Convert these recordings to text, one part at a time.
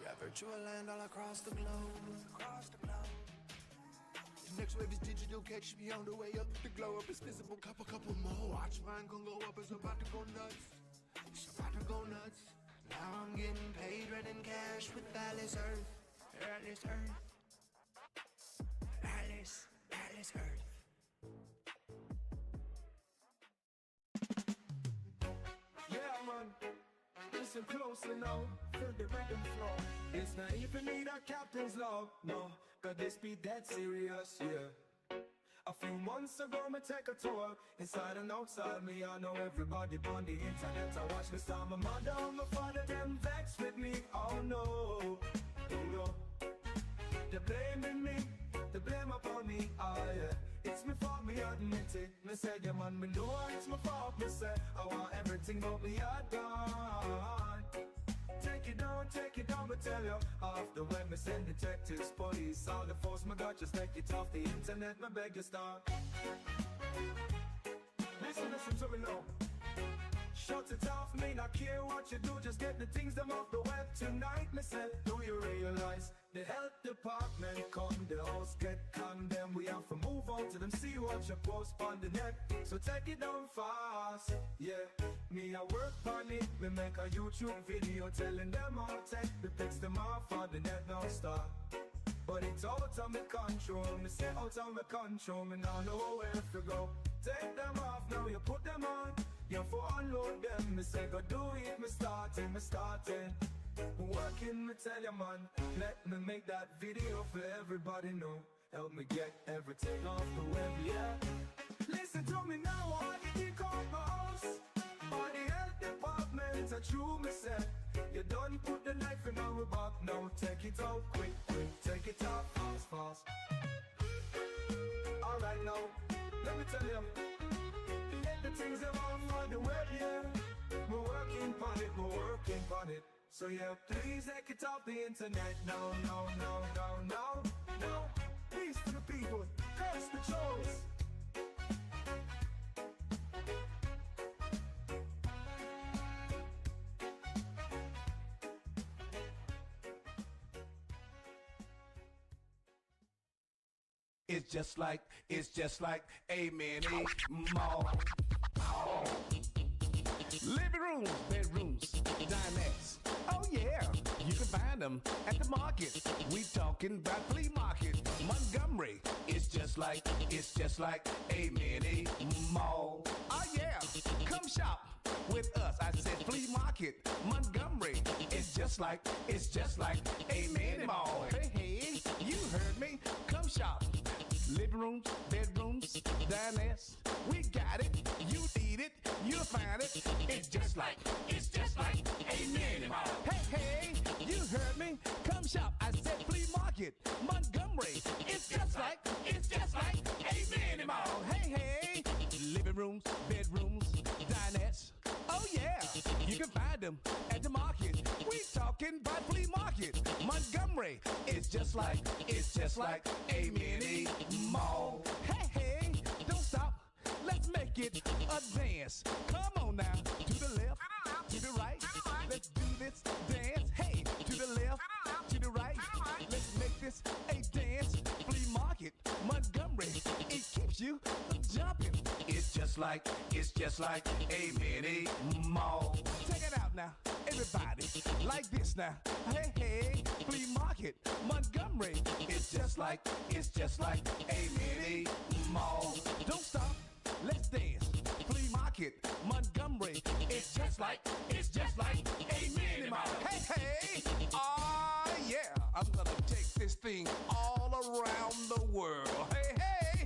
Yeah, virtual land all across the globe. The next wave is digital, catch me on the way up. The glow up is visible, couple more. Watch mine gon' go up, it's about to go nuts. It's about to go nuts. Now I'm getting paid, running cash with Alice Earth. Alice Earth. Alice Earth. Yeah, man. Listen closely now. Feel the rhythm flow. It's not even need a captain's love, no. Cause this be dead serious, yeah. A few months ago, me take a tour. Inside and outside me, I know everybody on the internet. I watch this time, my mother and my father, them vex with me. Oh no, oh no. They're blaming me, they blame upon me, oh yeah. It's me fault, me admit it. Me say, yeah man, me know it's my fault. Me say, I want everything but me I done. Take it down, me tell you. After when me send detectives, police, all the force me got, just take it off the internet, me beg you stop. Listen to me now. Shut it off, me not care what you do, just get the things them off the web tonight. Me say, do you realize the health department come, the house get condemned. We have to move on to them, see what you post on the net. So take it down fast, yeah. Me I work on it, me make a YouTube video telling them how to take the pics them off on the net now start. But it's out of my control, me say out of my control, me now know where to go. Take them off, now you put them on. You for unload them, me say go do it, me starting. Working, me tell you man, let me make that video for everybody know. Help me get everything off the web, yeah. Listen to me now, all the e-commerce, all the health departments are true, me say. You done put the knife in our back, now take it out quick, take it out fast. Alright now, let me tell you, the things that I'm on the web, yeah. We're working on it. So yeah, please take it off the internet. No. Peace to the people, curse the trolls. It's just like a mini mall. Living rooms, bedrooms, dinettes. Oh yeah, you can find them at the market. We talking about flea market. Montgomery, it's just like a mini mall. Oh yeah, come shop with us. I said flea market, Montgomery. It's just like a mini mall. Hey, you heard me. Come shop. Living rooms, bedrooms, dinettes. We got it. You need it. You'll find it. It's just like a mini mall. Hey, you heard me. Come shop. I said flea market, Montgomery. It's just like a mini mall. Hey, living rooms, bedrooms, dinettes. Oh yeah, you can find them at the market. We talking about flea market, Montgomery. It's just like a mini mall. Hey, don't stop. Let's make it a dance. Come on now, to the left, to the right. Let's do this dance. Hey, to the left, to the right. Let's make this a dance. Flea market, Montgomery. It keeps you jumping. It's just like a mini mall. Check it out now, everybody. Like this now. Hey, flea market, Montgomery. It's just like a mini mall. Don't stop. Let's dance. Flea market, Montgomery. It's just like a mini mall. Hey, yeah. I'm gonna take this thing all around the world. Hey.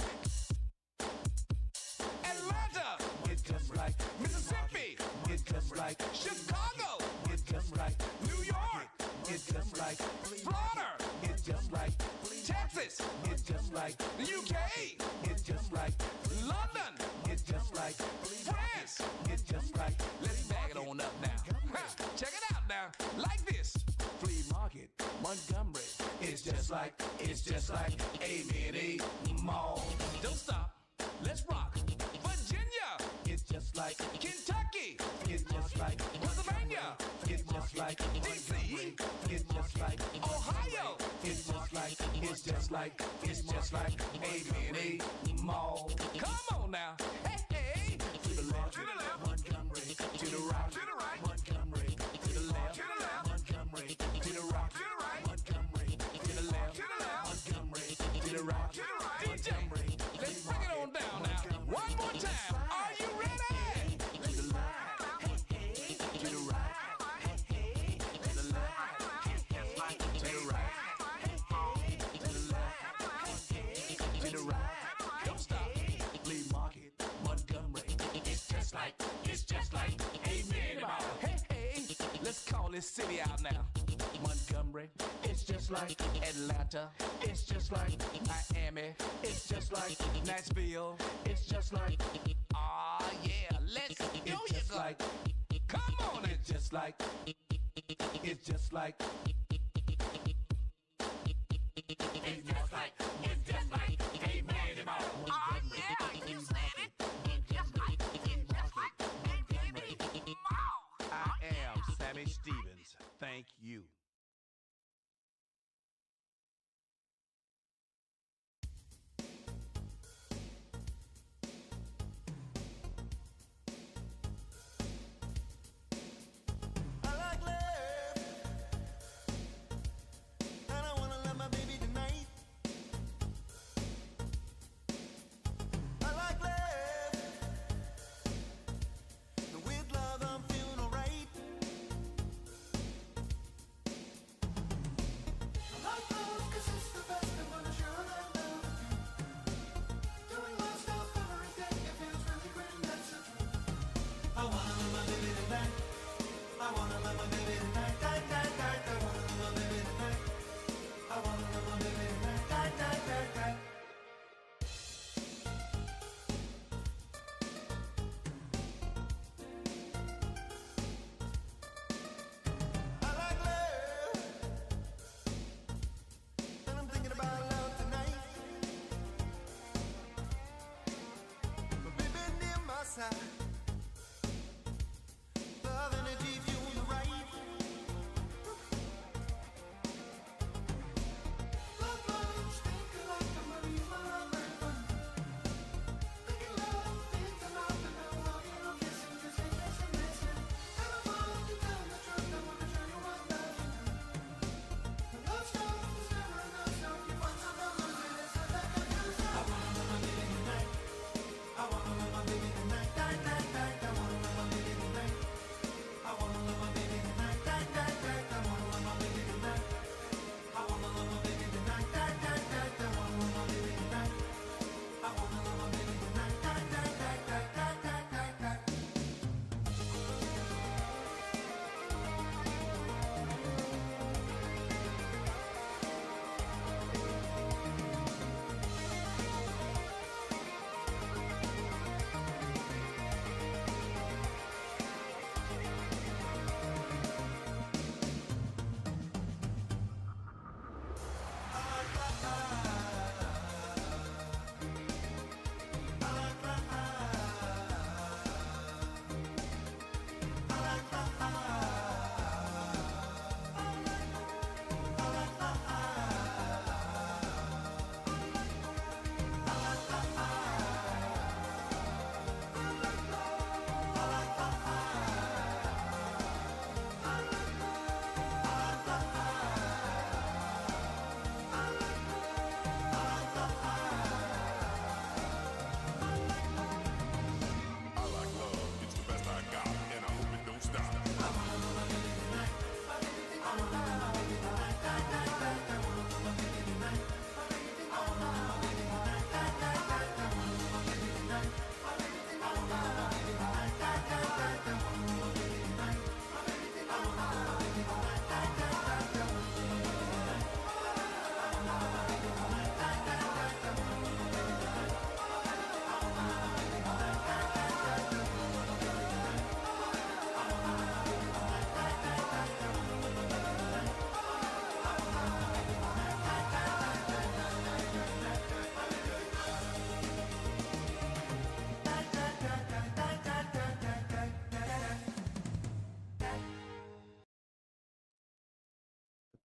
Atlanta. It's just like Mississippi. It's just like Chicago. It's just like New York. It's just like Florida. It's just like Texas. It's just like the UK. It's just like London. It's just like France. It's just like, let's bag it on up now. Check it out now, like this. Flea market, Montgomery. It's just like a mini mall. Don't stop, let's rock. Virginia. It's just like Kentucky. It's just like Pennsylvania. It's just like DC. It's just just like Ohio. It's just like a mini mall. Come on now. Hey, hey. To the left, Montgomery. To the right, Montgomery. To the left, Montgomery. To the right, Montgomery. To the left, Montgomery. To the right, Montgomery. Let's bring it on down now. One more time. Are you ready? To the left, to the right, to the left, to the right, to the left, to the right. Don't stop. Flea Market, Montgomery. It's just like a mini mall. Hey, hey, let's call this city out now. Montgomery, it's just like Atlanta. It's just like Miami. It's just like Nashville. It's just like, yeah, let's go. It's just like, come on, it's just like a it's just like a mini mall. Yeah, you said it. It's just like a mini mall. I am Sammy Stevens. Thank you. I like love, and I wanna love my baby tonight. I like love, and with love I'm feeling alright. I like love 'cause it's the best, and when I share that love with you, doing love stuff every day, it feels really great, and that's the truth. I wanna love my baby tonight. I wanna love my baby tonight, night, night, night. I wanna love my baby tonight. I wanna love my baby tonight, night, night, night, night. I like love, and I'm thinking about love tonight. My baby near my side. Love energy fueling the right. Love lunch, thinking like a marine, my love very fun. Thinking love, thinking love, and I'm walking on kissing, kissing, kissing, kissing. And I want to tell the truth, I want to show you what love can do. The love stuff is never enough, so if you want some love, lose it, it's not that confused. I wanna love my baby tonight. I wanna love my baby tonight, night, night.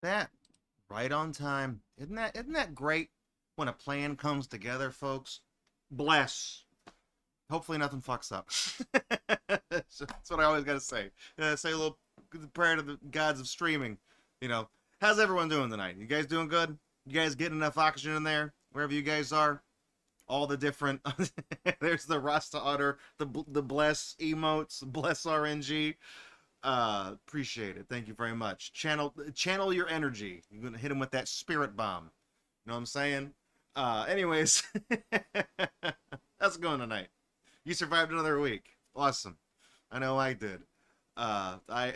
That right on time. Isn't that great when a plan comes together, folks? Bless. Hopefully nothing fucks up. That's what I always gotta say. Say a little prayer to the gods of streaming. You know, how's everyone doing tonight? You guys doing good? You guys getting enough oxygen in there? Wherever you guys are? All the different... There's the Rasta Utter, the Bless emotes, Bless RNG. Appreciate it. Thank you very much. Channel your energy. You're gonna hit him with that spirit bomb. You know what I'm saying? Anyways, how's it going tonight? You survived another week. Awesome. I know I did. I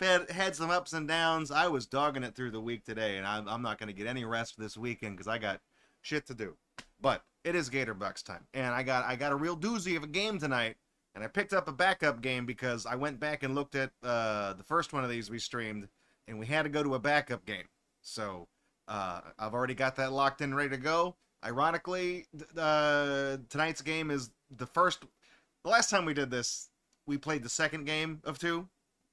had some ups and downs. I was dogging it through the week today, and I'm not going to get any rest this weekend because I got shit to do. But it is Gatorbox time, and I got a real doozy of a game tonight. And I picked up a backup game because I went back and looked at the first one of these we streamed, and we had to go to a backup game. So I've already got that locked in, ready to go. Ironically, tonight's game is the first... The last time we did this, we played the second game of 2.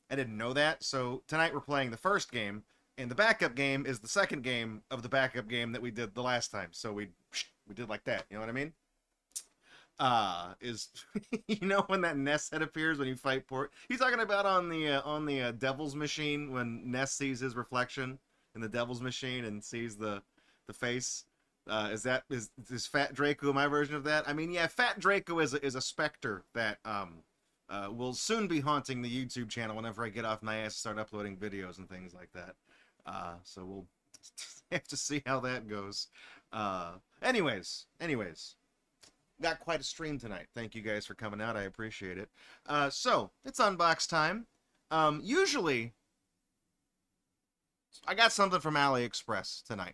I didn't know that. So tonight we're playing the first game, and the backup game is the second game of the backup game that we did the last time. So we did like that. You know what I mean? You know when that Ness head appears when you fight Port? He's talking about on the Devil's Machine when Ness sees his reflection in the Devil's Machine and sees the face. Is Fat Draco my version of that? I mean, yeah, Fat Draco is a specter that will soon be haunting the YouTube channel whenever I get off my ass and start uploading videos and things like that. So we'll have to see how that goes. Anyways. Got quite a stream tonight. Thank you guys for coming out. I appreciate it. So, it's unbox time. Usually, I got something from AliExpress tonight.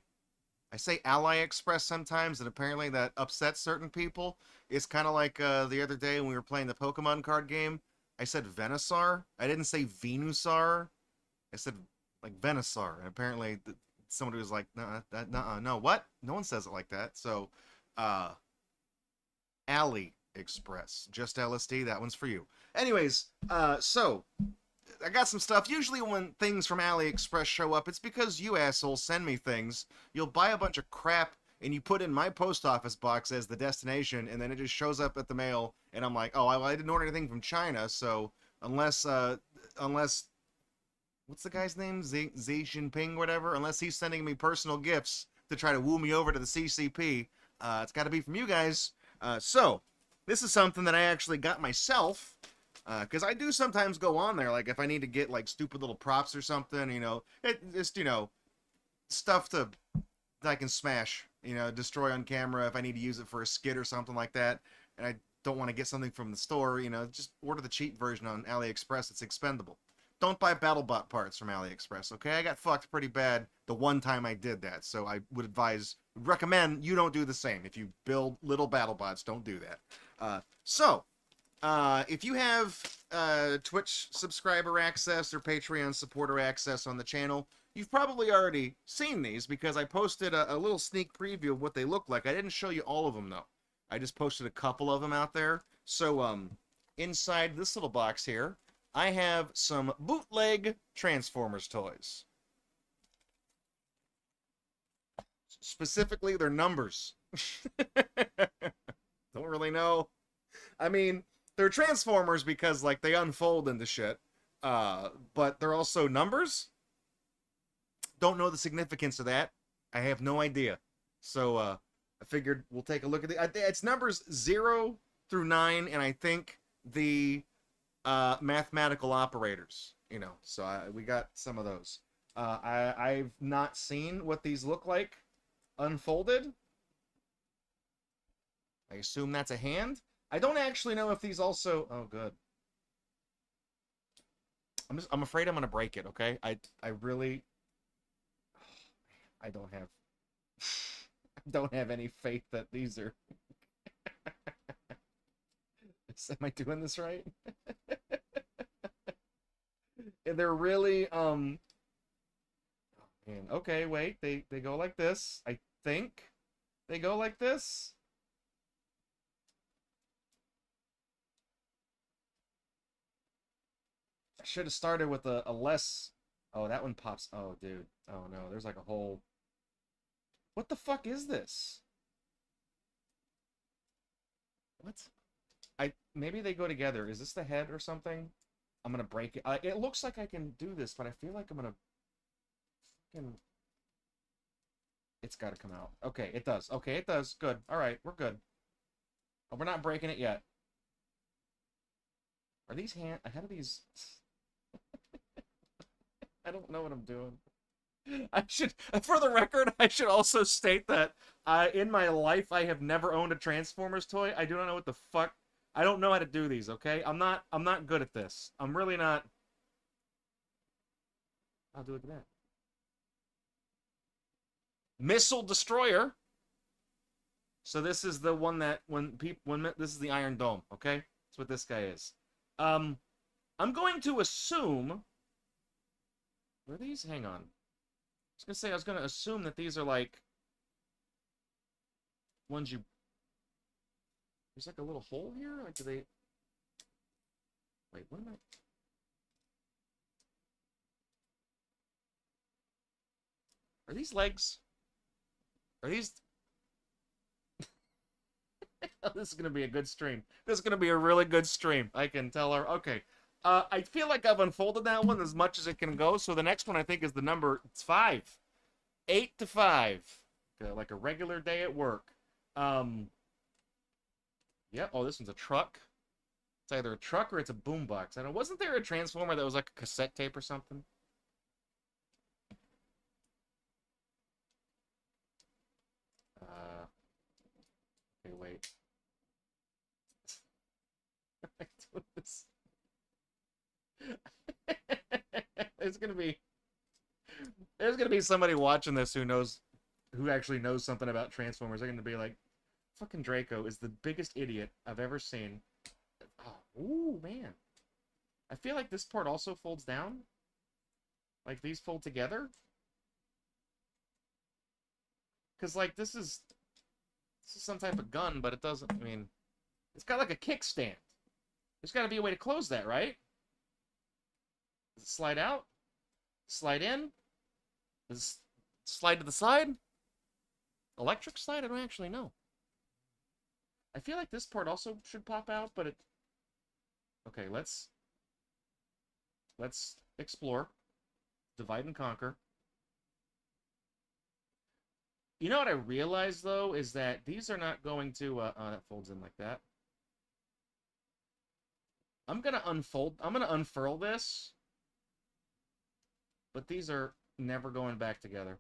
I say AliExpress sometimes, and apparently that upsets certain people. It's kind of like the other day when we were playing the Pokemon card game. I said Venusaur. I didn't say Venusaur. I said, like, Venusaur. And apparently somebody was like, no, what? No one says it like that. So, AliExpress. Just LSD, that one's for you. Anyways, so, I got some stuff. Usually when things from AliExpress show up, it's because you assholes send me things. You'll buy a bunch of crap, and you put in my post office box as the destination, and then it just shows up at the mail, and I'm like, oh, I didn't order anything from China, so unless, what's the guy's name? Xi Jinping, whatever? Unless he's sending me personal gifts to try to woo me over to the CCP, it's got to be from you guys. So, this is something that I actually got myself, because I do sometimes go on there, like, if I need to get, like, stupid little props or something, you know, just, you know, stuff that I can smash, you know, destroy on camera if I need to use it for a skit or something like that, and I don't want to get something from the store, you know, just order the cheap version on AliExpress. It's expendable. Don't buy BattleBot parts from AliExpress, okay? I got fucked pretty bad the one time I did that, so I would recommend you don't do the same. If you build little BattleBots, don't do that. If you have Twitch subscriber access or Patreon supporter access on the channel, you've probably already seen these because I posted a little sneak preview of what they look like. I didn't show you all of them, though. I just posted a couple of them out there. So, inside this little box here, I have some bootleg Transformers toys. Specifically, their numbers. Don't really know. I mean, they're Transformers because, like, they unfold into shit. But they're also numbers? Don't know the significance of that. I have no idea. So, I figured we'll take a look at it. It's numbers 0 through 9, and I think the mathematical operators, you know, so we got some of those. I've not seen what these look like unfolded. I assume that's a hand. I don't actually know if these also... Oh, good. I'm afraid I'm gonna break it, okay? I really... I don't have... I don't have any faith that these are... Am I doing this right? They're really, oh, man. Okay, wait, they go like this. I think they go like this. should have started with a less... Oh, that one pops... Oh, dude. Oh, no. There's like a whole... What the fuck is this? What? Maybe they go together. Is this the head or something? I'm gonna break it. It looks like I can do this, but I feel like I'm gonna... Fucking... It's gotta come out. Okay, it does. Okay, it does. Good. Alright, we're good. Oh, we're not breaking it yet. Are these how do these... I don't know what I'm doing. I should, for the record, I should also state that in my life I have never owned a Transformers toy. I do not know what the fuck. I don't know how to do these. Okay, I'm not good at this. I'm really not. I'll do it again. Missile Destroyer. So this is the one that when this is the Iron Dome. Okay, that's what this guy is. I'm going to assume. Were these? Hang on. I was gonna assume that these are like ones you... There's like a little hole here? Like, do they... Wait, what am I... Are these legs? Are these... This is gonna be a good stream. This is gonna be a really good stream. I can tell her. Okay. I feel like I've unfolded that one as much as it can go. So the next one I think is the number... It's 5. 8 to 5. Like a regular day at work. Yeah. Oh, this one's a truck. It's either a truck or it's a boombox. I don't know. Wasn't there a Transformer that was like a cassette tape or something? Okay, wait. I do this. There's gonna be somebody watching this who actually knows something about Transformers. They're gonna be like, fucking Draco is the biggest idiot I've ever seen. Oh, ooh, man. I feel like this part also folds down. Like these fold together. Because like this is some type of gun, but it doesn't, I mean, it's got like a kickstand. There's gotta be a way to close that, right? Does it slide out? Slide in? Does it slide to the side? Electric slide? I don't actually know. I feel like this part also should pop out, but it... Okay, let's explore. Divide and conquer. You know what I realized, though, is that these are not going to... that folds in like that. I'm gonna unfurl this. But these are never going back together.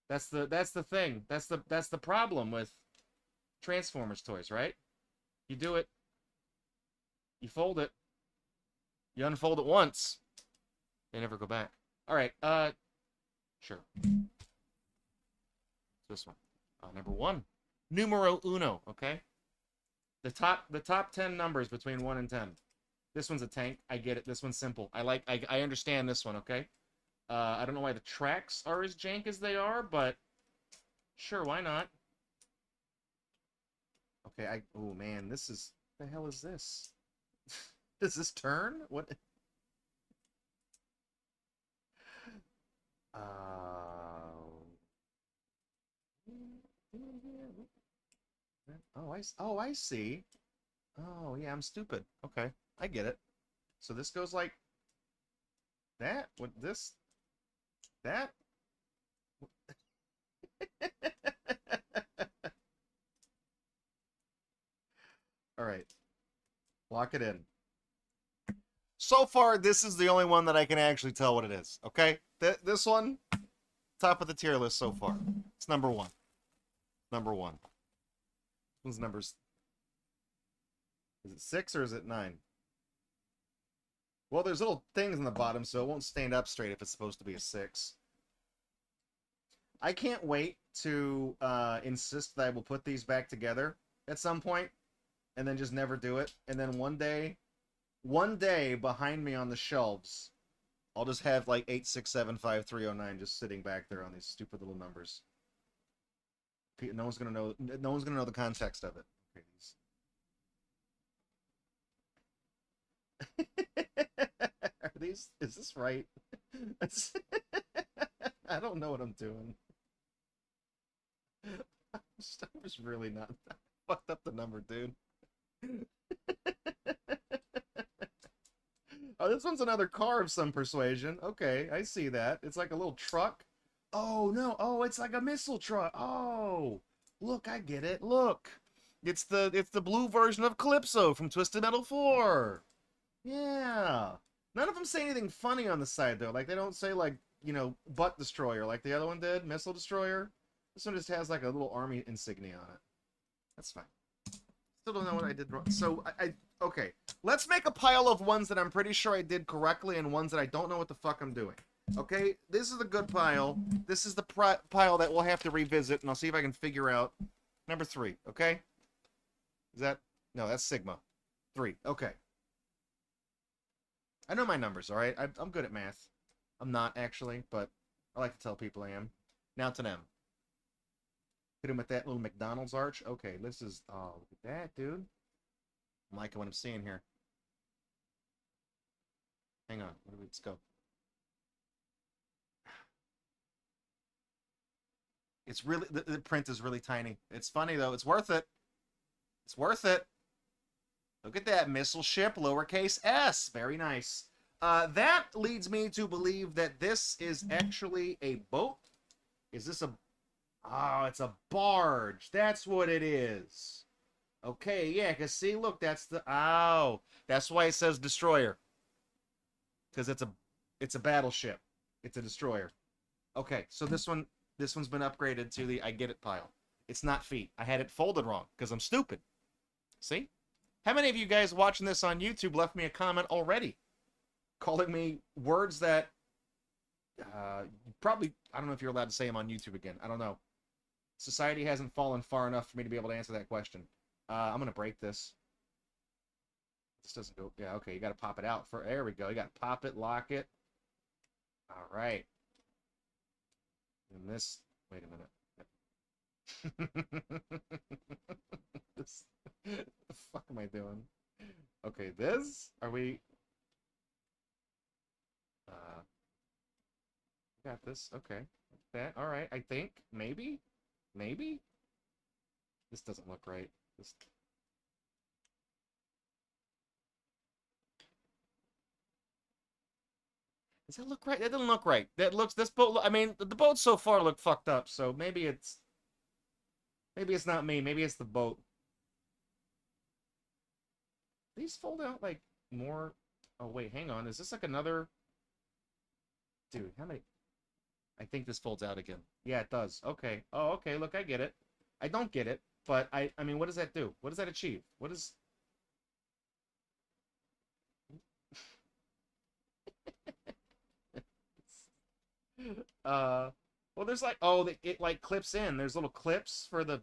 That's the thing. That's the problem with Transformers toys, right? You do it. You fold it. You unfold it once. They never go back. All right. Sure. This one. Number 1. Numero uno. Okay. The top 10 numbers between 1 and 10. This one's a tank. I get it. This one's simple. I understand this one. Okay. I don't know why the tracks are as jank as they are, but sure, why not? Okay, oh man, this is... What the hell is this? Does this turn? What? Oh, I see. Oh, yeah, I'm stupid. Okay, I get it. So this goes like that? What, this? That? All right. Lock it in. So far, this is the only one that I can actually tell what it is. Okay? This one, top of the tier list so far. It's number 1. Number 1. This one's numbers... Is it 6 or is it 9? Well, there's little things on the bottom, so it won't stand up straight if it's supposed to be a 6. I can't wait to insist that I will put these back together at some point, and then just never do it. And then one day behind me on the shelves, I'll just have like 8675309 just sitting back there on these stupid little numbers. No one's gonna know. No one's gonna know the context of it. Okay, Is this right? I don't know what I'm doing. I was really not. I fucked up the number, dude. Oh, this one's another car of some persuasion. Okay, I see that. It's like a little truck. Oh, no. Oh, it's like a missile truck. Oh, look, I get it. Look. It's the blue version of Calypso from Twisted Metal 4. Yeah. None of them say anything funny on the side, though. Like, they don't say, like, butt destroyer like the other one did, missile destroyer. This one just has, like, a little army insignia on it. That's fine. Still don't know what I did wrong. So, okay. Let's make a pile of ones that I'm pretty sure I did correctly and ones that I don't know what the fuck I'm doing. Okay? This is the good pile. This is the pile that we'll have to revisit, and I'll see if I can figure out number 3, okay? Is that... No, that's Sigma. 3. Okay. I know my numbers, alright? I'm good at math. I'm not, actually, but I like to tell people I am. Now to them. Hit him with that little McDonald's arch. Okay, this is... Oh, look at that, dude. I'm liking what I'm seeing here. Hang on. Let's go. It's really... The print is really tiny. It's funny, though. It's worth it. It's worth it. Look at that. Missile ship, lowercase s. Very nice. That leads me to believe that this is actually a boat. Is this a... Oh, it's a barge. That's what it is. Okay, yeah, because see, look, that's the... Oh, that's why it says destroyer. Because it's a battleship. It's a destroyer. Okay, so this one's been upgraded to the I get it pile. It's not feet. I had it folded wrong, because I'm stupid. See? How many of you guys watching this on YouTube left me a comment already? Calling me words that... probably... I don't know if you're allowed to say them on YouTube again. I don't know. Society hasn't fallen far enough for me to be able to answer that question. I'm going to break this. This doesn't go... Yeah, okay, you got to pop it out. There we go. You got to pop it, lock it. All right. And this... Wait a minute. What the fuck am I doing? Okay, this... Are we... Got this. Okay. That. All right, I think. Maybe? Maybe? This doesn't look right. This... Does that look right? That doesn't look right. That looks... This boat... I mean, the boats so far look fucked up, so maybe it's... Maybe it's not me. Maybe it's the boat. These fold out, like, more... Oh, wait, hang on. Is this, like, another... Dude, how many... I think this folds out again. Yeah, it does. Okay. Oh, okay, look, I get it. I don't get it, but I mean, what does that do? What does that achieve? What is... Well, there's like... Oh, it, like, clips in. There's little clips for the...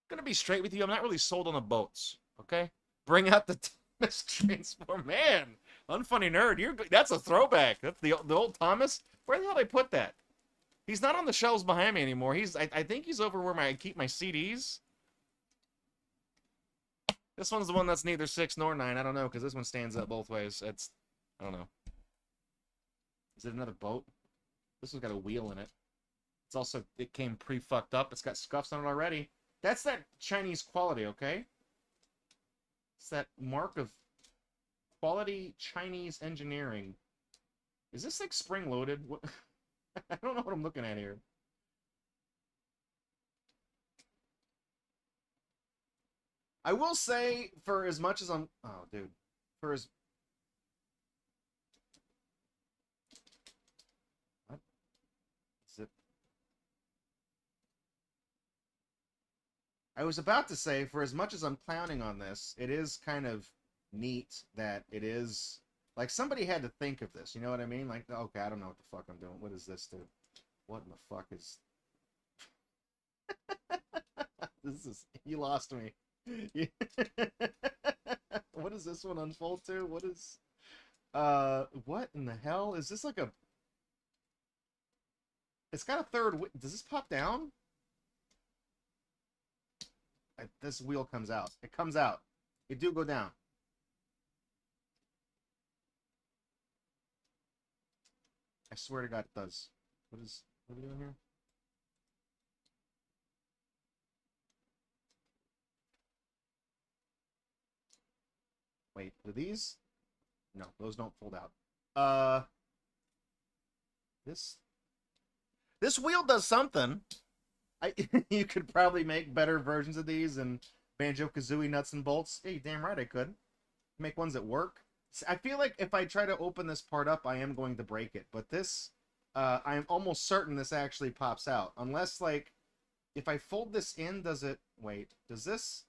Gonna be straight with you. I'm not really sold on the boats. Okay, bring out the Thomas Transform. Man, unfunny nerd. That's a throwback. That's the old Thomas. Where the hell did I put that? He's not on the shelves behind me anymore. I think he's over where I keep my CDs. This one's the one that's neither 6 nor 9. I don't know because this one stands up both ways. I don't know. Is it another boat? This one's got a wheel in it. It came pre-fucked up. It's got scuffs on it already. That's that Chinese quality, okay? It's that mark of quality Chinese engineering. Is this like spring-loaded? What? I don't know what I'm looking at here. I will say, for as much as I'm... Oh, dude. For as... What? Zip. I was about to say, for as much as I'm clowning on this, it is kind of neat that it is... Like, somebody had to think of this, you know what I mean? Like, okay, I don't know what the fuck I'm doing. What is this, dude? What in the fuck is... This is... You lost me. What does this one unfold to? What is... what in the hell? Is this like a... It's got a third... Does this pop down? this wheel comes out. It comes out. It do go down. I swear to God it does. What are we doing here? Wait, do these? No, those don't fold out. This wheel does something. You could probably make better versions of these and Banjo-Kazooie nuts and bolts. Hey, damn right I could. Make ones that work. I feel like if I try to open this part up, I am going to break it. But this, I'm almost certain this actually pops out. Unless, like, if I fold this in, does it... Wait, does this...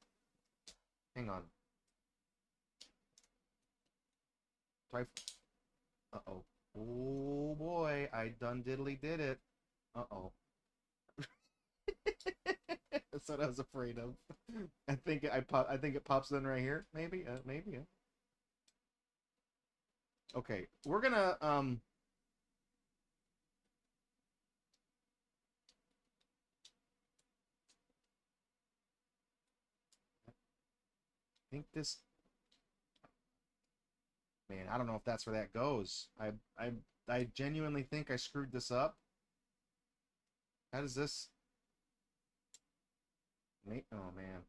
Hang on. Do I... Uh-oh. Oh, boy. I done diddly did it. Uh-oh. That's what I was afraid of. I think it pops in right here. Maybe. Maybe. Okay, we're gonna I think this. Man, I don't know if that's where that goes. I genuinely think I screwed this up. How does this? Oh man.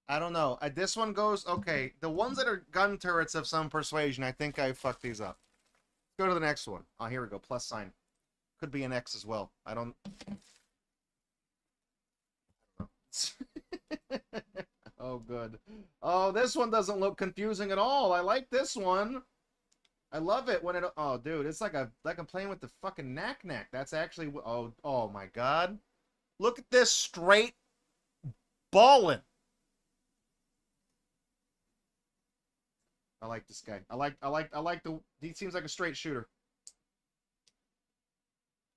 I don't know. This one goes okay. The ones that are gun turrets of some persuasion, I think I fucked these up. Let's go to the next one. Oh, here we go. Plus sign. Could be an X as well. I don't. Oh, good. Oh, this one doesn't look confusing at all. I like this one. I love it when it. Oh, dude, it's like I'm playing with the fucking knack-knack. That's actually. Oh my God. Look at this straight ballin'. I like this guy. I like the. He seems like a straight shooter.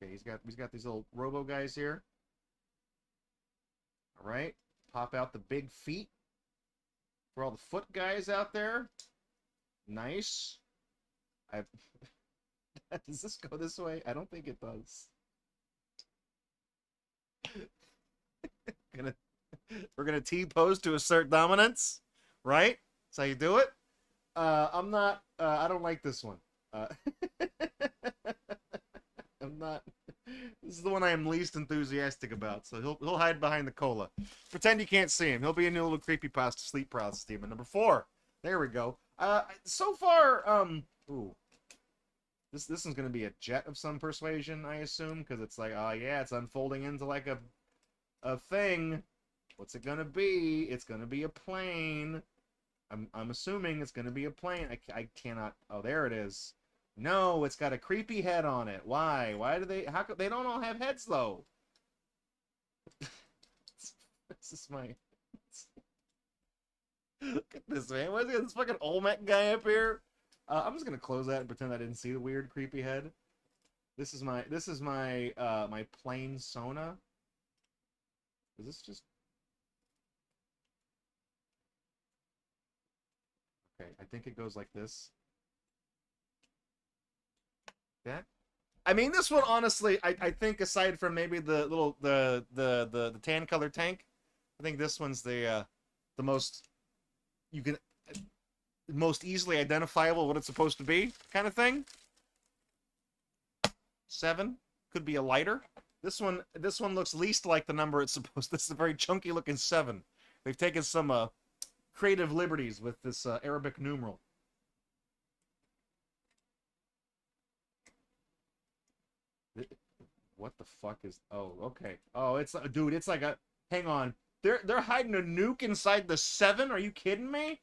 Okay, he's got these little robo guys here. All right, pop out the big feet for all the foot guys out there. Nice. Does this go this way? I don't think it does. We're gonna T-pose to assert dominance, right? That's how you do it. I'm not. I don't like this one. I'm not. This is the one I am least enthusiastic about. So he'll hide behind the cola. Pretend you can't see him. He'll be a new little creepypasta sleep paralysis demon. Number 4. There we go. So far, ooh, this one's gonna be a jet of some persuasion, I assume, because it's like, oh yeah, it's unfolding into like a thing. What's it gonna be? It's gonna be a plane. I'm assuming it's gonna be a plane. I cannot. Oh, there it is. No, it's got a creepy head on it. Why? Why do they? How come they don't all have heads though? This is my. Look at this, man. What is this fucking Olmec guy up here? I'm just gonna close that and pretend I didn't see the weird creepy head. This is my my plain Sona. Is this just? Okay, I think it goes like this. That. I mean, this one honestly, I think aside from maybe the little the tan colored tank, I think this one's the most you can most easily identifiable what it's supposed to be kind of thing. 7 could be a lighter. This one looks least like the number it's supposed. This is a very chunky looking 7. They've taken some creative liberties with this Arabic numeral. What the fuck is? Oh, okay. Oh, it's dude. It's like a. Hang on. They're hiding a nuke inside the 7. Are you kidding me?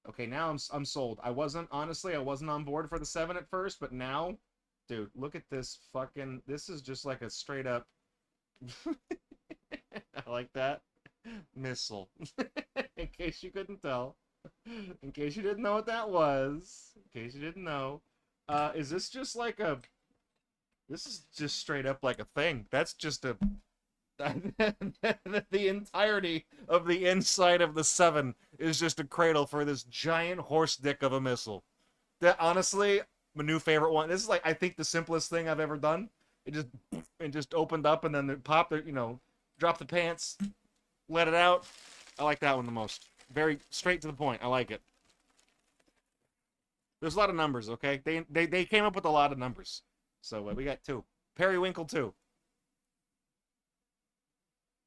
Okay, now I'm sold. I wasn't on board for the 7 at first, but now, dude, look at this fucking. This is just like a straight up. I like that missile. In case you couldn't tell. In case you didn't know what that was. In case you didn't know. Is this just like a... This is just straight up like a thing. That's just a... The entirety of the inside of the 7 is just a cradle for this giant horse dick of a missile. That, honestly, my new favorite one. This is like I think the simplest thing I've ever done. It just opened up and then it popped. You know, drop the pants, let it out. I like that one the most. Very straight to the point. I like it. There's a lot of numbers. Okay, they came up with a lot of numbers. So we got 2. Periwinkle 2.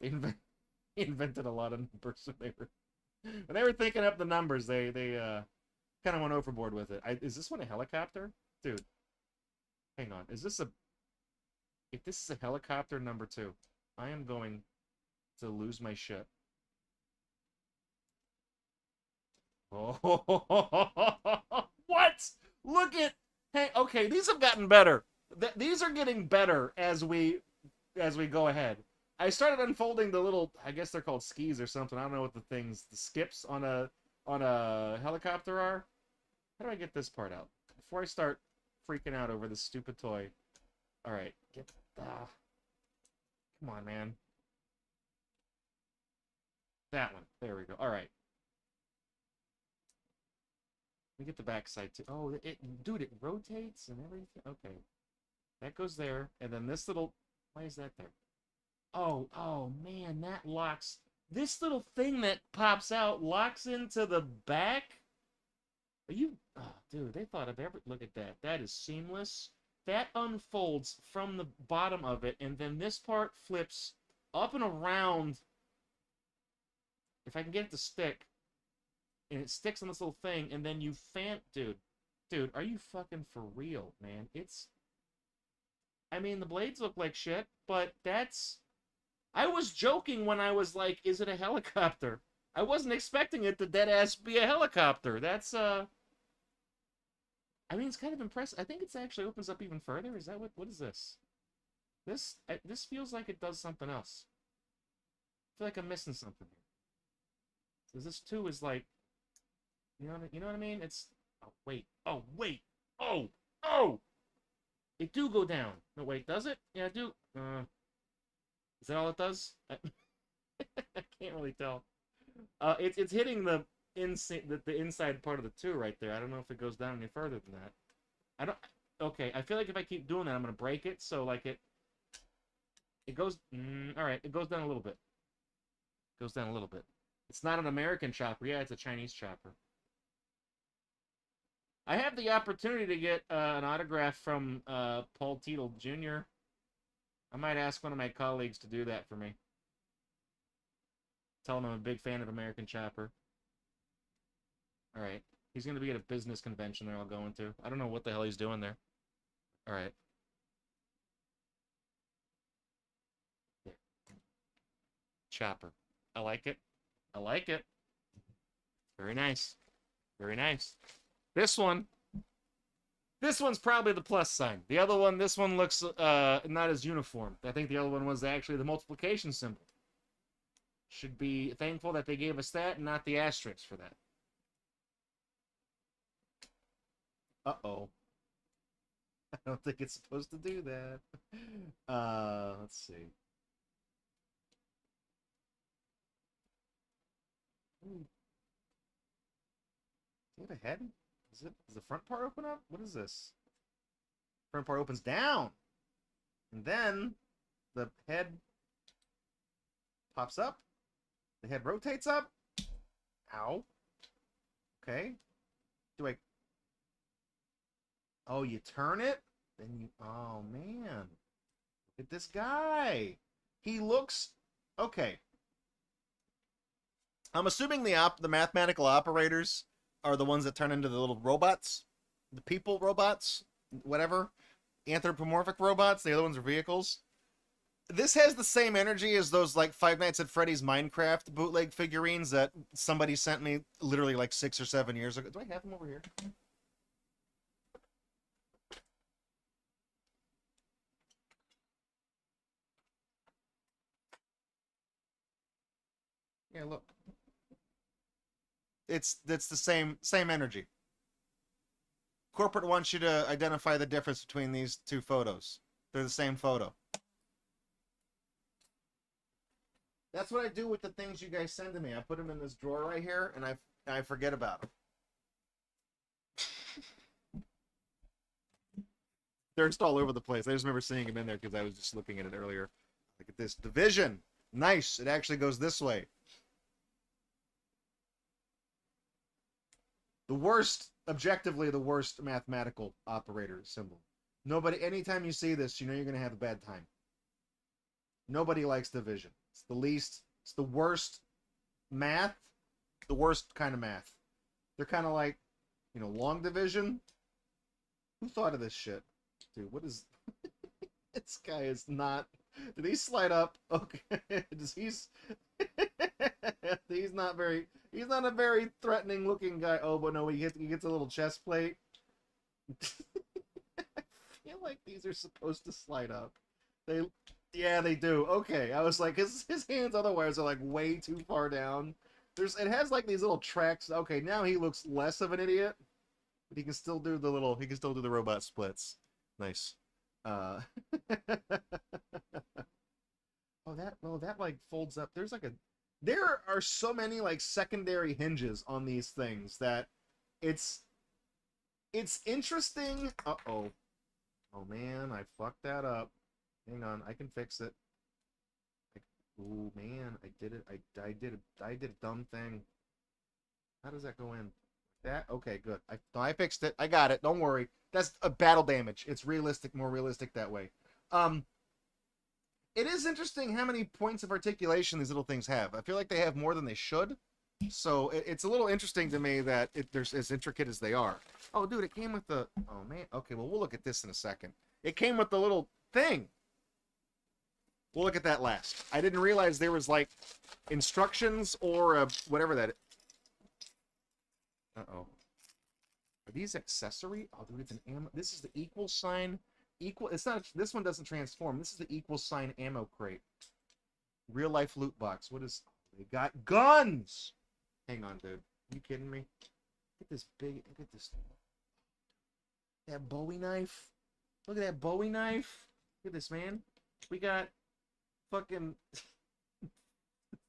They invented a lot of numbers when they were thinking up the numbers. They kind of went overboard with it. Is this one a helicopter, dude? Hang on. Is this a? If this is a helicopter number 2, I am going to lose my shit. Oh, what? Look at. Hey, okay, these have gotten better. These are getting better as we go ahead. I started unfolding the little, I guess they're called skis or something. I don't know what the skips on a helicopter are. How do I get this part out before I start freaking out over this stupid toy? All right, come on, man. That one. There we go. All right. Let me get the back side too. Oh, dude, it rotates and everything. Okay, that goes there, and then this little. Why is that there? Oh man, that locks. This little thing that pops out locks into the back. Are you? Oh, dude, they thought of every. Look at that. That is seamless. That unfolds from the bottom of it, and then this part flips up and around. If I can get it to stick, and it sticks on this little thing, and then you dude, are you fucking for real, man? I mean, the blades look like shit, but I was joking when I was like, is it a helicopter? I wasn't expecting it to deadass be a helicopter. That's, I mean, it's kind of impressive. I think it actually opens up even further. Is that what is this? This feels like it does something else. I feel like I'm missing something here. Because this 2 is like, you know what I mean? It's, oh, wait. Oh! It do go down. No, wait, does it? Yeah, it do. Is that all it does? I can't really tell. It's hitting the inside part of the 2 right there. I don't know if it goes down any further than that. Okay, I feel like if I keep doing that, I'm gonna break it. So like it goes. All right, it goes down a little bit. Goes down a little bit. It's not an American chopper. Yeah, it's a Chinese chopper. I have the opportunity to get an autograph from Paul Teetle Jr. I might ask one of my colleagues to do that for me. Tell him I'm a big fan of American Chopper. Alright. He's going to be at a business convention that I'll go into. I don't know what the hell he's doing there. Alright. Yeah. Chopper. I like it. I like it. Very nice. Very nice. This one's probably the plus sign. The other one, this one looks not as uniform. I think the other one was actually the multiplication symbol. Should be thankful that they gave us that and not the asterisk for that. Uh-oh. I don't think it's supposed to do that. Let's see. Ooh. Do you have a head? Does the front part open up? What is this? Front part opens down. And then the head pops up. The head rotates up. Ow. Okay. Do I... Oh, you turn it? Then you... Oh, man. Look at this guy. He looks... Okay. I'm assuming the mathematical operators are the ones that turn into the little robots. The people robots. Whatever. Anthropomorphic robots. The other ones are vehicles. This has the same energy as those, like, Five Nights at Freddy's Minecraft bootleg figurines that somebody sent me literally, like, 6 or 7 years ago. Do I have them over here? Yeah, look. It's the same energy. Corporate wants you to identify the difference between these two photos. They're the same photo. That's what I do with the things you guys send to me. I put them in this drawer right here, and I forget about them. They're just all over the place. I just remember seeing them in there because I was just looking at it earlier. Look at this division. Nice. It actually goes this way. The worst, objectively, the worst mathematical operator symbol. Nobody, anytime you see this, you know you're going to have a bad time. Nobody likes division. It's the least, it's the worst math, the worst kind of math. They're kind of like, you know, long division. Who thought of this shit? Dude, what is... This guy is not... Did he slide up? Okay. He's not very... He's not a very threatening looking guy. Oh, but no, he gets a little chest plate. I feel like these are supposed to slide up. Yeah, they do. Okay, I was like, his hands otherwise are like way too far down. It has like these little tracks. Okay, now he looks less of an idiot, but he can still do the robot splits. Nice. Oh, that like folds up. There are so many like secondary hinges on these things that it's interesting. Uh-oh. Oh man, I fucked that up. Hang on, I can fix it. Oh man, I did it. I did a dumb thing. How does that go in? That? Okay, good. I fixed it. I got it. Don't worry. That's a battle damage. It's realistic, more realistic that way. It is interesting how many points of articulation these little things have. I feel like they have more than they should. So it's a little interesting to me that they're as intricate as they are. Oh, dude, it came with the... Oh, man. Okay, well, we'll look at this in a second. It came with the little thing. We'll look at that last. I didn't realize there was, like, instructions or whatever that... Uh-oh. Are these accessory? Oh, dude, it's an ammo... This is the equal sign... It's not... This one doesn't transform. This is the equal sign ammo crate. Real life loot box. What is... They got guns! Hang on, dude. Are you kidding me? Look at this big... Look at this... That Bowie knife. Look at that Bowie knife. Look at this, man. We got... Fucking...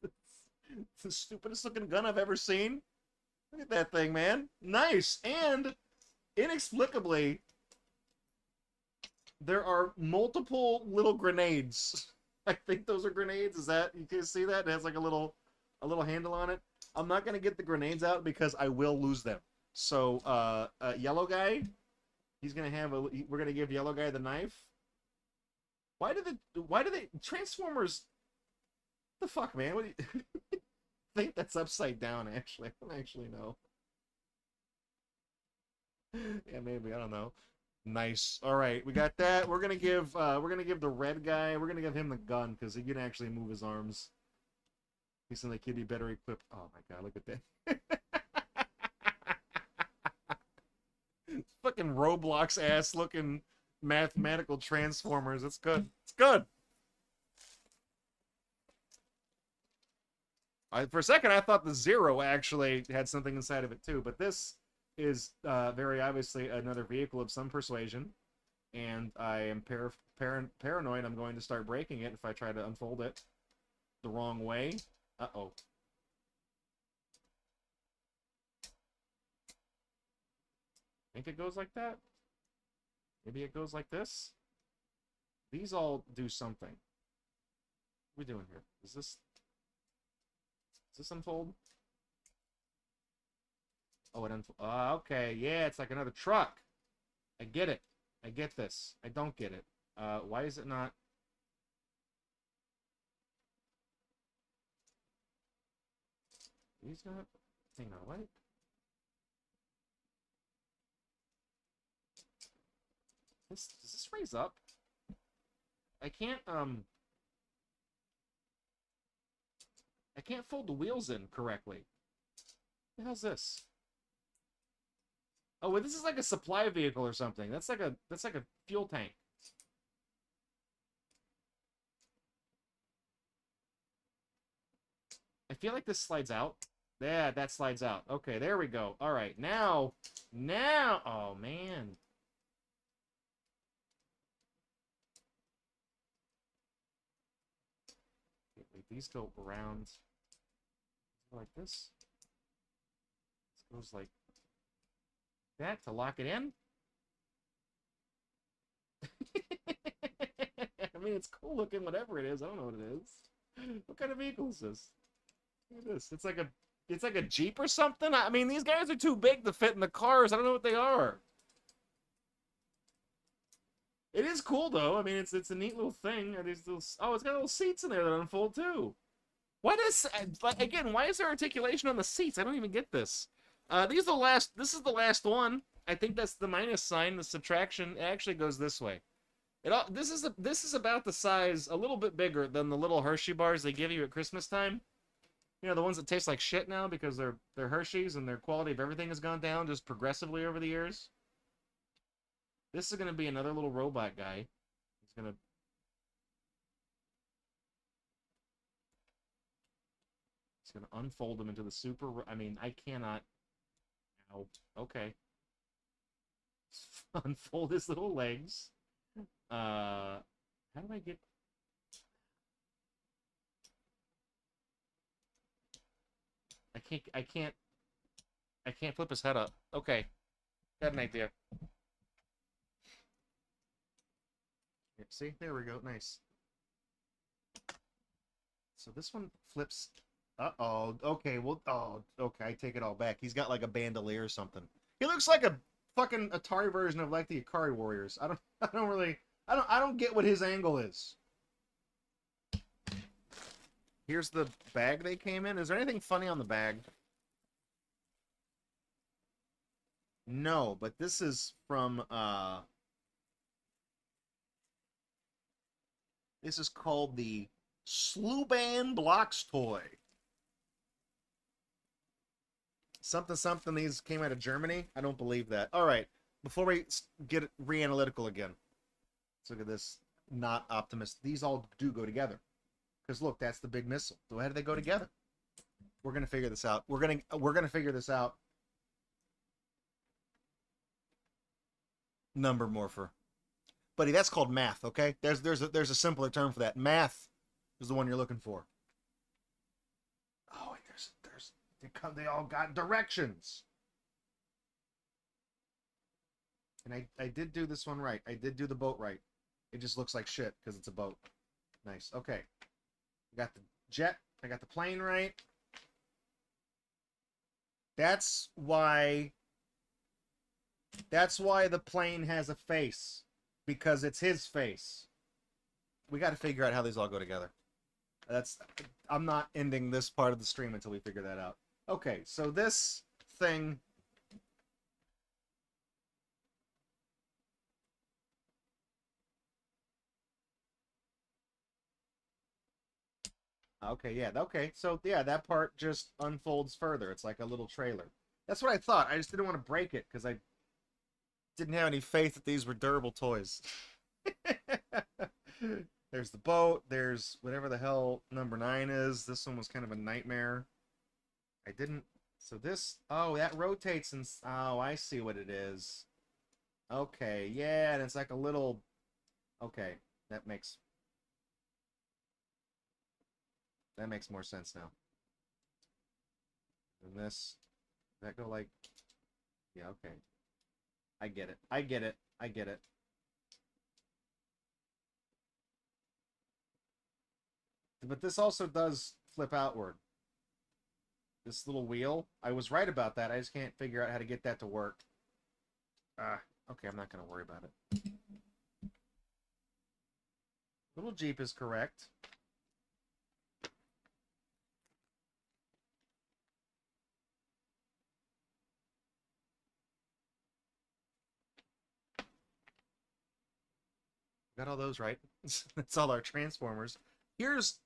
It's the stupidest looking gun I've ever seen. Look at that thing, man. Nice! And... Inexplicably... There are multiple little grenades. I think those are grenades. Is that... You can see that? It has like a little handle on it. I'm not going to get the grenades out because I will lose them. So, yellow guy, he's going to have a... We're going to give yellow guy the knife. Why do they... Transformers... The fuck, man? What do you... I think that's upside down, actually. I don't actually know. Yeah, maybe. I don't know. Nice. All right, we got that. We're gonna give the red guy. We're gonna give him the gun because he can actually move his arms. He's like he'd be better equipped. Oh my god, look at that. Fucking Roblox ass looking mathematical transformers. It's good. It's good. For a second, I thought the Zero actually had something inside of it too, but this is very obviously another vehicle of some persuasion, and I am paranoid I'm going to start breaking it if I try to unfold it the wrong way. Uh-oh. Think it goes like that? Maybe it goes like this? These all do something. What are we doing here? Does this unfold? Oh, it unfolds. Okay, yeah, it's like another truck. I get it. I get this. I don't get it. Why is it not... He's not... Hang on, what? Does this raise up? I can't fold the wheels in correctly. What the hell's this? Oh, well, this is like a supply vehicle or something. That's like a fuel tank. I feel like this slides out. Yeah, that slides out. Okay, there we go. All right, now, oh man. Wait, these go around like this. This goes like that to lock it in. I mean, it's cool looking, whatever it is. I don't know what it is. What kind of vehicle is this? Look at this. It's like a Jeep or something. I mean, these guys are too big to fit in the cars. I don't know what they are. It is cool though. I mean, it's a neat little thing. These little, oh, it's got little seats in there that unfold too. Why does, like, again? Why is there articulation on the seats? I don't even get this. These are the last. This is the last one. I think that's the minus sign. The subtraction actually goes this way. This is about the size, a little bit bigger than the little Hershey bars they give you at Christmas time. You know, the ones that taste like shit now because they're Hershey's and their quality of everything has gone down just progressively over the years. This is going to be another little robot guy. He's going to unfold him into the super... I mean, I cannot... Ow. Okay. Unfold his little legs. How do I get... I can't flip his head up. Okay. Got an idea. Here, see? There we go. Nice. So this one flips... Uh-oh. Okay, well... Oh, okay. I take it all back. He's got like a bandolier or something. He looks like a fucking Atari version of like the Ikari Warriors. I don't get what his angle is. Here's the bag they came in. Is there anything funny on the bag? No, but this is from, this is called the Sluban Blocks toy. Something, something, these came out of Germany? I don't believe that. All right, before we get re-analytical again. Let's look at this. Not Optimus. These all do go together. Because look, that's the big missile. So how do they go together? We're gonna figure this out. We're gonna figure this out. Number morpher, buddy. That's called math. Okay. There's a simpler term for that. Math is the one you're looking for. Oh, and they all got directions. And I did do this one right. I did do the boat right. It just looks like shit because it's a boat. Nice. Okay. I got the jet. I got the plane right. That's why the plane has a face. Because it's his face. We got to figure out how these all go together. I'm not ending this part of the stream until we figure that out. Okay, so this thing... Okay, yeah, okay. So, yeah, that part just unfolds further. It's like a little trailer. That's what I thought. I just didn't want to break it because I didn't have any faith that these were durable toys. There's the boat. There's whatever the hell number 9 is. This one was kind of a nightmare. I didn't... So this... Oh, that rotates and... Oh, I see what it is. Okay, yeah, and it's like a little... Okay, that makes more sense now. And this... Does that go like... Yeah, okay. I get it. I get it. I get it. But this also does flip outward. This little wheel. I was right about that. I just can't figure out how to get that to work. Okay, I'm not going to worry about it. Little Jeep is correct. Got all those right. That's all our Transformers. Here's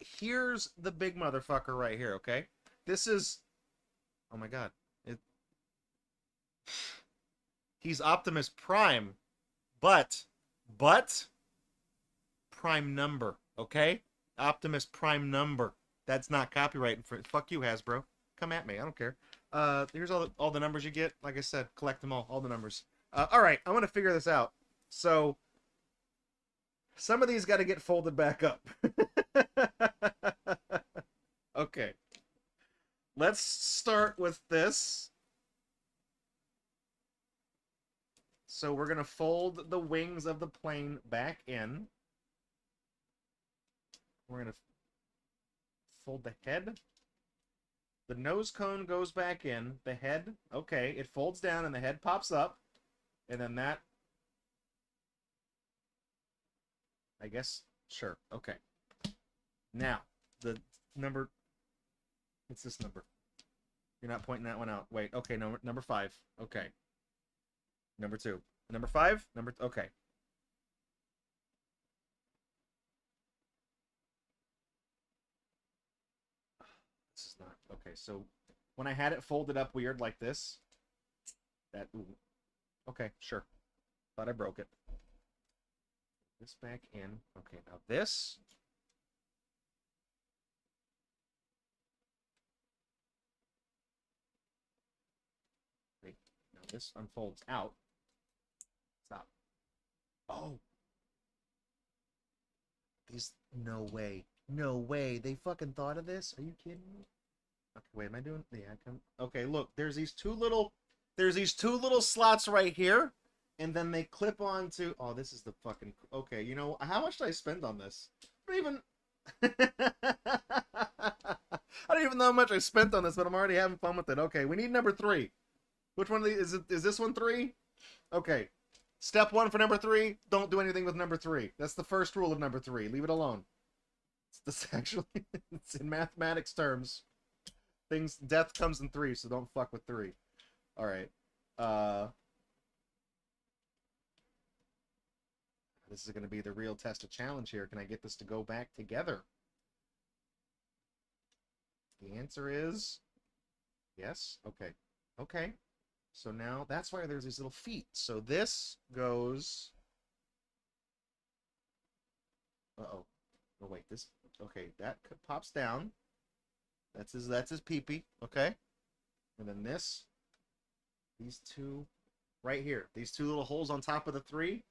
the big motherfucker right here, okay? This is... Oh my god. He's Optimus Prime, but prime number, okay? Optimus Prime number. That's not copyright infringement. Fuck you, Hasbro. Come at me. I don't care. Here's all the numbers you get. Like I said, collect them all the numbers. All right, I'm gonna figure this out. So some of these got to get folded back up. Okay. Let's start with this. So we're gonna fold the wings of the plane back in. We're gonna fold the head. The nose cone goes back in. The head, okay, it folds down and the head pops up. And then that, I guess, sure, okay. Now, the number, what's this number? You're not pointing that one out. Wait, okay, no, number 5. Okay. Number 2. Number 5? Okay. This is not, okay, so when I had it folded up weird like this, that, ooh, okay, sure. Thought I broke it. This back in. Okay, now this. Wait, now this unfolds out. Stop. Oh. These, no way. No way. They fucking thought of this? Are you kidding me? Okay, wait, am I doing, yeah, okay, look, there's these two little slots right here. And then they clip onto... Oh, this is the fucking... Okay, you know, how much did I spend on this? I don't even... I don't even know how much I spent on this, but I'm already having fun with it. Okay, we need number 3. Which one of these... Is this one 3? Okay. Step 1 for number 3, don't do anything with number 3. That's the first rule of number 3. Leave it alone. This actually... It's in mathematics terms. Death comes in 3, so don't fuck with 3. Alright. This is going to be the real test of challenge here. Can I get this to go back together? The answer is yes. Okay. Okay. So now that's why there's these little feet. So this goes... Uh-oh. Oh, wait. This... Okay, that pops down. That's his pee-pee. Okay. And then this... These two... Right here. These two little holes on top of the 3.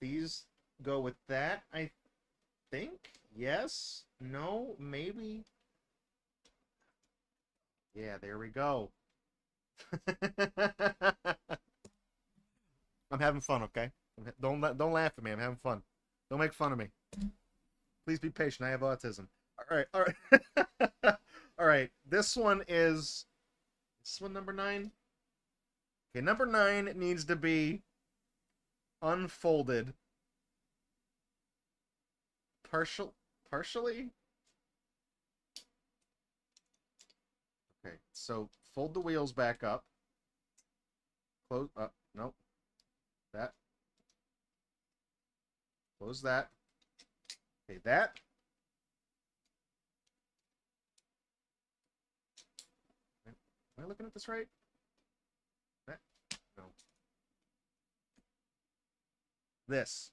These... go with that, I think. Yes? No? Maybe? Yeah, there we go. I'm having fun, okay? Don't laugh at me. I'm having fun. Don't make fun of me. Please be patient. I have autism. All right. All right. This one is... This one number 9? Okay, number 9 needs to be unfolded. Partially? Okay, so fold the wheels back up. Close up. Nope. That. Close that. Okay, that. Am I looking at this right? That. No. This.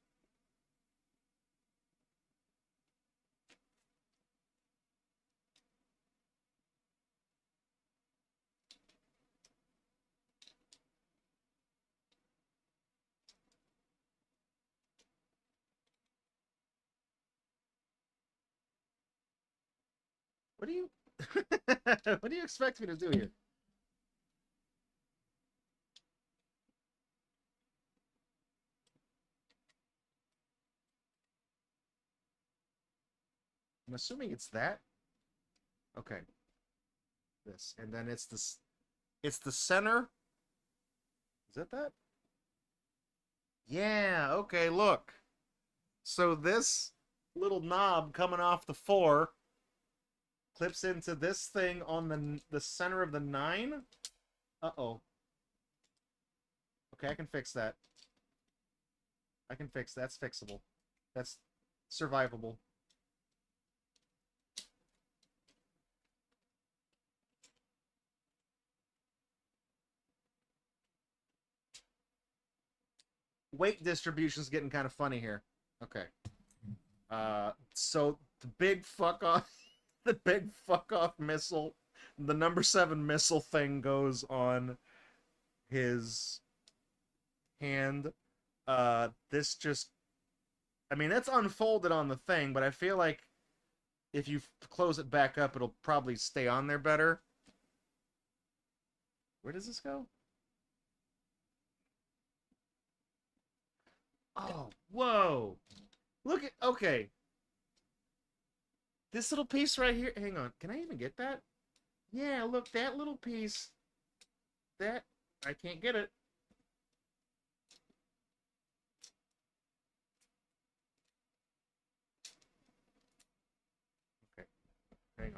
What do you what do you expect me to do here? I'm assuming it's that. Okay. This. And then it's this. It's the center. Is it that? Yeah, okay, look. So this little knob coming off the 4 clips into this thing on the center of the 9. Uh-oh. Okay, I can fix that. I can fix that's fixable. That's survivable. Weight distribution is getting kind of funny here. Okay. So the big fuck off, the big fuck off missile, the number 7 missile thing goes on his hand. This just, I mean, it's unfolded on the thing, but I feel like if you close it back up, it'll probably stay on there better. Where does this go? Oh, whoa. Look at, okay. This little piece right here. Hang on. Can I even get that? Yeah, look, that little piece. That, I can't get it. Okay, hang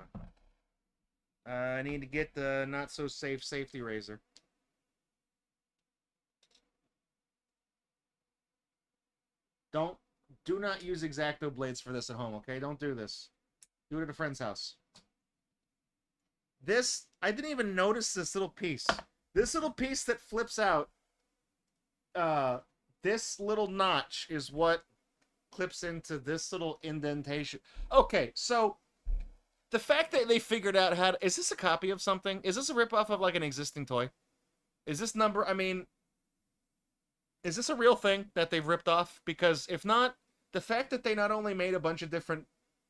on. I need to get the not so safe safety razor. Don't, do not use X-Acto blades for this at home, okay? Don't do this. Do it at a friend's house. This, I didn't even notice this little piece. This little piece that flips out, uh, this little notch is what clips into this little indentation. Okay, so the fact that they figured out how to, is this a copy of something? Is this a ripoff of like an existing toy? Is this number, I mean, is this a real thing that they've ripped off? Because if not, the fact that they not only made a bunch of different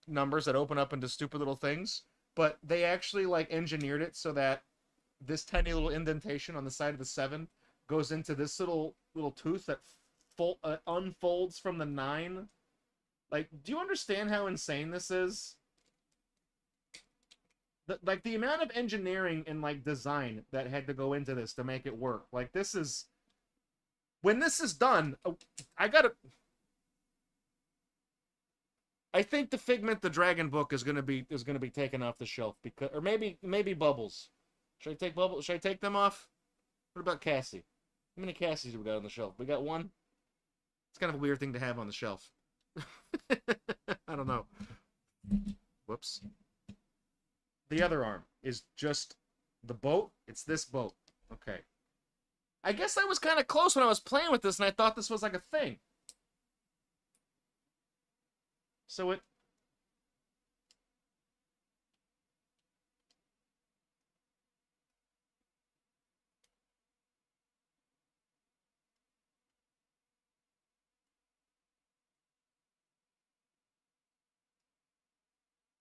numbers that open up into stupid little things, but they actually like engineered it so that this tiny little indentation on the side of the 7 goes into this little tooth that unfolds from the 9. Like, do you understand how insane this is? Like the amount of engineering and like design that had to go into this to make it work. Like, this is, when this is done, I think the Figment the Dragon book is gonna be taken off the shelf, because, or maybe Bubbles. Should I take Bubbles? Should I take them off? What about Cassie? How many Cassies do we got on the shelf? We got one. It's kind of a weird thing to have on the shelf. I don't know. Whoops. The other arm is just the boat. It's this boat. Okay. I guess I was kind of close when I was playing with this, and I thought this was like a thing. So it...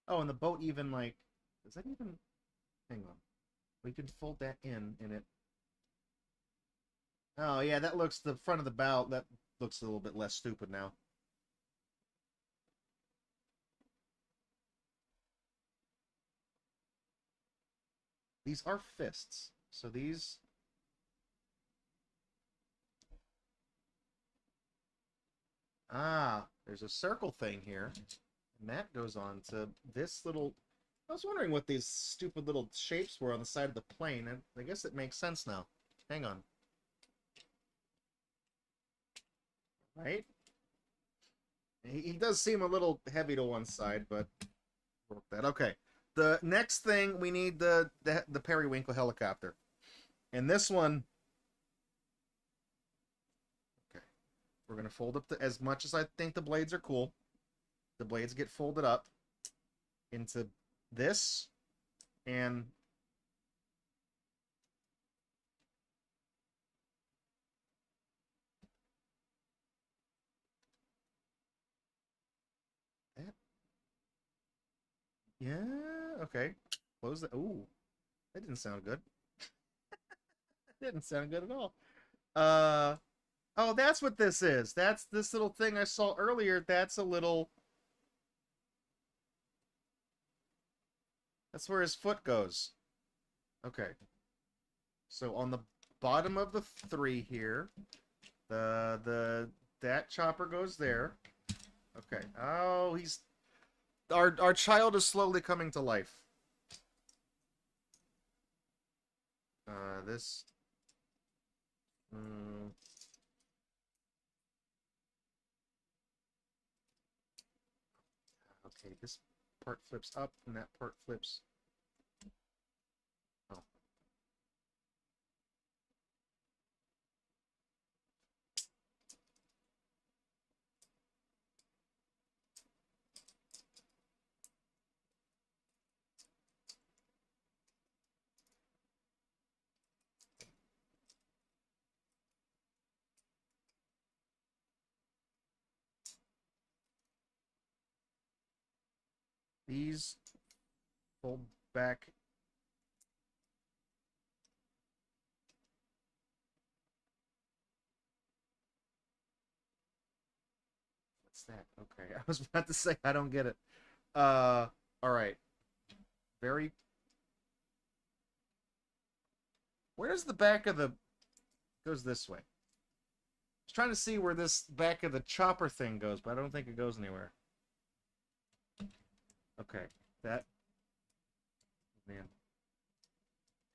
Oh, and the boat even, like... Does that even... Hang on. We can fold that in, and it... Oh, yeah, that looks... The front of the bow, that looks a little bit less stupid now. These are fists. So these... Ah, there's a circle thing here. And that goes on to this little... I was wondering what these stupid little shapes were on the side of the plane, and I guess it makes sense now. Hang on. Right? He does seem a little heavy to one side, but... Work that. Okay. The next thing, we need the Periwinkle helicopter. And this one... Okay. We're going to fold up as much as I think the blades are cool. The blades get folded up into this, and that. Yeah, okay. Close the... Ooh, that didn't sound good. That didn't sound good at all. Oh, that's what this is. That's this little thing I saw earlier. That's a little... That's where his foot goes. Okay. So on the bottom of the 3 here, that chopper goes there. Okay. Oh, he's... Our child is slowly coming to life. This... Okay, this part flips up, and that part flips... Oh. These fold back. that? Okay, I was about to say I don't get it. All right. Very. Where's the back of the? Goes this way. I was trying to see where this back of the chopper thing goes, but I don't think it goes anywhere. Okay, that. Man.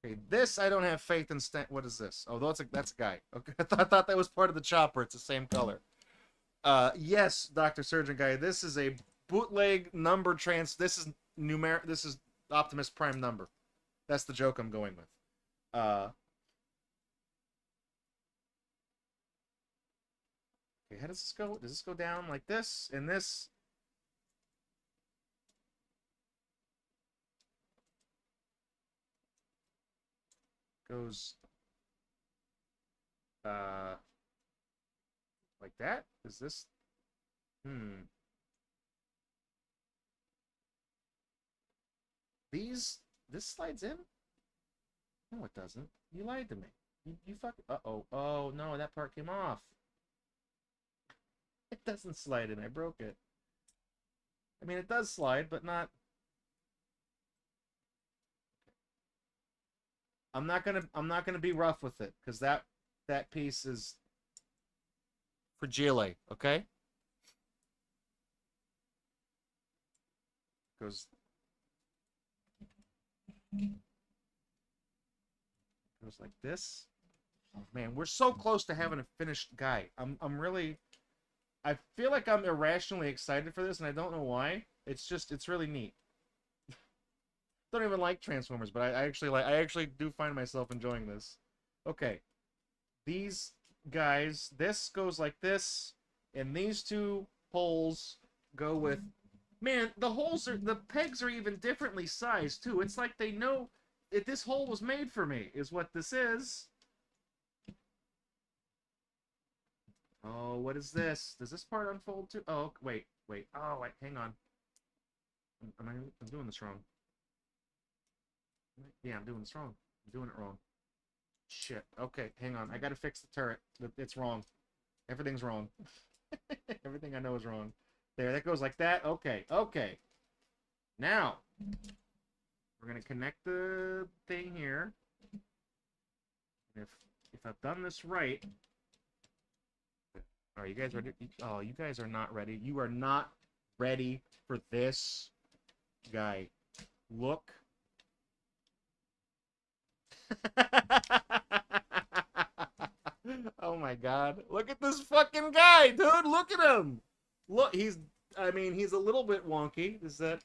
Okay, this I don't have faith in. What is this? Oh, that's a guy. Okay, I thought that was part of the chopper. It's the same color. Yes, Dr. Surgeon Guy. This is a bootleg number trans. This is numeric. This is Optimus Prime number. That's the joke I'm going with. Okay, how does this go? Does this go down like this? And this? Goes like that? Is this this slides in? No, it doesn't. You lied to me. You fucking uh-oh. Oh no, that part came off. It doesn't slide in. I broke it. I mean, it does slide, but not. I'm not gonna be rough with it because that piece is fragile. Okay. Goes like this. Oh, man, we're so close to having a finished guy. I'm really. I feel like I'm irrationally excited for this, and I don't know why. It's really neat. Don't even like Transformers, but I actually do find myself enjoying this. Okay, these guys, this goes like this, and these two poles go with. Man, the pegs are even differently sized too. It's like they know that this hole was made for me. Is what this is. Oh, what is this? Does this part unfold too? Oh, wait. Oh, wait, hang on. I'm doing this wrong. Yeah, I'm doing this wrong. I'm doing it wrong. Shit. Okay, hang on. I gotta fix the turret. It's wrong. Everything's wrong. Everything I know is wrong. There, that goes like that. Okay. Now, we're gonna connect the thing here. If I've done this right. Are you guys ready? Oh, you guys are not ready. You are not ready for this guy. Look. Oh my god. Look at this fucking guy, dude. Look at him. Look, he's a little bit wonky. Is that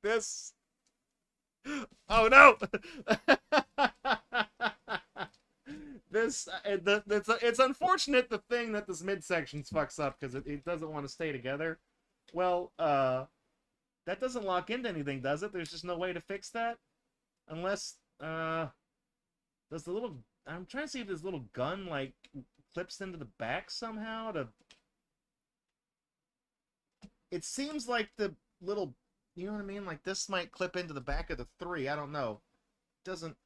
this? Oh no. It's unfortunate the thing that this midsection fucks up because it doesn't want to stay together. Well, that doesn't lock into anything, does it? There's just no way to fix that? Unless, does the little... I'm trying to see if this little gun, like, clips into the back somehow to... It seems like the little... You know what I mean? Like, this might clip into the back of the 3. I don't know. It doesn't...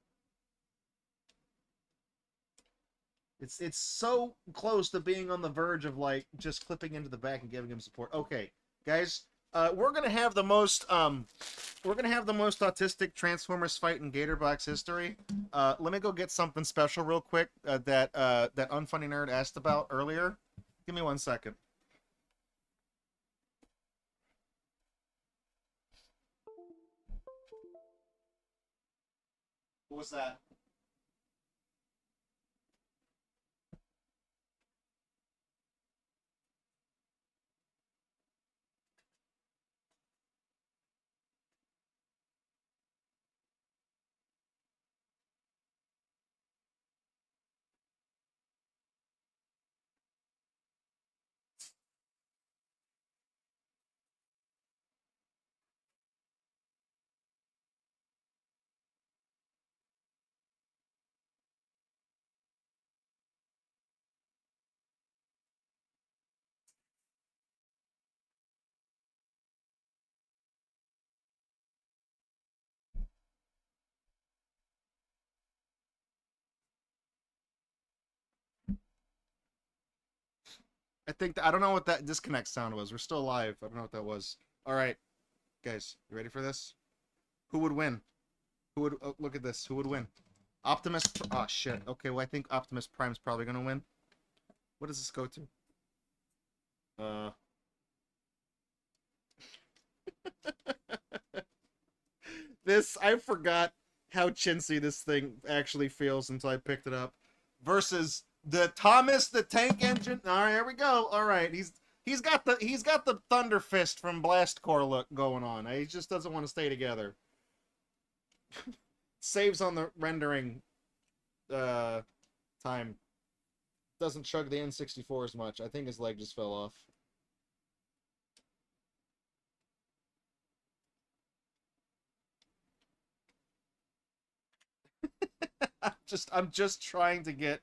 It's so close to being on the verge of, like, just clipping into the back and giving him support. Okay, guys... we're gonna have the most autistic Transformers fight in Gatorbox history. Let me go get something special real quick that Unfunny Nerd asked about earlier. Give me 1 second. What was that? I think I don't know what that disconnect sound was. We're still live. I don't know what that was. All right, guys, you ready for this? Who would win? Who would look at this? Who would win? Optimus. Oh shit. Okay, well I think Optimus Prime's probably gonna win. What does this go to? This I forgot how chintzy this thing actually feels until I picked it up. Versus the Thomas the Tank Engine. All right, here we go. All right, he's got the Thunder Fist from Blast Corps look going on. He just doesn't want to stay together. Saves on the rendering time. Doesn't chug the N64 as much. I think his leg just fell off. I'm just trying to get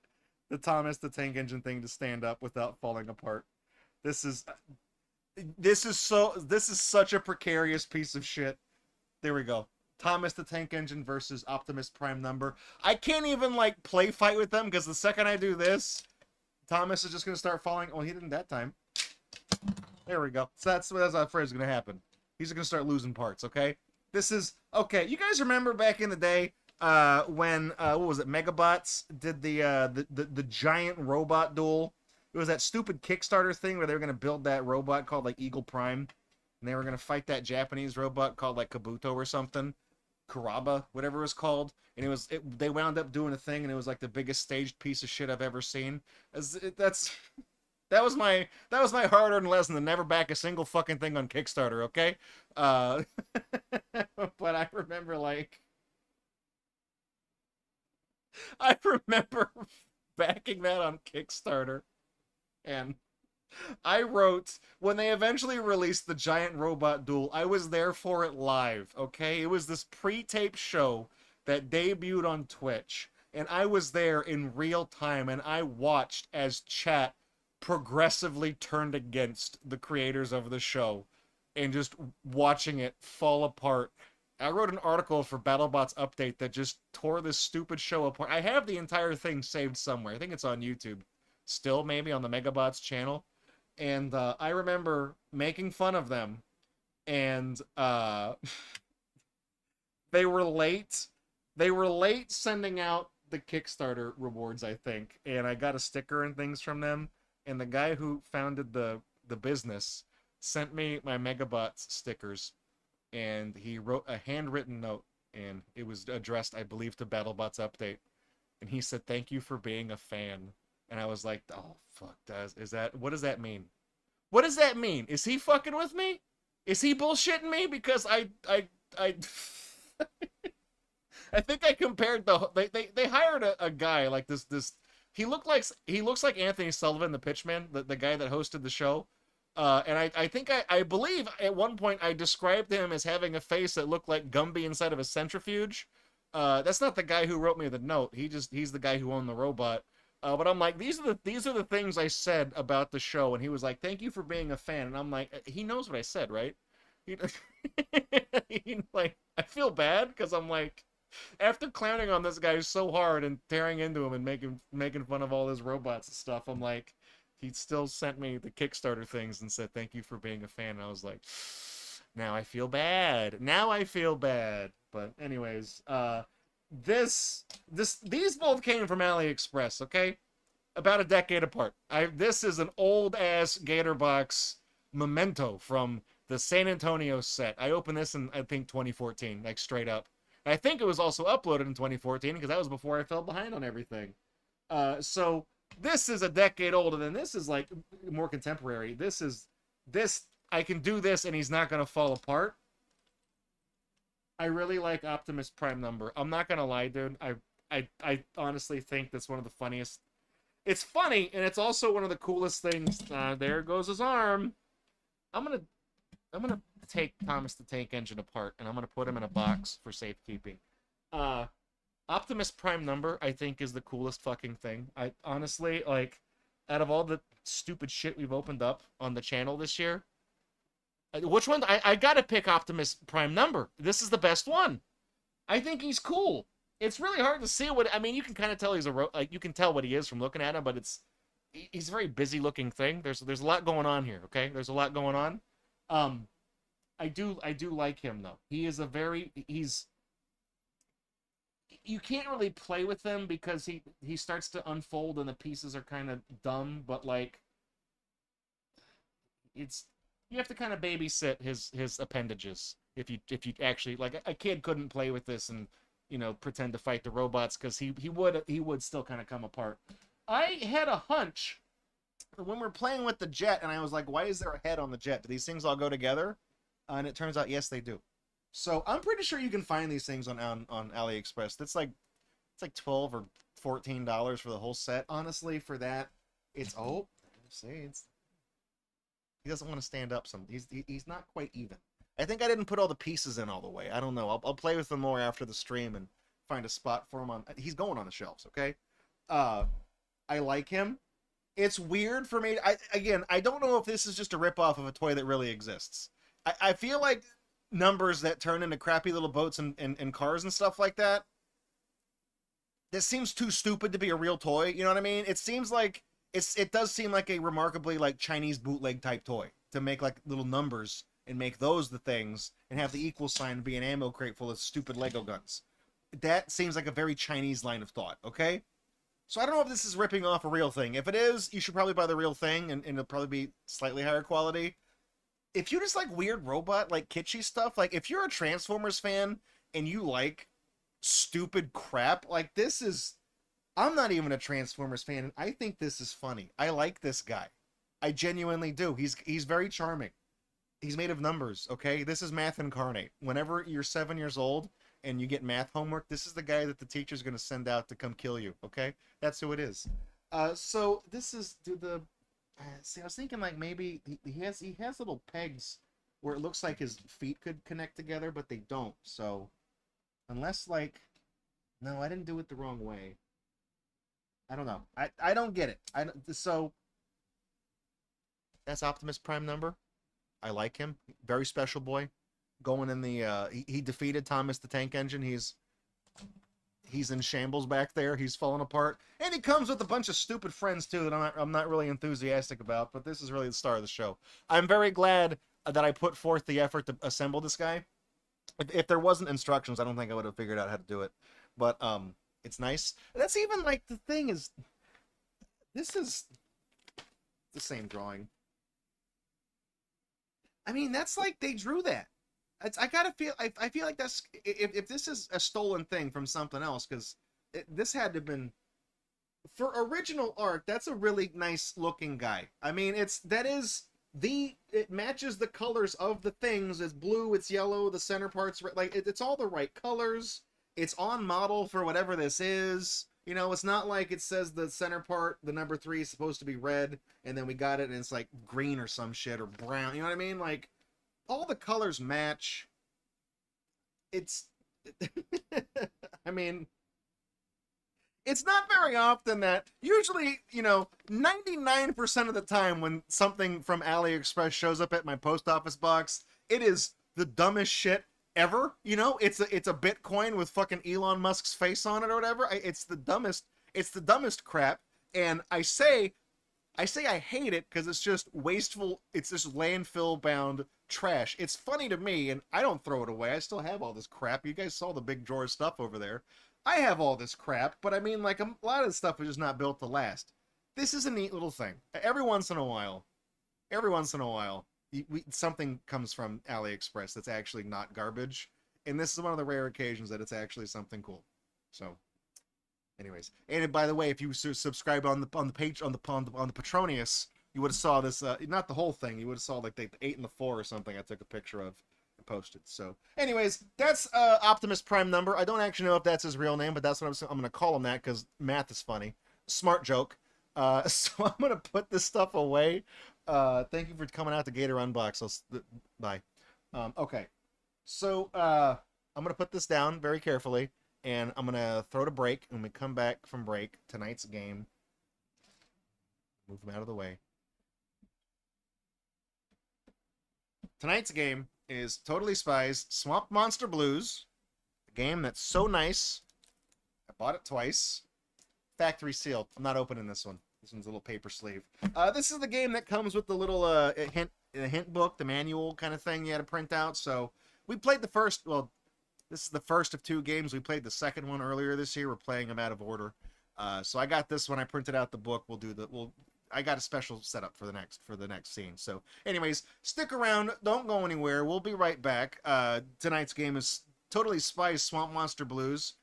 the Thomas the Tank Engine thing to stand up without falling apart. This is such a precarious piece of shit. There we go. Thomas the Tank Engine versus Optimus Prime number. I can't even like play fight with them because the second I do this, Thomas is just gonna start falling. Oh, he didn't that time. There we go. So that's what I'm afraid is gonna happen. He's gonna start losing parts. Okay. This is okay. You guys remember back in the day when what was it? Megabots did the giant robot duel. It was that stupid Kickstarter thing where they were gonna build that robot called like Eagle Prime, and they were gonna fight that Japanese robot called like Kabuto or something. Kuraba, whatever it was called, and they wound up doing a thing, and it was like the biggest staged piece of shit I've ever seen. That was my hard-earned lesson to never back a single fucking thing on Kickstarter, okay? But I remember backing that on Kickstarter, and I wrote, when they eventually released the giant robot duel, I was there for it live, okay? It was this pre-tape show that debuted on Twitch, and I was there in real time, and I watched as chat progressively turned against the creators of the show, and just watching it fall apart. I wrote an article for BattleBots Update that just tore this stupid show apart. I have the entire thing saved somewhere. I think it's on YouTube. Still, maybe on the Megabots channel. And I remember making fun of them, and they were late. They were late sending out the Kickstarter rewards, I think, and I got a sticker and things from them. And the guy who founded the business sent me my Megabots stickers, and he wrote a handwritten note, and it was addressed, I believe, to BattleBots Update. And he said, "Thank you for being a fan." And I was like, oh, fuck, what does that mean? What does that mean? Is he fucking with me? Is he bullshitting me? Because I I think I compared they hired a guy like this, he looks like Anthony Sullivan, the pitchman, the guy that hosted the show. And I think I believe at one point I described him as having a face that looked like Gumby inside of a centrifuge. That's not the guy who wrote me the note. He's the guy who owned the robot. But I'm like, these are the things I said about the show, and he was like, "Thank you for being a fan." And I'm like, he knows what I said, right? Like, I feel bad because I'm like, after clowning on this guy so hard and tearing into him and making fun of all his robots and stuff, I'm like, he still sent me the Kickstarter things and said, "Thank you for being a fan." And I was like, now I feel bad. Now I feel bad. But anyways, these both came from AliExpress, okay? About a decade apart. This is an old ass Gatorbox memento from the San Antonio set. I opened this in, I think, 2014, like straight up. And I think it was also uploaded in 2014 because that was before I fell behind on everything. So this is a decade older than this is like more contemporary. This I can do this and he's not gonna fall apart. I really like Optimus Prime number. I'm not gonna lie, dude. I honestly think that's one of the funniest. It's funny, and it's also one of the coolest things. There goes his arm. I'm gonna take Thomas the Tank Engine apart, and I'm gonna put him in a box for safekeeping. Optimus Prime number, I think, is the coolest fucking thing. I honestly, like, out of all the stupid shit we've opened up on the channel this year, which one? I gotta pick Optimus Prime number. This is the best one. I think he's cool. It's really hard to see what, I mean, you can kind of tell he's you can tell what he is from looking at him, but he's a very busy looking thing. There's a lot going on here. Okay, there's a lot going on. Um, I do like him though. He is a very he's you can't really play with him because he starts to unfold and the pieces are kind of dumb, but like it's you have to kind of babysit his appendages if you actually like a kid couldn't play with this and pretend to fight the robots because he would still kind of come apart. I had a hunch when we're playing with the jet and I was like, why is there a head on the jet? Do these things all go together? And it turns out yes they do. So I'm pretty sure you can find these things on AliExpress. It's like $12 or $14 for the whole set. Honestly, for that, it's he doesn't want to stand up. He's not quite even. I think I didn't put all the pieces in all the way. I don't know. I'll play with them more after the stream and find a spot for him on. He's going on the shelves. Okay. I like him. It's weird for me. I don't know if this is just a ripoff of a toy that really exists. I feel like numbers that turn into crappy little boats and cars and stuff like that. This seems too stupid to be a real toy. You know what I mean? It seems like it does seem like a remarkably like Chinese bootleg type toy to make like little numbers and make those the things and have the equal sign be an ammo crate full of stupid Lego guns. That seems like a very Chinese line of thought. Okay. So I don't know if this is ripping off a real thing. If it is, you should probably buy the real thing and it'll probably be slightly higher quality. If you just like weird robot, like kitschy stuff, like if you're a Transformers fan and you like stupid crap, like this is, I'm not even a Transformers fan and I think this is funny. I like this guy. I genuinely do. He's very charming. He's made of numbers, okay? This is math incarnate. Whenever you're 7 years old and you get math homework, this is the guy that the teacher's going to send out to come kill you, okay? That's who it is. So this is see, I was thinking like maybe he has little pegs where it looks like his feet could connect together, but they don't. So unless like, no, I didn't do it the wrong way. I don't know. I don't get it. So that's Optimus Prime number. I like him. Very special boy. Going in the he defeated Thomas the Tank Engine. He's in shambles back there. He's falling apart. And he comes with a bunch of stupid friends too that I'm not really enthusiastic about, but this is really the star of the show. I'm very glad that I put forth the effort to assemble this guy. If there wasn't instructions, I don't think I would have figured out how to do it. But it's nice. That's even like the thing is this is the same drawing. I mean, that's like they drew that. I gotta feel. I feel like that's if this is a stolen thing from something else, because this had to have been for original art. That's a really nice looking guy. I mean, it matches the colors of the things. It's blue, it's yellow, the center part's like it's all the right colors. It's on model for whatever this is. You know, it's not like it says the center part, the number 3 is supposed to be red, and then we got it and it's like green or some shit or brown. You know what I mean? Like, all the colors match. It's, I mean, it's not very often that, usually, 99% of the time when something from AliExpress shows up at my post office box, it is the dumbest shit ever. It's a Bitcoin with fucking Elon Musk's face on it or whatever. It's the dumbest crap. And I say I hate it because it's just wasteful. It's just landfill bound trash. It's funny to me, and I don't throw it away. I still have all this crap. You guys saw the big drawer of stuff over there. I have all this crap, but I mean, like, a lot of the stuff is just not built to last. This is a neat little thing. Every once in a while, something comes from AliExpress that's actually not garbage, and this is one of the rare occasions that it's actually something cool. So, anyways, and by the way, if you subscribe on the page on the Petronius, you would have saw this. Not the whole thing. You would have saw like the 8 and the 4 or something. I took a picture of and posted. So, anyways, that's Optimus Prime number. I don't actually know if that's his real name, but that's what I'm going to call him that because math is funny. Smart joke. So I'm going to put this stuff away. Thank you for coming out to Gator Unbox. Bye. Okay. So I'm going to put this down very carefully, and I'm going to throw to break. When we come back from break, tonight's game, move them out of the way. Tonight's game is Totally Spies Swamp Monster Blues, a game that's so nice. I bought it twice. Factory sealed. I'm not opening this one. This one's a little paper sleeve. This is the game that comes with the little hint book, the manual kind of thing you had to print out. So we played the first, well, this is the first of 2 games. We played the second one earlier this year. We're playing them out of order. So I got this one. I printed out the book. I got a special setup for the next scene. So anyways, stick around. Don't go anywhere. We'll be right back. Tonight's game is Totally Spies Swamp Monster Blues.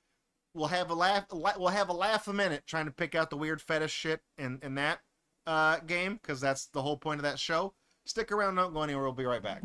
We'll have a laugh a minute trying to pick out the weird fetish shit in that game, because that's the whole point of that show. Stick around, don't go anywhere. We'll be right back.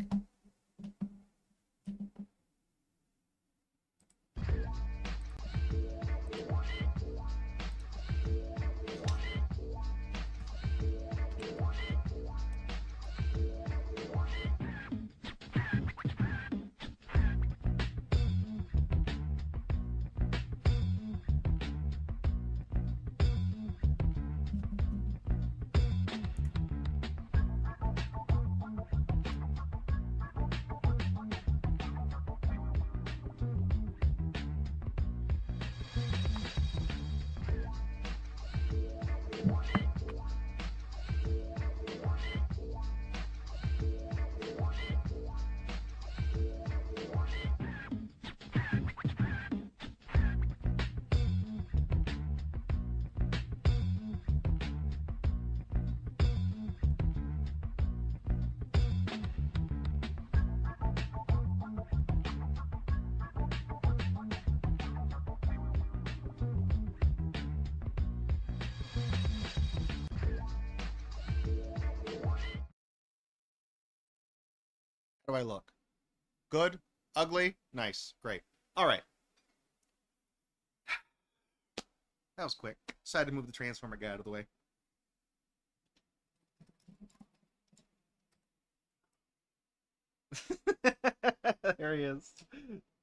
How do I look? Good? Ugly? Nice. Great. All right. That was quick. Decided to move the Transformer guy out of the way. There he is.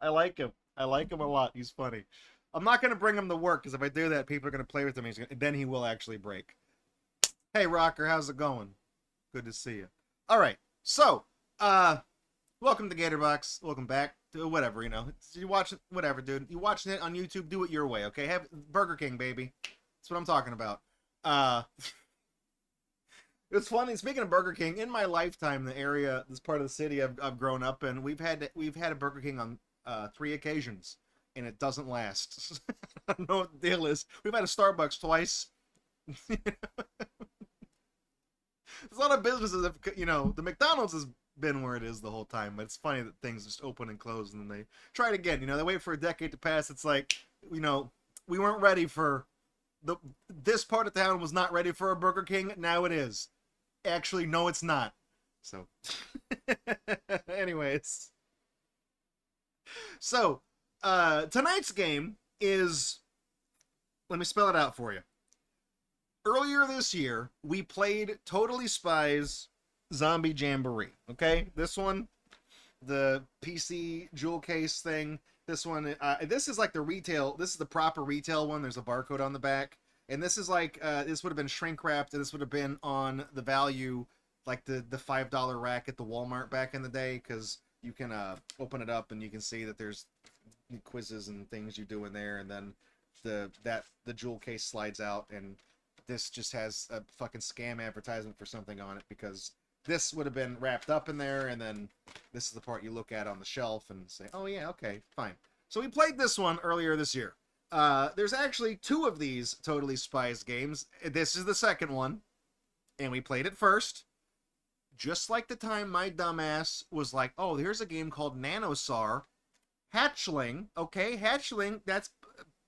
I like him. I like him a lot. He's funny. I'm not going to bring him to work, because if I do that, people are going to play with him. Then he will actually break. Hey, Rocker, how's it going? Good to see you. All right. So, welcome to Gatorbox. Welcome back to whatever, you know. You watch it, whatever, dude. You watching it on YouTube, do it your way, okay? Have Burger King, baby. That's what I'm talking about. It's funny, speaking of Burger King, in my lifetime, the area, this part of the city I've grown up in, we've had a Burger King on 3 occasions, and it doesn't last. I don't know what the deal is. We've had a Starbucks twice. There's a lot of businesses that, you know, the McDonald's has been where it is the whole time, but it's funny that things just open and close, and then they try it again. You know, they wait for a decade to pass. It's like, you know, we weren't ready for this part of town was not ready for a Burger King. Now it is. Actually, no, it's not. So, anyways. So, tonight's game is, let me spell it out for you. Earlier this year, we played Totally Spies Zombie Jamboree. Okay, this one, the PC jewel case thing. This one, this is like the retail. This is the proper retail one. There's a barcode on the back, and this is like this would have been shrink wrapped. And this would have been on the value, like the $5 rack at the Walmart back in the day, because you can open it up and you can see that there's quizzes and things you do in there, and then the jewel case slides out, and this just has a fucking scam advertisement for something on it, because this would have been wrapped up in there, and then this is the part you look at on the shelf and say, oh yeah, okay, fine. So we played this one earlier this year. There's actually 2 of these Totally Spies games. This is the second one, and we played it first. Just like the time my dumbass was like, oh, here's a game called Nanosar. Hatchling, okay, Hatchling, that's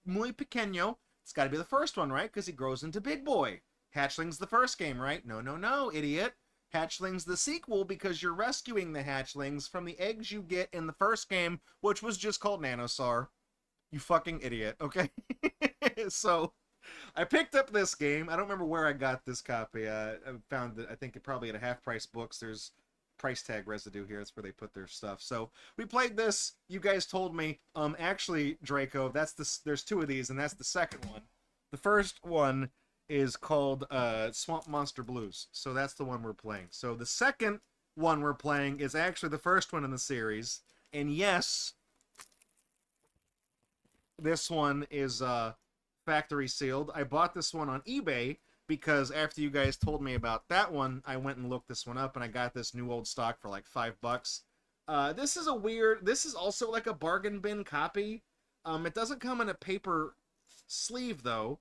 muy pequeño. It's got to be the first one, right? Because he grows into big boy. Hatchling's the first game, right? No, no, no, idiot. Hatchling's the sequel, because you're rescuing the hatchlings from the eggs you get in the first game, which was just called Nanosar. You fucking idiot, okay? So, I picked up this game. I don't remember where I got this copy. I found it, I think, probably at a half-price books. There's price tag residue here. That's where they put their stuff. So, we played this. You guys told me, actually, Draco, there's 2 of these, and that's the second one. The first one is called Swamp Monster Blues. So that's the one we're playing. So the second one we're playing is actually the first one in the series. And yes, this one is factory sealed. I bought this one on eBay because after you guys told me about that one, I went and looked this one up, and I got this new old stock for like $5. This is a weird. This is also like a bargain bin copy. It doesn't come in a paper sleeve though.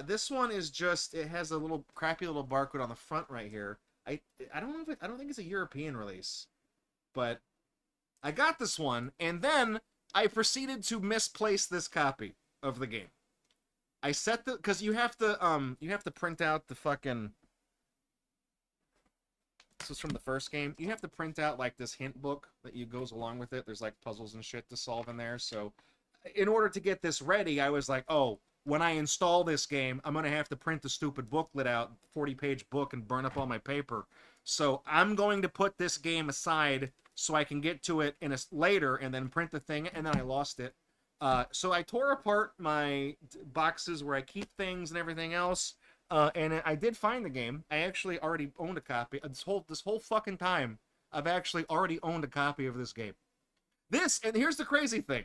This one is just. It has a little crappy little barcode on the front right here. I don't know if I don't think it's a European release, but I got this one, and then I proceeded to misplace this copy of the game. I set the because you have to print out the fucking. This was from the first game. You have to print out like this hint book that goes along with it. There's like puzzles and shit to solve in there. So, in order to get this ready, I was like, oh, when I install this game, I'm gonna have to print the stupid booklet out, 40-page book, and burn up all my paper. So I'm going to put this game aside so I can get to it later and then print the thing. And then I lost it. So I tore apart my boxes where I keep things and everything else, and I did find the game. I actually already owned a copy. This whole fucking time, I've actually already owned a copy of this game. And here's the crazy thing.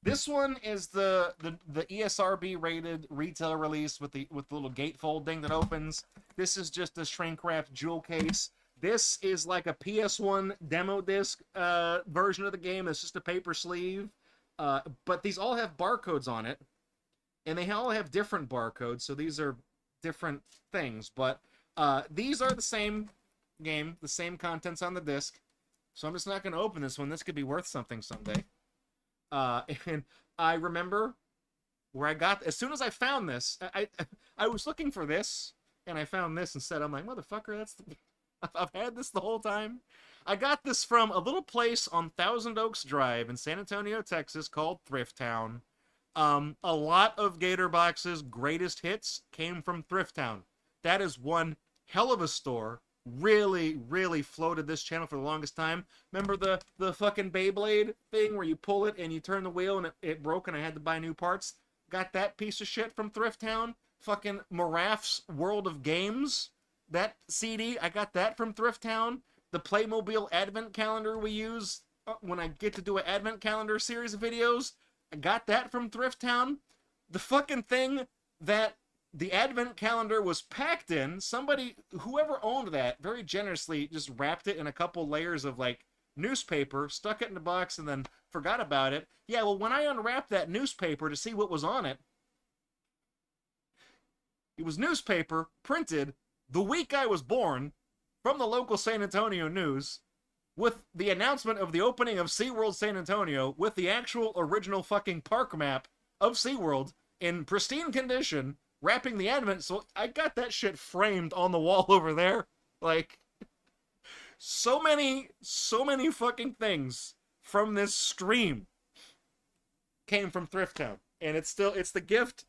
This one is the ESRB rated retail release with the little gatefold thing that opens. This is just a shrink wrapped jewel case. This is like a PS1 demo disc version of the game. It's just a paper sleeve. But these all have barcodes on it, and they all have different barcodes, so these are different things, but these are the same game, the same contents on the disc, so I'm just not going to open this one. This could be worth something someday. And I remember where I got, as soon as I found this, I was looking for this, and I found this instead. I'm like, motherfucker, I've had this the whole time. I got this from a little place on Thousand Oaks Drive in San Antonio, Texas, called Thrift Town. A lot of Gatorbox's greatest hits came from Thrift Town. That is one hell of a store. Really, really floated this channel for the longest time. Remember the fucking Beyblade thing where you pull it and you turn the wheel and it broke and I had to buy new parts? Got that piece of shit from Thrift Town. Fucking Maraff's World of Games. That CD, I got that from Thrift Town. The Playmobil Advent Calendar we use when I get to do an Advent Calendar series of videos, I got that from Thrift Town. The fucking thing that the Advent Calendar was packed in, whoever owned that, very generously just wrapped it in a couple layers of, like, newspaper, stuck it in a box, and then forgot about it. Yeah, well, when I unwrapped that newspaper to see what was on it, it was newspaper printed the week I was born, from the local San Antonio News, with the announcement of the opening of SeaWorld San Antonio, with the actual original fucking park map of SeaWorld in pristine condition, wrapping the advent. So I got that shit framed on the wall over there. Like, so many fucking things from this stream came from Thrift Town. And it's the gift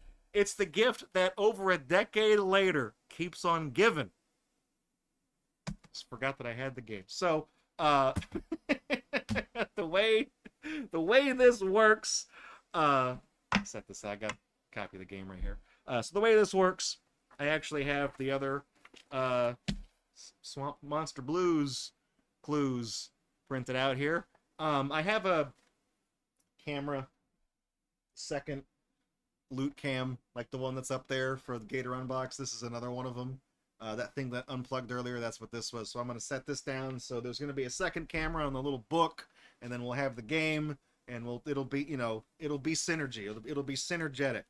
that over a decade later keeps on giving. Forgot that I had the game. So the way this works, set this. I got a copy of the game right here. So the way this works, I actually have the other Swamp Monster Blues clues printed out here. I have a camera, second loot cam, like the one that's up there for the Gator Unbox. This is another one of them. That thing that unplugged earlier, that's what this was. So I'm going to set this down. So there's going to be a second camera on the little book, and then we'll have the game, and it'll be synergy. It'll be synergetic.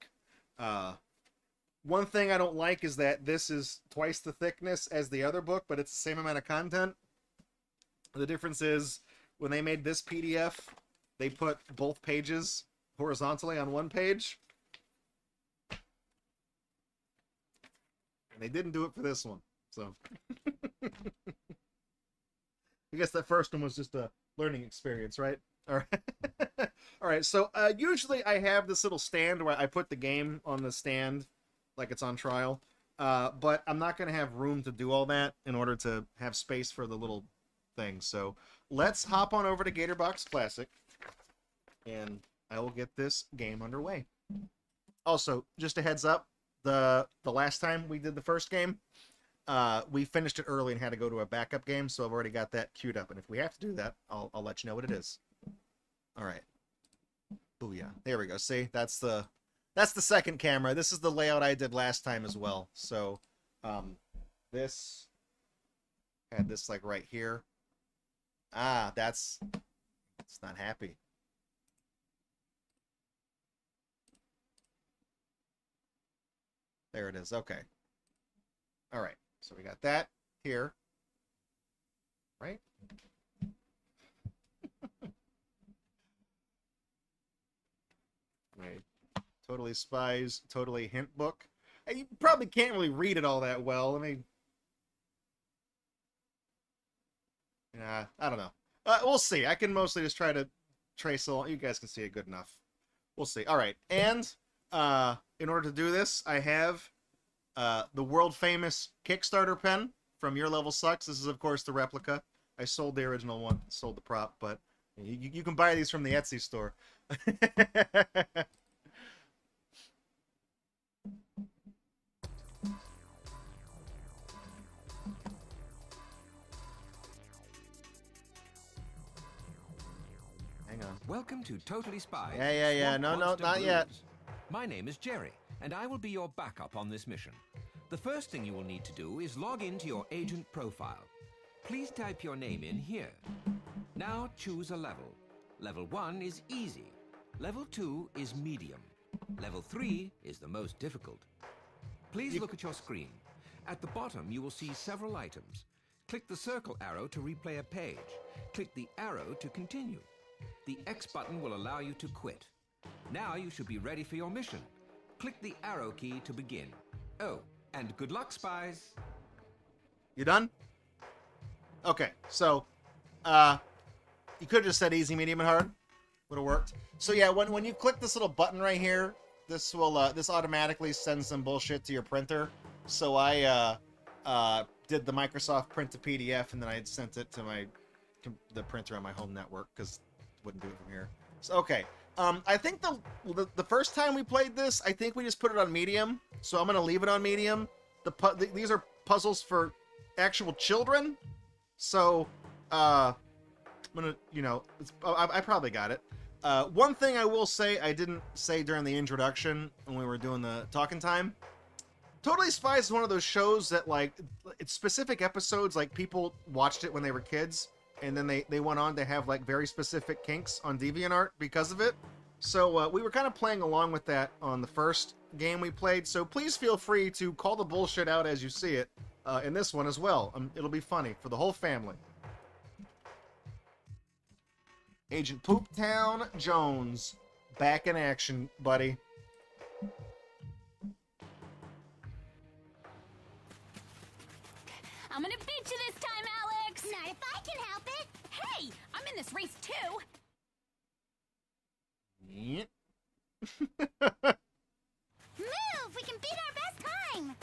One thing I don't like is that this is twice the thickness as the other book, but it's the same amount of content. The difference is when they made this PDF, they put both pages horizontally on one page. And they didn't do it for this one, so. I guess that first one was just a learning experience, right? All right. All right, so usually I have this little stand where I put the game on the stand like it's on trial, but I'm not going to have room to do all that in order to have space for the little thing. So let's hop on over to Gatorbox Classic, and I will get this game underway. Also, just a heads up, the last time we did the first game, we finished it early and had to go to a backup game, so I've already got that queued up. And if we have to do that, I'll let you know what it is. All right. Booyah. There we go. See, that's the second camera. This is the layout I did last time as well. So This had this like right here. Ah, it's not happy. There it is. Okay. All right. So we got that here. Right? Right. Totally Spies, totally hint book. You probably can't really read it all that well. I mean, I don't know. We'll see. I can mostly just try to trace along. You guys can see it good enough. We'll see. All right. And in order to do this, I have the world famous Kickstarter pen from Your Level Sucks. This is, of course, the replica. I sold the original one, sold the prop, but you can buy these from the Etsy store. Hang on. Welcome to Totally Spies. Yeah. Swamp No, Monster not yet. Blues. My name is Jerry, and I will be your backup on this mission. The first thing you will need to do is log into your agent profile. Please type your name in here. Now choose a level. Level 1 is easy. Level 2 is medium. Level 3 is the most difficult. Please look at your screen. At the bottom, you will see several items. Click the circle arrow to replay a page. Click the arrow to continue. The X button will allow you to quit. Now you should be ready for your mission. Click the arrow key to begin. Oh, and good luck, Spies! You done? Okay, so, you could have just said easy, medium, and hard. Would have worked. So yeah, when you click this little button right here, this will, this automatically sends some bullshit to your printer. So I, did the Microsoft print to PDF, and then I sent it to the printer on my home network, because it wouldn't do it from here. So, okay. I think the first time we played this, I think we just put it on medium. So I'm going to leave it on medium. These are puzzles for actual children. So, I'm going to, I probably got it. One thing I will say I didn't say during the introduction when we were doing the talking time. Totally Spies is one of those shows that, like, it's specific episodes, like, people watched it when they were kids, and then they went on to have, like, very specific kinks on DeviantArt because of it. So, we were kind of playing along with that on the first game we played, so please feel free to call the bullshit out as you see it in this one as well. It'll be funny for the whole family. Agent Pooptown Jones, back in action, buddy. I'm gonna beat you this time, Alex! Not if I can help it! Hey! I'm in this race, too! Yep. Move! We can beat our best time!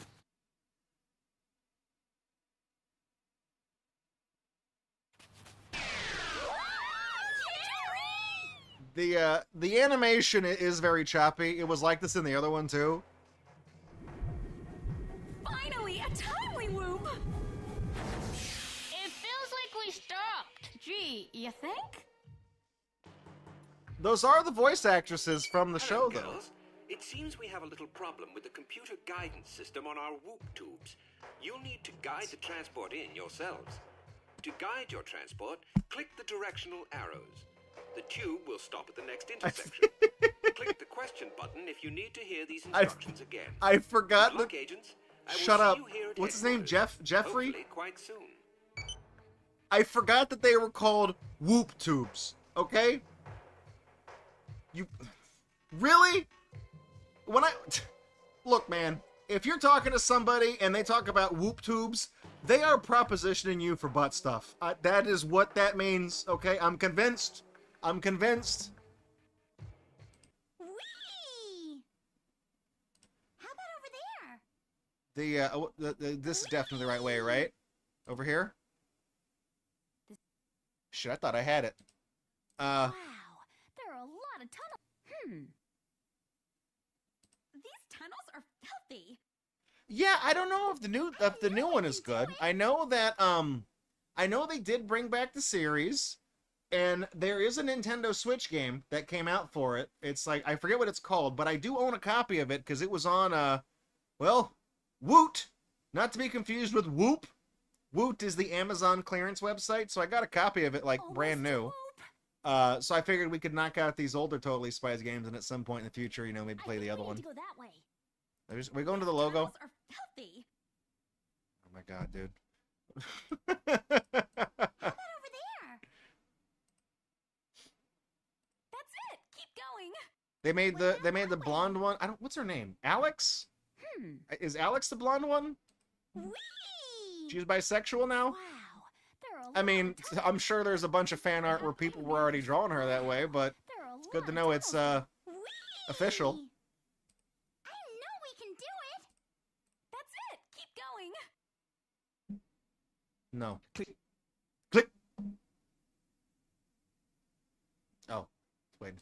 The animation is very choppy. It was like this in the other one, too. Finally, a timely whoop! It feels like we stopped. Gee, you think? Those are the voice actresses from the Hello, show, though. girls. It seems we have a little problem with the computer guidance system on our whoop tubes. You'll need to guide the transport in yourselves. To guide your transport, click the directional arrows. The tube will stop at the next intersection. Click the question button if you need to hear these instructions again. I forgot Good luck, that. agents. I will Shut see up. you here at What's his name? headquarters, Jeffrey? hopefully quite soon. I forgot that they were called whoop tubes. Okay? You really? When I look, man, if you're talking to somebody and they talk about whoop tubes, they are propositioning you for butt stuff. That is what that means. Okay, I'm convinced. I'm convinced. Whee! How about over there? This is definitely the right way, right? Over here. Shit, I thought I had it. Wow, there are a lot of tunnels. These tunnels are filthy. Yeah, I don't know if the new one is good. I know that I know they did bring back the series, and there is a Nintendo Switch game that came out for it. It's like I forget what it's called, but I do own a copy of it because it was on well, Woot, Not to be confused with Whoop. Woot is the Amazon clearance website, so I got a copy of it, like, brand new. So I figured we could knock out these older Totally Spies games, and at some point in the future, you know, maybe play the other one. To go that way. We're going to the logo. Tunnels are filthy. Oh my god, dude. How about over there? That's it. Keep going. They made the blonde one. I don't. What's her name? Alex? Is Alex the blonde one? Whee! She's bisexual now. Wow. There are a I lot mean, of tunnels. I'm sure there's a bunch of fan art where people were already drawing her that way, but There are a it's good to lot know of it's tunnels. Whee! official. I know we can do it. That's it. Keep going. No. Click. Click. Oh, wait.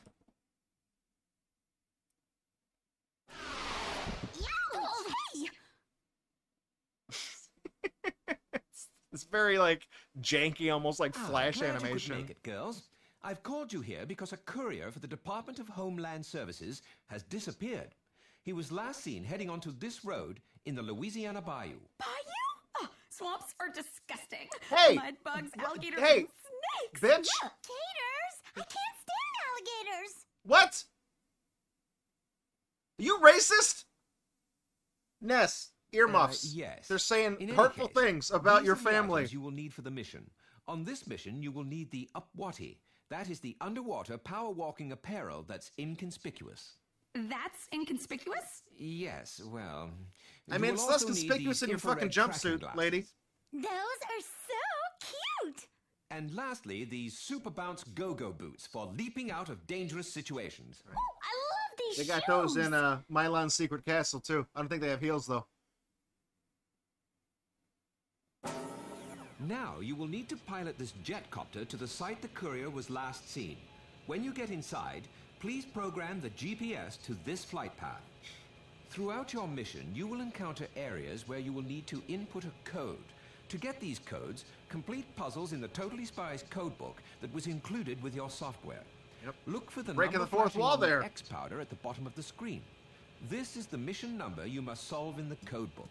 Oh, hey! It's very like janky, almost like flash Glad you could animation. make it, girls. I've called you here because a courier for the Department of Homeland Services has disappeared. He was last seen heading onto this road in the Louisiana Bayou. Bayou? Oh, swamps are disgusting. Hey! Mud bugs, alligators, Hey! and snakes. Bitch! Gators! I can't stand alligators. What? Are you racist? Ness, earmuffs. Yes. They're saying In any hurtful case, things about these your are the family. items you will need for the mission. On this mission, you will need the Upwati. That is the underwater power walking apparel that's inconspicuous. That's inconspicuous? Yes, well. I you mean, will it's less also need conspicuous these in your fucking infrared tracking jumpsuit, glasses. lady. Those are so cute. And lastly, these Super Bounce Go-Go boots for leaping out of dangerous situations. Oh, I love these They shoes. got those in Mylon's Secret Castle, too. I don't think they have heels, though. Now you will need to pilot this jet copter to the site the courier was last seen. When you get inside, please program the GPS to this flight path. Throughout your mission, you will encounter areas where you will need to input a code. To get these codes, complete puzzles in the Totally Spies codebook that was included with your software. Yep. Look for the Breaking number the fourth flashing wall on the there. X powder at the bottom of the screen. This is the mission number you must solve in the codebook.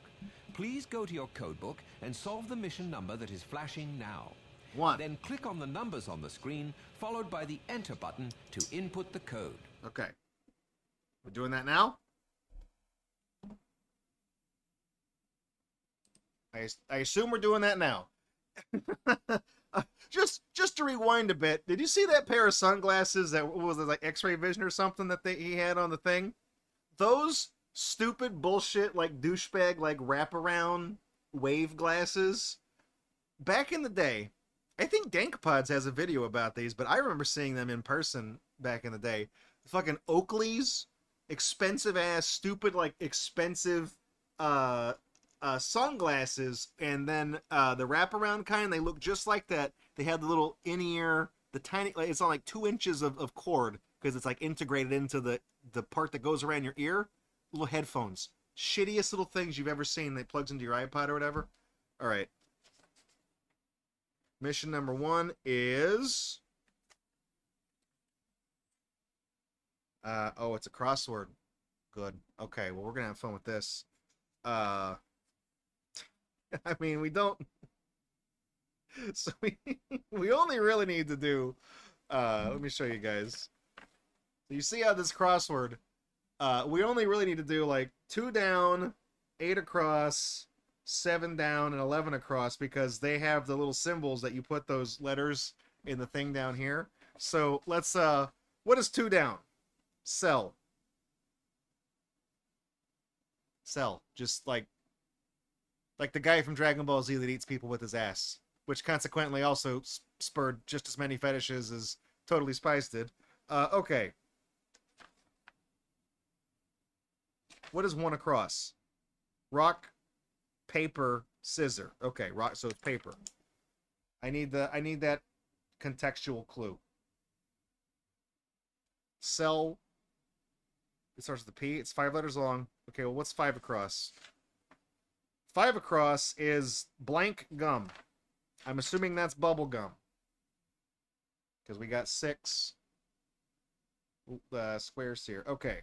Please go to your codebook and solve the mission number that is flashing now. 1. Then click on the numbers on the screen, followed by the Enter button to input the code. Okay. We're doing that now? I assume we're doing that now. Just to rewind a bit, did you see that pair of sunglasses that what was it, like X-ray vision or something that he had on the thing? Those stupid bullshit like douchebag like wraparound wave glasses. Back in the day, I think DankPods has a video about these, but I remember seeing them in person back in the day. Fucking Oakley's expensive ass, stupid like expensive sunglasses, and then the wraparound kind, they look just like that. They had the little in-ear, the tiny, like, it's on like 2 inches of cord, because it's like integrated into the part that goes around your ear. Little headphones. Shittiest little things you've ever seen that plugs into your iPod or whatever. Alright. Mission number 1 is... oh, it's a crossword. Good. Okay, well, we're gonna have fun with this. I mean, we don't... So we only really need to do... let me show you guys. So you see how this crossword... we only really need to do, like, 2 down, 8 across, 7 down, and 11 across, because they have the little symbols that you put those letters in the thing down here. So, let's, what is 2 down? Cell. Cell. Just, like the guy from Dragon Ball Z that eats people with his ass. Which, consequently, also spurred just as many fetishes as Totally Spies did. Okay. What is 1 across? Rock, paper, scissor. Okay, rock. So it's paper. I need that contextual clue. Cell. It starts with the P. It's 5 letters long. Okay, well, what's 5 across? 5 across is blank gum. I'm assuming that's bubble gum. Because we got 6 squares here. Okay.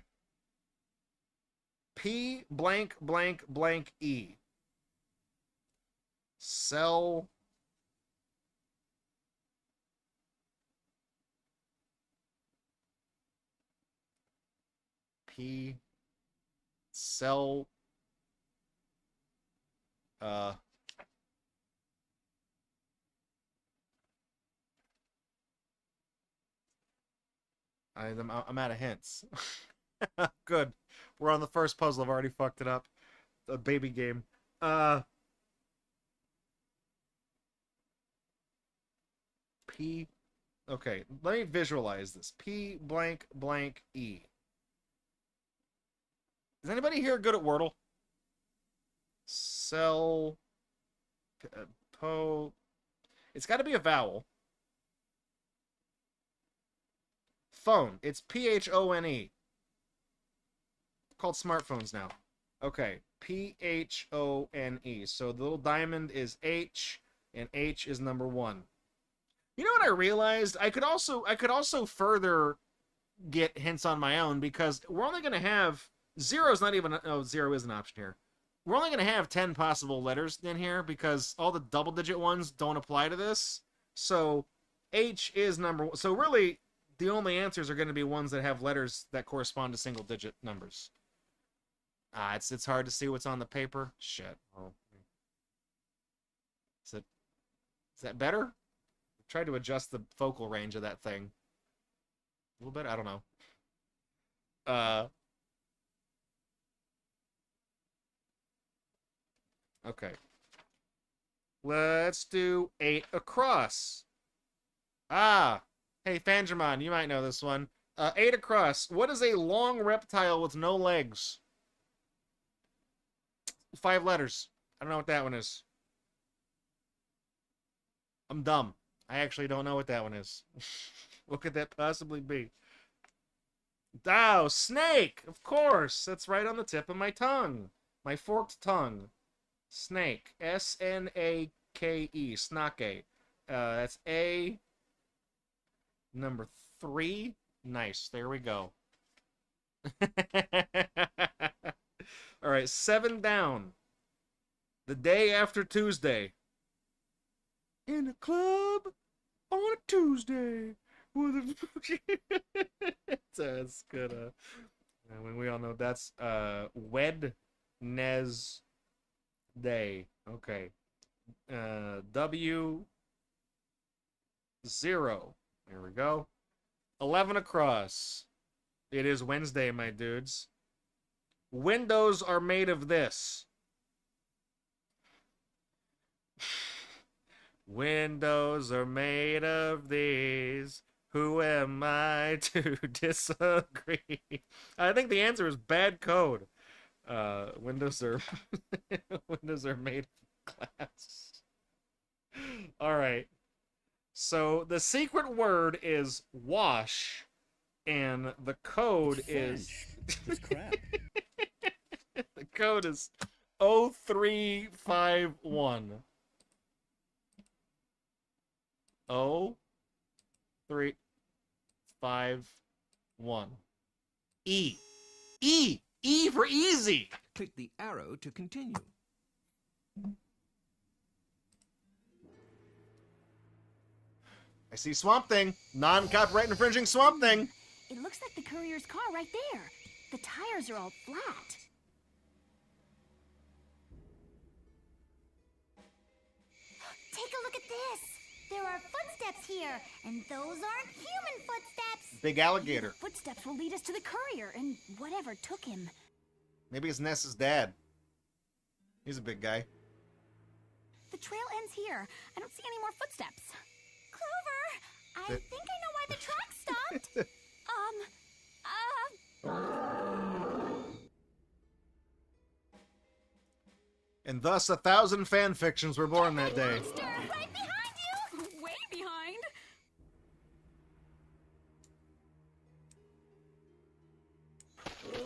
P blank blank blank E. Cell. P. Cell. I'm out of hints. Good. We're on the first puzzle. I've already fucked it up. A baby game. P. Okay, let me visualize this. P blank blank E. Is anybody here good at Wordle? Cell. Po. It's got to be a vowel. Phone. It's Phone. Called smartphones now. Okay. Phone. So the little diamond is H, and H is number 1. You know what I realized? I could also further get hints on my own, because we're only going to have... Zero's not even... Oh, 0 is an option here. We're only going to have 10 possible letters in here, because all the double-digit ones don't apply to this. So H is number 1. So really, the only answers are going to be ones that have letters that correspond to single-digit numbers. It's hard to see what's on the paper. Shit. Oh. Is that better? I tried to adjust the focal range of that thing. A little bit? I don't know. Okay. Let's do 8 across. Hey, Fangermon, you might know this one. 8 across. What is a long reptile with no legs? 5 letters. I don't know what that one is. I'm dumb. I actually don't know what that one is. What could that possibly be? Snake! Of course! That's right on the tip of my tongue. My forked tongue. Snake. S-N-A-K-E. Snake. That's A. Number 3. Nice. There we go. All right, 7 down. The day after Tuesday. In a club on a Tuesday. That's good. We all know that's Wednesday. Okay. W 0. There we go. 11 across. It is Wednesday, my dudes. Windows are made of this. Windows are made of these. Who am I to disagree? I think the answer is bad code. Windows are Windows are made of glass. All right. So the secret word is wash, and the code is crap. the code is 0351. 0351. E. E. E for easy. Click the arrow to continue. I see Swamp Thing. Non-copyright infringing Swamp Thing. It looks like the courier's car right there. The tires are all flat. Take a look at this. There are footsteps here, and those aren't human footsteps. Big alligator. These footsteps will lead us to the courier and whatever took him. Maybe it's Ness's dad. He's a big guy. The trail ends here. I don't see any more footsteps. Clover, I think I know why the track stopped. And thus 1,000 fan fictions were born that day. Monster, right behind you! Way behind. Wait,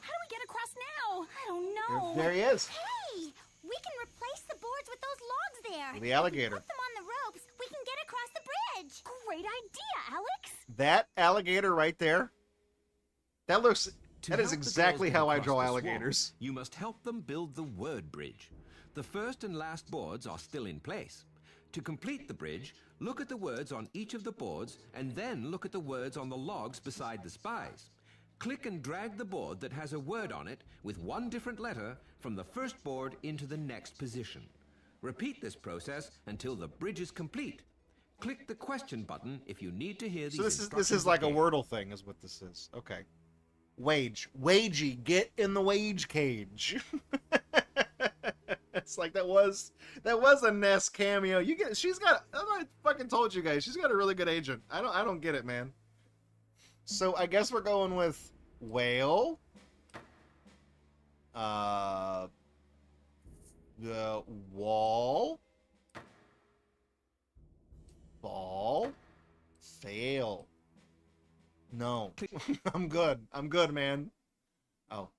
how do we get across now? I don't know. There he is. Hey, we can replace the boards with those logs there. The alligator. If we put them on the ropes, we can get across the bridge. Great idea, Alex. That alligator right there, that looks To That is help the exactly girls get how I across draw the swamp, alligators. you must help them build the word bridge. The first and last boards are still in place. To complete the bridge, look at the words on each of the boards and then look at the words on the logs beside the spies. Click and drag the board that has a word on it with one different letter from the first board into the next position. Repeat this process until the bridge is complete. Click the question button if you need to hear these So this instructions is like a again. Wordle thing, is what this is. Okay. Wage. Wagey, get in the wage cage. It's like that was a Ness cameo. She's got, I fucking told you guys, she's got a really good agent. I don't get it, man. So I guess we're going with whale. The wall. Ball. Fail. No. I'm good. I'm good, man. Oh.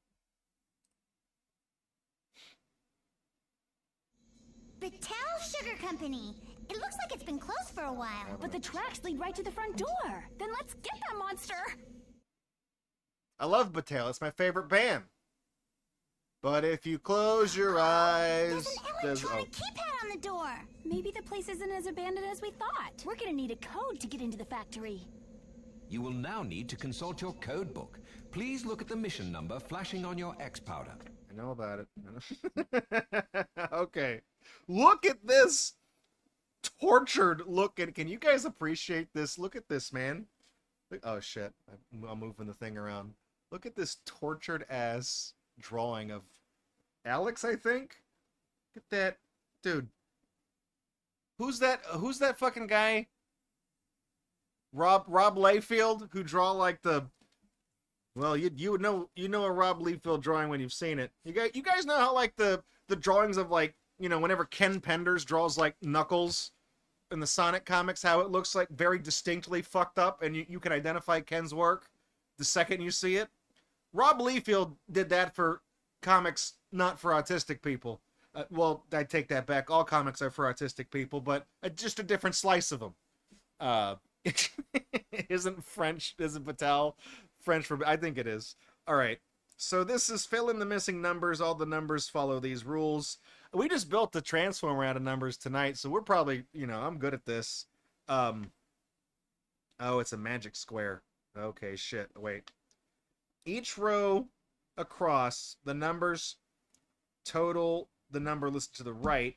Battelle Sugar Company. It looks like it's been closed for a while. But the tracks lead right to the front door. Then let's get that monster. I love Battelle. It's my favorite band. But if you close your eyes... There's an electronic keypad on the door. Maybe the place isn't as abandoned as we thought. We're gonna need a code to get into the factory. You will now need to consult your code book. Please look at the mission number flashing on your X powder. I know about it. Okay. Look at this tortured looking. Can you guys appreciate this? Look at this, man. Oh, shit. I'm moving the thing around. Look at this tortured ass drawing of Alex, I think. Look at that. Dude. Who's that fucking guy? Rob Layfield, who draw like the... Well, you would know, a Rob Liefeld drawing when you've seen it. You guys know how like the drawings of like, whenever Ken Penders draws like Knuckles in the Sonic comics, how it looks like very distinctly fucked up, and you can identify Ken's work the second you see it. Rob Liefeld did that for comics not for autistic people. Well, I take that back. All comics are for autistic people, but just a different slice of them. Isn't Battelle French for... I think it is. All right. So this is fill in the missing numbers. All the numbers follow these rules. We just built the transformer out of numbers tonight, so we're probably, I'm good at this. Oh, it's a magic square. Okay, shit. Wait. Each row across, the numbers total the number listed to the right,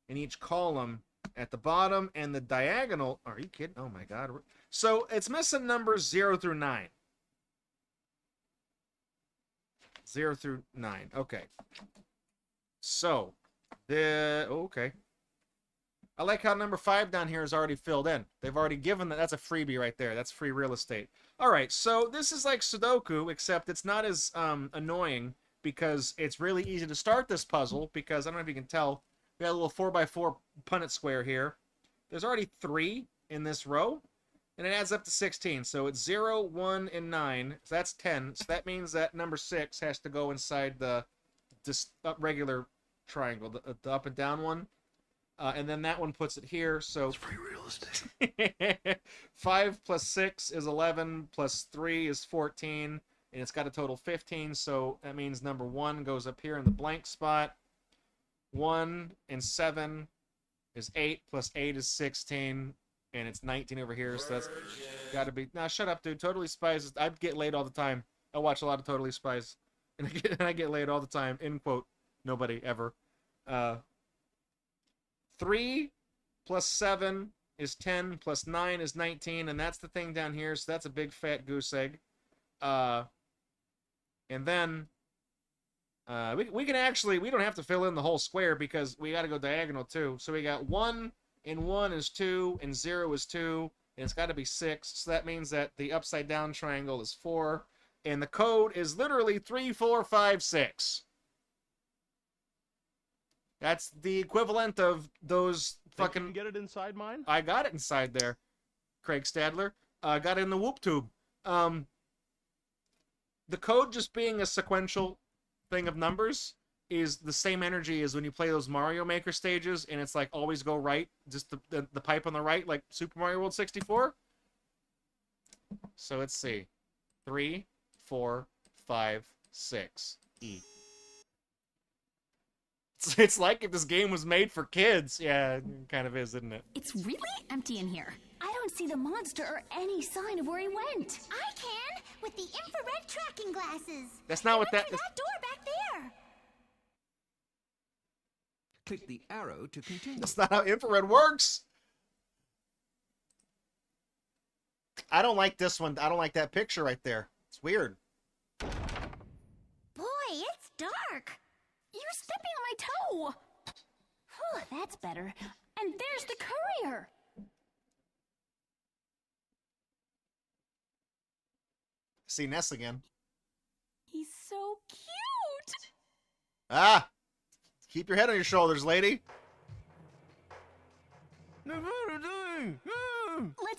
and each column at the bottom and the diagonal... Are you kidding? Oh my god. So it's missing numbers 0 through 9. 0 through 9. Okay. So, okay. I like how number 5 down here is already filled in. They've already given that. That's a freebie right there. That's free real estate. All right, so this is like Sudoku, except it's not as annoying because it's really easy to start this puzzle because, I don't know if you can tell, we got a little 4x4 Punnett square here. There's already 3 in this row, and it adds up to 16. So it's 0, 1, and 9. So that's 10. So that means that number 6 has to go inside the regular triangle, the up and down one. And then that one puts it here. So it's free real estate. 5 plus 6 is 11, plus 3 is 14, and it's got a total 15. So that means number 1 goes up here in the blank spot. 1 and 7 is 8, plus 8 is 16, and it's 19 over here. So that's got to be... Nah, shut up, dude. Totally Spies. I get laid all the time. I watch a lot of Totally Spies, and I get laid all the time. End quote. Nobody ever. 3 plus 7 is 10, plus 9 is 19, and that's the thing down here, so that's a big fat goose egg. And then we can actually, we don't have to fill in the whole square because we got to go diagonal too. So we got 1 and 1 is 2, and 0 is 2, and it's got to be 6, so that means that the upside down triangle is 4, and the code is literally 3, 4, 5, 6. That's the equivalent of those fucking... You can get it inside mine? I got it inside there, Craig Stadler. Got it in the whoop tube. The code just being a sequential thing of numbers is the same energy as when you play those Mario Maker stages, and it's like always go right, just the pipe on the right, like Super Mario World 64. So let's see. 3, 4, 5, 6, E. It's like if this game was made for kids. Yeah, it kind of is, isn't it? It's really empty in here. I don't see the monster or any sign of where he went. I can, with the infrared tracking glasses. That's not what Through that... that door back there. Click the arrow to continue. That's not how infrared works. I don't like this one. I don't like that picture right there. It's weird. Boy, it's dark. You're stepping on my toe. Whew, that's better. And there's the courier. See Ness again. He's so cute. Ah! Keep your head on your shoulders, lady. Let's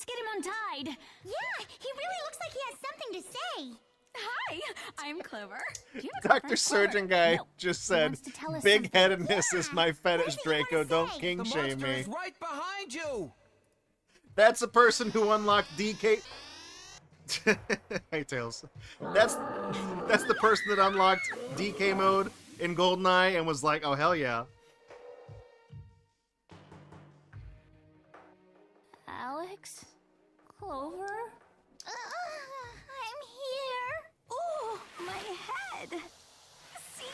get him untied. Yeah, he really looks like he has something to say. Hi, I'm Clover. Do you have a Dr. girlfriend? Surgeon Clover. Guy No, just he said, wants to tell us big-headedness is Yeah. my What fetish, does he Draco. wanna Don't say? king The shame monster me. is right behind you. That's the person who unlocked DK... Hey, Tails. That's the person that unlocked DK mode in GoldenEye and was like, oh, hell yeah. Alex? Clover? I'm here. Ooh, my head. See?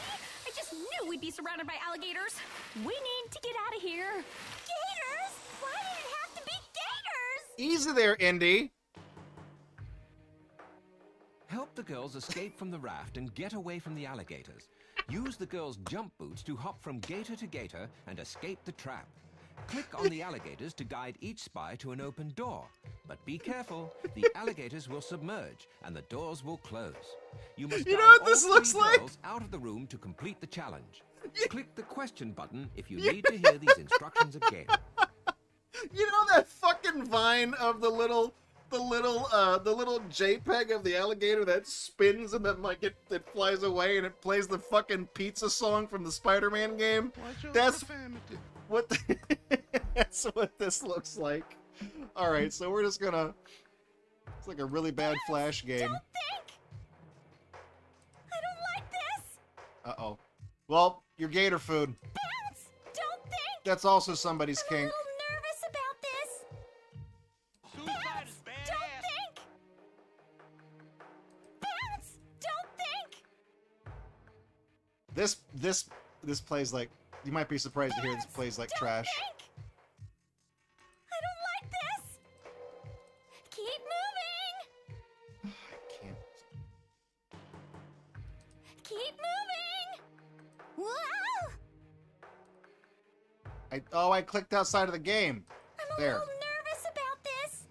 I just knew we'd be surrounded by alligators. We need to get out of here. Gators? Why did it have to be gators? Easy there, Indy. Help the girls escape from the raft and get away from the alligators. Use the girls' jump boots to hop from gator to gator and escape the trap. Click on the alligators to guide each spy to an open door. But be careful, the alligators will submerge and the doors will close. You must You know guide what all this looks three like? girls out of the room to complete the challenge. Click the question button if you need to hear these instructions again. You know that fucking vine of the little JPEG of the alligator that spins and then like it flies away and it plays the fucking pizza song from the Spider-Man game? That's what that's what this looks like. All right, so we're just gonna. It's like a really bad Flash game. Don't think. I don't like this. Uh-oh. Well, your gator food. Bounce. Don't think. That's also somebody's I'm a kink. little nervous about this. Bounce. Don't think. Bounce. Don't think. This plays like. You might be surprised to hear this plays like trash. Think. I don't like this. Keep moving. I can't. Keep moving. Whoa. I clicked outside of the game. I'm a There. little nervous about this.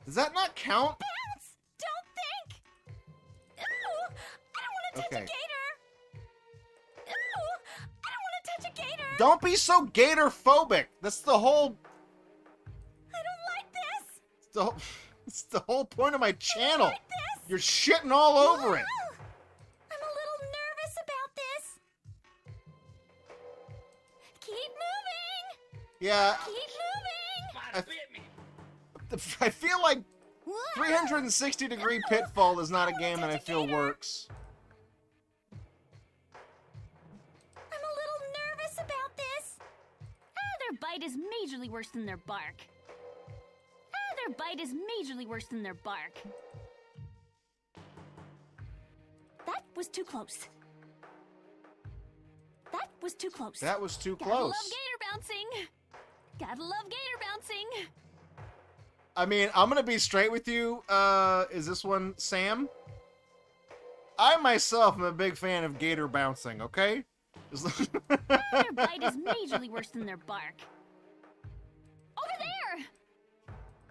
Does that not count? Bounce. Don't think. Ooh, I don't want to touch Okay. a gator. Ooh, I don't want to touch a gator. Don't be so gator phobic. That's the whole. I don't like this. It's the whole point of my channel. Like this. You're shitting all over it. Whoa. I'm a little nervous about this. Keep moving. Yeah, Keep moving. I feel like Whoa. 360-degree Pitfall is not a game that I feel works. I'm a little nervous about this. Their bite is majorly worse than their bark. Their bite is majorly worse than their bark. That was too close. That was too close. That was too Gotta close. love gator bouncing. Gotta love gator bouncing. I mean, I'm gonna be straight with you. Is this one Sam? I myself am a big fan of gator bouncing. Okay. Their bite is majorly worse than their bark. Over there!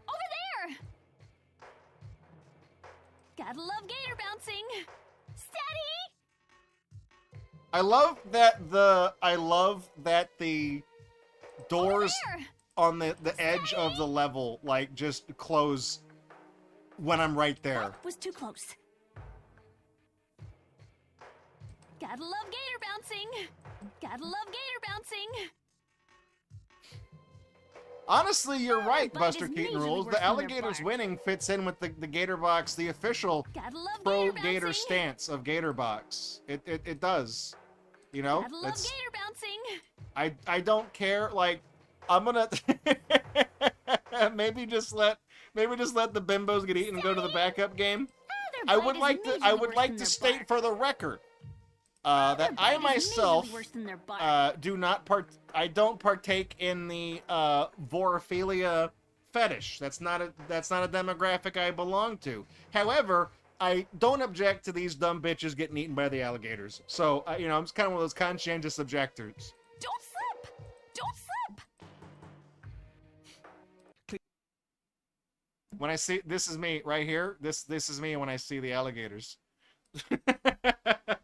Over there! Gotta love gator bouncing. Steady! I love that the doors There! on the edge of the level like just close when I'm right there. That was too close. Gotta love gator bouncing. Gotta love gator bouncing. Honestly, you're right, bite Buster is Keaton majorly rules. worse The than their alligators bark. winning fits in with the Gatorbox, the official Gotta love pro gator Gator bouncing. stance of Gatorbox. It does. You know? Gotta love That's, gator bouncing. I don't care. Like, I'm gonna maybe just let the bimbos get eaten and go to the backup game. Their I bite would is like to majorly worse than their state bark. for the record Their that I bite is myself majorly worse than their bark. I don't partake in the vorophilia fetish. That's not a demographic I belong to. However, I don't object to these dumb bitches getting eaten by the alligators. So, you know, I'm just kind of one of those conscientious objectors. Don't slip! Don't slip! When I see, this is me right here. This is me when I see the alligators. That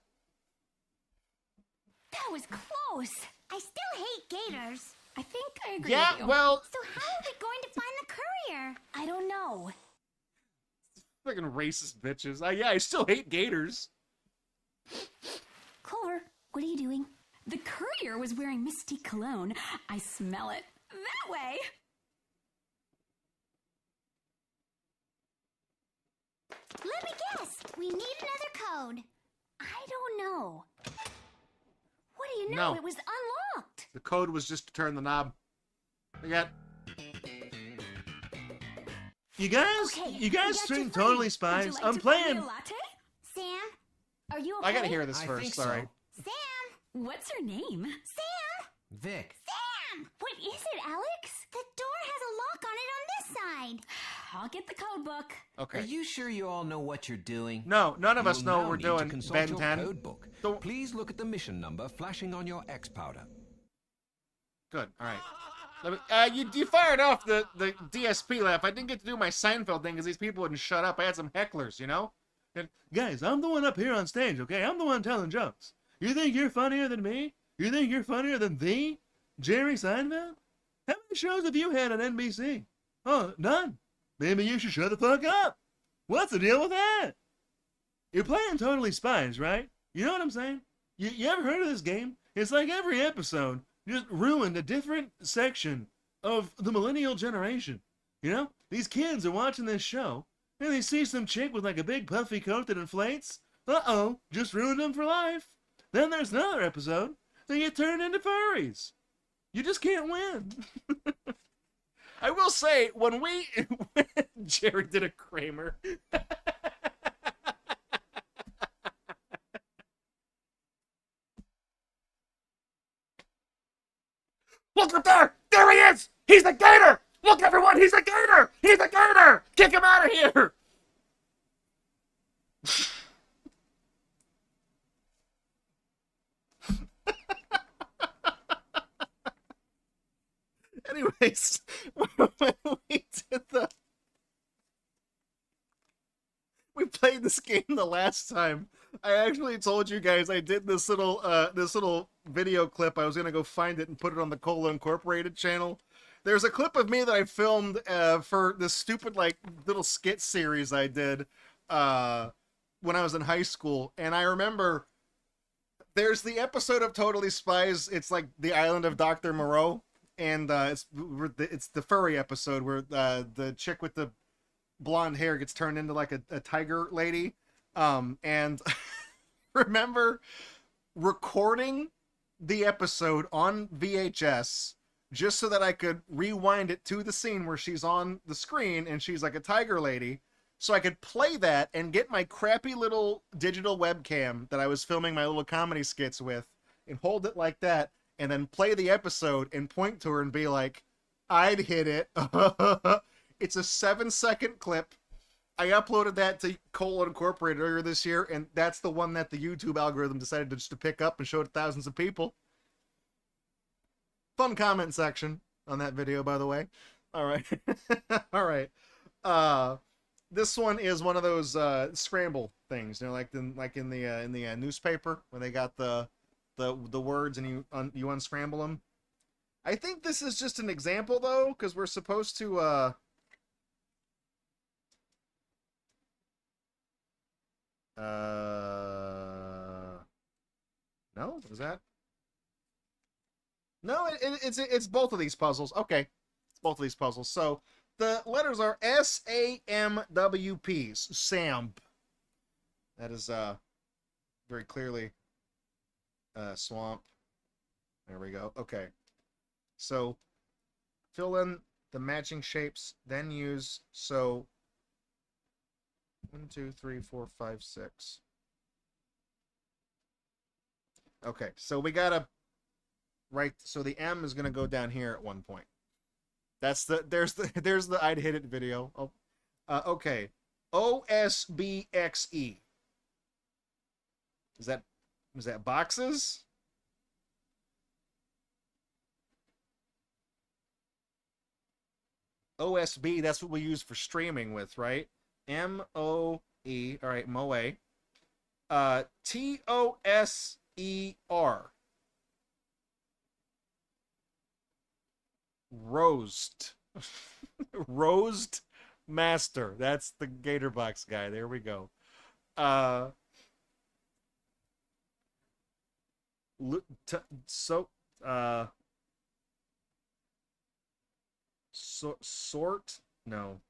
was close. I still hate gators. I think I agree Yeah, with you. well, So how are we going to find the courier? I don't know. fucking racist bitches. Yeah, I still hate gators. Clover, what are you doing? The courier was wearing Mystique cologne. I smell it. That way. Let me guess. We need another code. I don't know. What do you know? No. It was unlocked. The code was just to turn the knob. I got. You guys, Okay, you we guys got stream you Totally free. Would Spies. you like I'm to pour me playing. a latte? Sam? Are you okay? I gotta hear this I first. think Sorry. so. Sam? What's her name? Sam? Vic. Sam! What is it, Alex? The door has a lock on it on this side. I'll get the code book. Okay. Are you sure you all know what you're doing? No, none of us You'll know now what we're need to doing, consult Ben your 10. code book. Don't- Please look at the mission number flashing on your X powder. Good. All right. You fired off the DSP laugh. I didn't get to do my Seinfeld thing because these people wouldn't shut up. I had some hecklers, you know? And, Guys, I'm the one up here on stage, okay? I'm the one telling jokes. You think you're funnier than me? You think you're funnier than the Jerry Seinfeld? How many shows have you had on NBC? Oh, none. Maybe you should shut the fuck up. What's the deal with that? You're playing Totally Spies, right? You know what I'm saying? You ever heard of this game? It's like every episode just ruined a different section of the millennial generation. You know? These kids are watching this show, and they see some chick with like a big puffy coat that inflates. Uh-oh, just ruined them for life. Then there's another episode. They get turned into furries. You just can't win. I will say, when Jerry did a Kramer. Look up there! There he is! He's a gator! Look, everyone, he's a gator! He's a gator! Kick him out of here! Anyways, when we played this game the last time, I actually told you guys I did this little video clip. I was gonna go find it and put it on the Cola Incorporated channel. There's a clip of me that I filmed for this stupid like little skit series I did when I was in high school, and I remember there's the episode of Totally Spies. It's like the island of Dr. Moreau, and it's the furry episode where the chick with the blonde hair gets turned into like a tiger lady. And remember recording the episode on VHS just so that I could rewind it to the scene where she's on the screen and she's like a tiger lady, so I could play that and get my crappy little digital webcam that I was filming my little comedy skits with and hold it like that and then play the episode and point to her and be like, I'd hit it. It's a 7-second clip. I uploaded that to Cola Incorporated earlier this year, and that's the one that the YouTube algorithm decided to pick up and show to thousands of people. Fun comment section on that video, by the way. All right. All right. This one is one of those scramble things, you know, like in the newspaper when they got the words and you unscramble them. I think this is just an example though, because we're supposed to no, is that? No, it's both of these puzzles. Okay, both of these puzzles. So the letters are S-A-M-W-P. Samp. That is very clearly swamp. There we go. Okay. So fill in the matching shapes, then use 1, 2, 3, 4, 5, 6. Okay, so we gotta so the M is gonna go down here at one point. There's the I'd hit it video. Oh, okay. OSBXE. Is that boxes? OSB, that's what we use for streaming with, right? M-O-E, all right, Moe. T-O-S-E-R. Roast. Roast Master. That's the Gatorbox guy. There we go. Sort? No.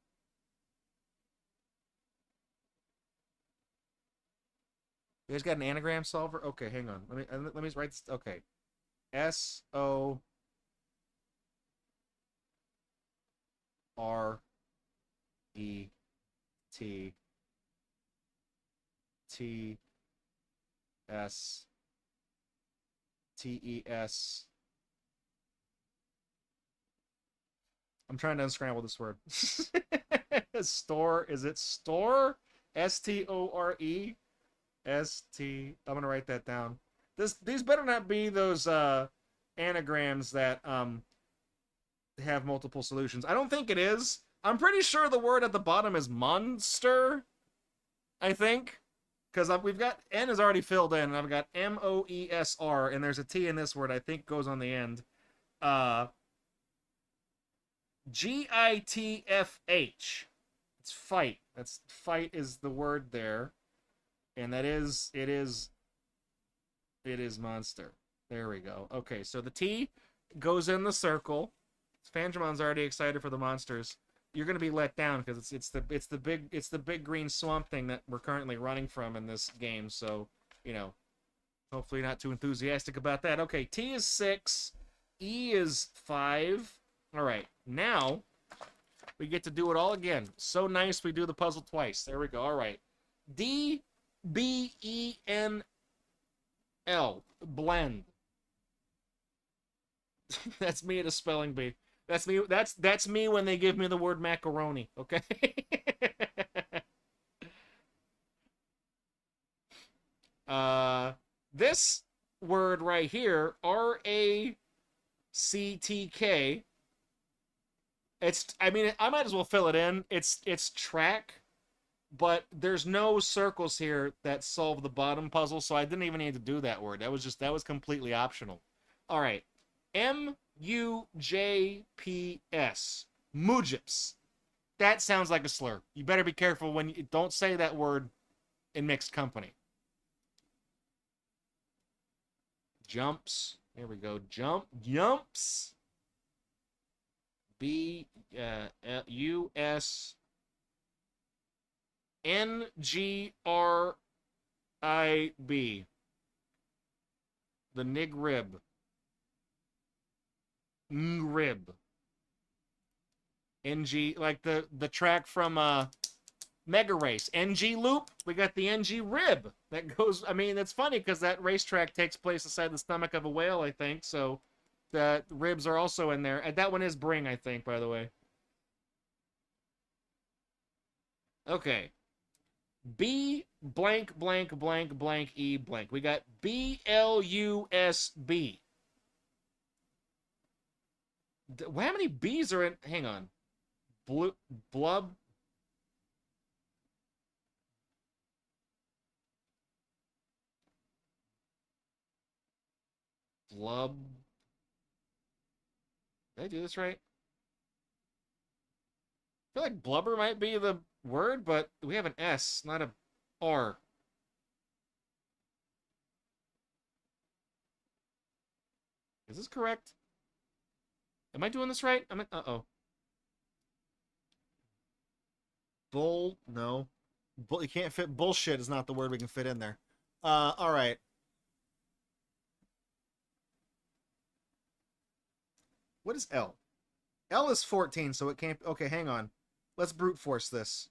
You guys got an anagram solver? Okay, hang on. Let me write this. Okay. S-O R-E-T T-S T-E-S. I'm trying to unscramble this word. Store. Is it store? S-T-O-R-E? S-T. I'm going to write that down. These better not be those anagrams that have multiple solutions. I don't think it is. I'm pretty sure the word at the bottom is monster. I think. Because we've got N is already filled in, and I've got M-O-E-S-R, and there's a T in this word I think goes on the end. G-I-T-F-H. It's fight. Fight is the word there. And it is monster. There we go. Okay, so the T goes in the circle. Fandramon's already excited for the monsters. You're gonna be let down because it's the big green swamp thing that we're currently running from in this game. So, you know, hopefully you're not too enthusiastic about that. Okay, T is 6, E is 5. All right, now we get to do it all again. So nice, we do the puzzle twice. There we go. All right, D B-E-N-L. Blend. That's me at a spelling bee. That's me. That's me when they give me the word macaroni. Okay. This word right here, R-A-C-T-K. I mean, I might as well fill it in. It's track. But there's no circles here that solve the bottom puzzle, so I didn't even need to do that word. That was completely optional. All right. M-U-J-P-S. Mujips. That sounds like a slur. You better be careful when you don't say that word in mixed company. Jumps. There we go. Jumps. B-U-S. N-G-R-I-B. The Nig Rib. Ngrib. NG, like the track from Mega Race. NG Loop. We got the NG Rib. That goes, I mean, that's funny because that racetrack takes place inside the stomach of a whale, I think. So the ribs are also in there. And that one is Bring, I think, by the way. Okay. B blank blank blank blank E blank. We got B-L-U-S-B. How many B's are in? Hang on. Blub. Blub. Did I do this right? I feel like blubber might be the word, but we have an S, not a R. Is this correct? Am I doing this right? Uh-oh. No. You can't fit bullshit is not the word we can fit in there. All right. What is L? L is 14, so it can't... Okay, hang on. Let's brute force this.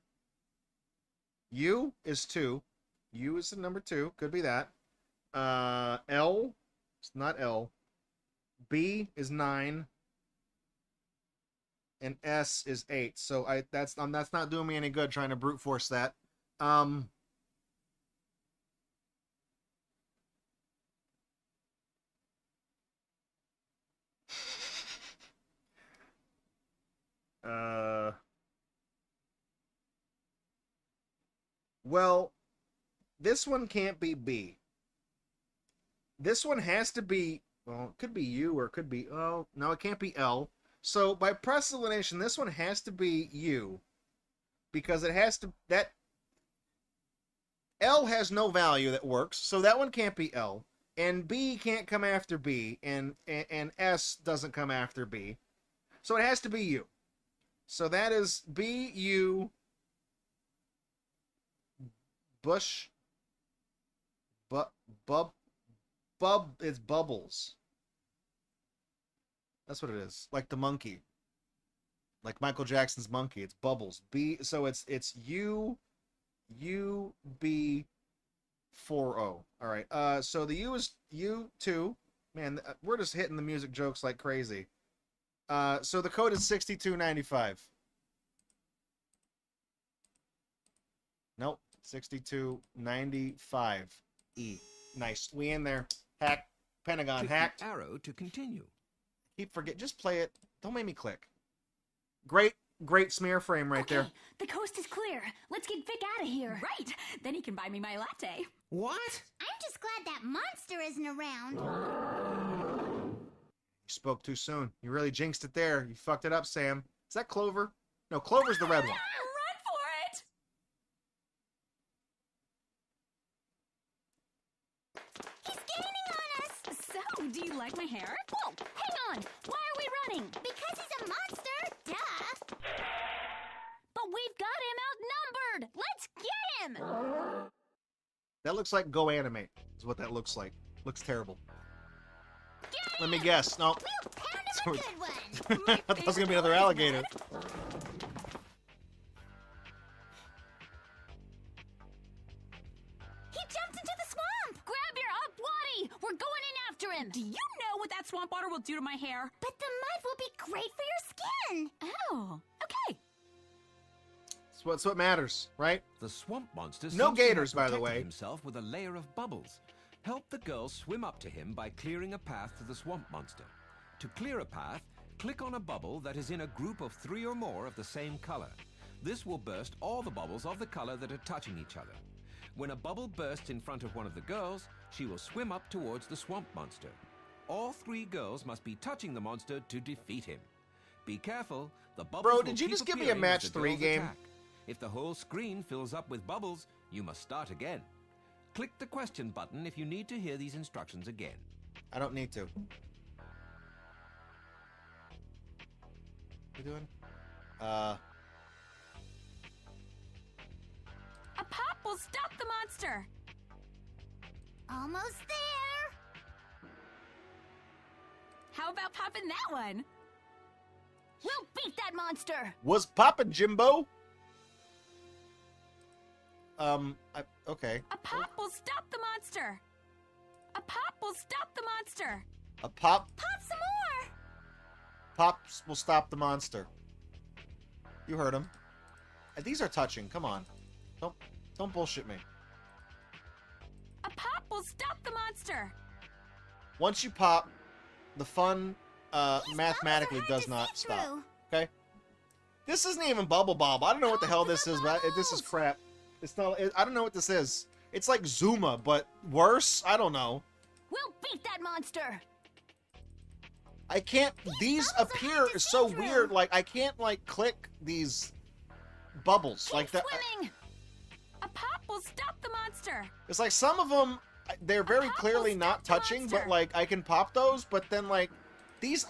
U is 2. U is the number 2. Could be that. L. It's not L. B is 9. And S is 8. So that's not doing me any good trying to brute force that. Well, this one can't be B. This one has to be, well, it could be U or it could be, oh, no, it can't be L. So by process of elimination, this one has to be U. Because it has to, that, L has no value that works, so that one can't be L. And B can't come after B, and S doesn't come after B. So it has to be U. So that is B, U, Bush, it's Bubbles. That's what it is. Like the monkey. Like Michael Jackson's monkey. It's Bubbles. B, so it's U, B, 4, O. All right. So the U is U2. Man, we're just hitting the music jokes like crazy. So the code is 6295. Nope. 6295E. Nice. We in there. Hack. Pentagon. Click Hacked. the arrow to continue. Keep forget. Just play it. Don't make me click. Great smear frame right there. The coast is clear. Let's get Vic out of here. Right. Then he can buy me my latte. What? I'm just glad that monster isn't around. You spoke too soon. You really jinxed it there. You fucked it up, Sam. Is that Clover? No, Clover's the red one. Run for it! He's gaining on us! So, do you like my hair? Whoa, hang on. Why are we running? Because he's a monster! Duh! But we've got him outnumbered. Let's get him! That looks like Go Animate, is what that looks like. Looks terrible. Let me guess. No. We'll pound him a good one! I thought it was going to be another alligator. He jumped into the swamp! Grab your up, Waddy! We're going in after him! Do you know what that swamp water will do to my hair? But the mud will be great for your skin! Oh, okay. That's what matters, right? The swamp monster No seems to have gators, by the protected way. himself with a layer of bubbles. Help the girl swim up to him by clearing a path to the swamp monster. To clear a path, click on a bubble that is in a group of 3 or more of the same color. This will burst all the bubbles of the color that are touching each other. When a bubble bursts in front of one of the girls, she will swim up towards the swamp monster. All 3 girls must be touching the monster to defeat him. Be careful, the bubbles Bro, will did you keep just give me a appearing match as the 3 girls game? attack. If the whole screen fills up with bubbles, you must start again. Click the question button if you need to hear these instructions again. I don't need to. What you doing? A pop will stop the monster! Almost there! How about popping that one? We'll beat that monster! Was poppin' Jimbo? Okay. A pop will stop the monster! A pop will stop the monster! A pop Pop some more! pops will stop the monster. You heard him. These are touching. Come on. Don't bullshit me. A pop will stop the monster! Once you pop, the fun These mathematically bubbles are does hard to not see stop. through. Okay? This isn't even Bubble Bob. I don't know what the hell this is, but this is crap. It's not. I don't know what this is. It's like Zuma, but worse. I don't know. We'll beat that monster! I can't. These bubbles are appear hard to so see through. weird. Like I can't like click these bubbles Keep like that. swimming! A pop will stop the monster! It's like some of them, they're very pop clearly will not stop the touching, but monster. like I can pop those. But then like these,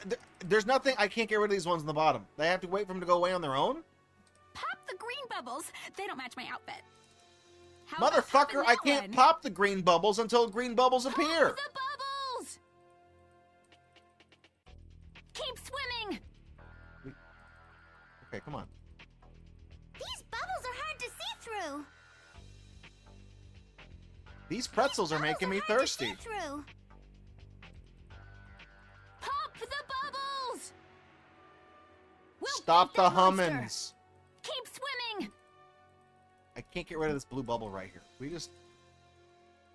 there's nothing. I can't get rid of these ones in the bottom. They have to wait for them to go away on their own. Pop the green bubbles. They don't match my outfit. How about Motherfucker, popping I that can't one? pop the green bubbles until green bubbles appear. Pop the bubbles! Keep swimming! Okay, come on. These bubbles are hard to see through. These pretzels are making me Bubbles are hard to thirsty. see through. Pop the bubbles! We'll Stop beat the that monster. hummins. Keep swimming! I can't get rid of this blue bubble right here. We just...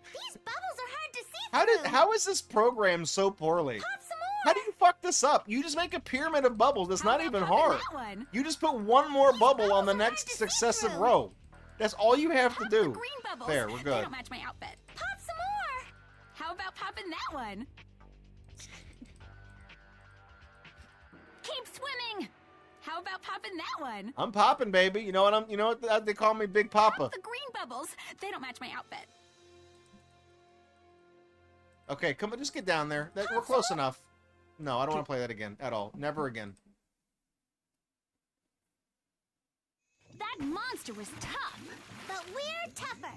These bubbles are hard to see through. How is this programmed so poorly? Pop some more. How do you fuck this up? You just make a pyramid of bubbles. That's How not about even popping hard. that one? You just put one more bubble on the bubbles are next hard to see successive through. row. That's all you have to Pop do. the green bubbles. There, we're They good. don't match my outfit. Pop some more. How about popping that one? Keep swimming! How about popping that one? I'm popping, baby. You know what they call me, Big Papa. Pop the green bubbles. They don't match my outfit. Okay, come on, just get down there. We're close enough. No, I don't want to play that again at all. Never again. That monster was tough. But we're tougher.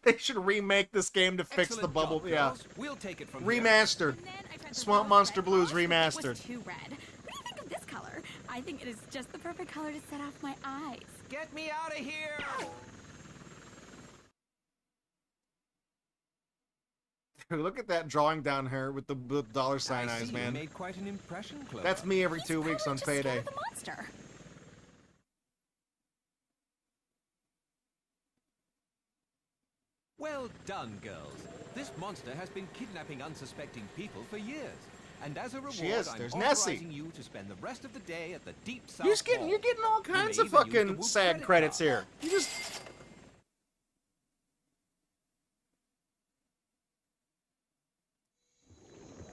They should remake this game to fix the Excellent bubble. job, Yeah, girls. We'll take it from here. remastered. And then I tried the Swamp rose Monster red Blues rose, but it remastered. was too red. What do you think of this color? I think it is just the perfect color to set off my eyes. Get me out of here! Look at that drawing down here with the dollar sign I see eyes, you man. made quite an impression, Clover. That's me every He's 2 weeks probably on just scared payday. of the monster. Well done, girls. This monster has been kidnapping unsuspecting people for years. And as a reward, is. I'm There's authorizing Nessie. you to spend the rest of the day at the deep south You're getting Mall. all kinds may of even use the fucking Whoop SAG credit credits card. here. You just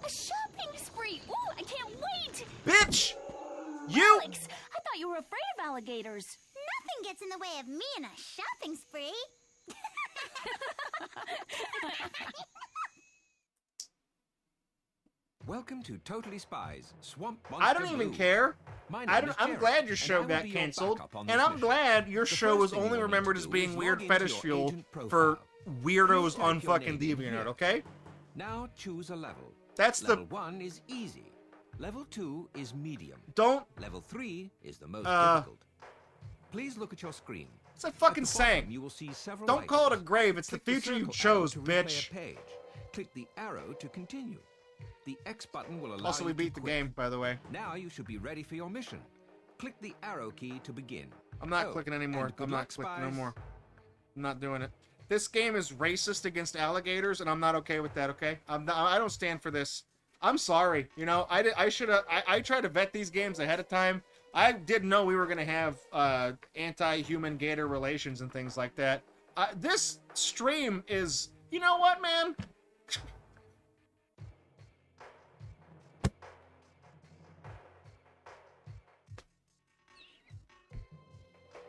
A shopping spree. Ooh, I can't wait. bitch. You Alex, I thought you were afraid of alligators. Nothing gets in the way of me in a shopping spree. Welcome to Totally Spies, Swamp Monster I don't even Blue. care. My name is I'm Jerry, glad your and show I will got be your canceled, backup on and this I'm mission. glad your The show first was thing you only will need remembered to as do being is weird log into fetish your fuel agent for profile. weirdos Please on type your fucking name in DeviantArt, here. okay? Now choose a level. That's Level 1 is easy. Level 2 is medium. Don't. Level 3 is the most Uh, difficult. Please look at your screen. It's a fucking At the bottom, saying. you will see several Don't call it a items. grave. It's the Click future you circle arrow chose, to replay bitch. a page. Click the arrow to continue. The X button will allow Also, you we to beat the quit. game, by the way. Now you should be ready for your mission. Click the arrow key to begin. I'm not Oh, clicking anymore. and good I'm luck, not clicking no Spies. more. I'm not doing it. This game is racist against alligators, and I'm not okay with that. Okay, I don't stand for this. I'm sorry. You know, I should have. I tried to vet these games ahead of time. I didn't know we were gonna have anti-human gator relations and things like that. This stream is. You know what, man?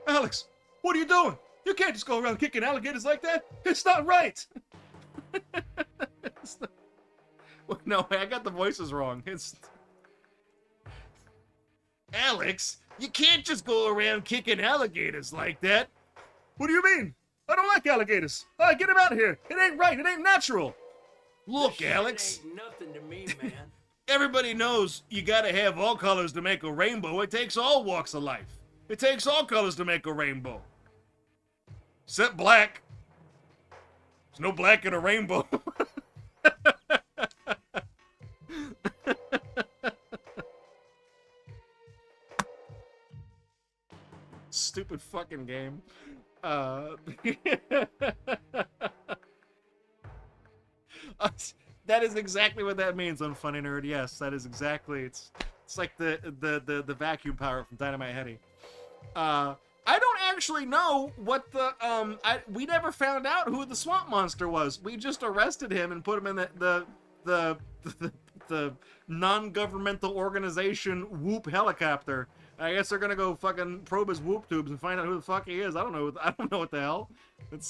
Alex, what are you doing? You can't just go around kicking alligators like that. It's not right. It's not... Well, no, I got the voices wrong. It's Alex. You can't just go around kicking alligators like that. What do you mean? I don't like alligators. All right, get him out of here. It ain't right. It ain't natural. Look, Alex. Ain't nothing to me, man. Everybody knows you gotta have all colors to make a rainbow. It takes all walks of life. It takes all colors to make a rainbow. Except black. There's no black in a rainbow. Stupid fucking game. That is exactly what that means on Funny Nerd. Yes, that is exactly. It's like the vacuum power from Dynamite Heady. I don't actually know what the we never found out who the swamp monster was. We just arrested him and put him in the non-governmental organization Whoop helicopter. I guess they're gonna go fucking probe his Whoop tubes and find out who the fuck he is. I don't know what the hell. It's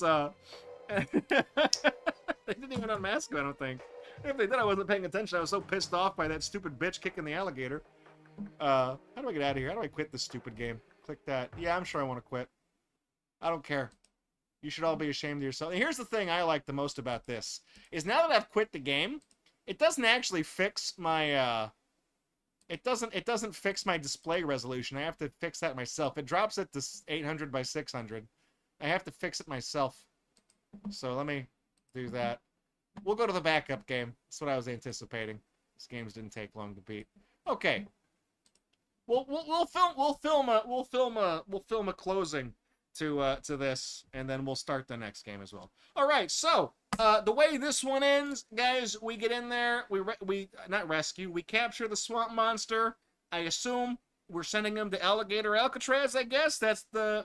they didn't even unmask him, I don't think. If they did, I wasn't paying attention. I was so pissed off by that stupid bitch kicking the alligator. How do I get out of here? How do I quit this stupid game? Click that. Yeah, I'm sure I want to quit. I don't care. You should all be ashamed of yourself. And here's the thing I like the most about this, is now that I've quit the game, it doesn't actually fix my, it doesn't fix my display resolution. I have to fix that myself. It drops it to 800 by 600. I have to fix it myself. So let me do that. We'll go to the backup game. That's what I was anticipating. These games didn't take long to beat. Okay. We'll film a closing to this, and then we'll start the next game as well. All right. So the way this one ends, guys, we get in there. We not rescue. We capture the swamp monster. I assume we're sending him to Alligator Alcatraz. I guess that's a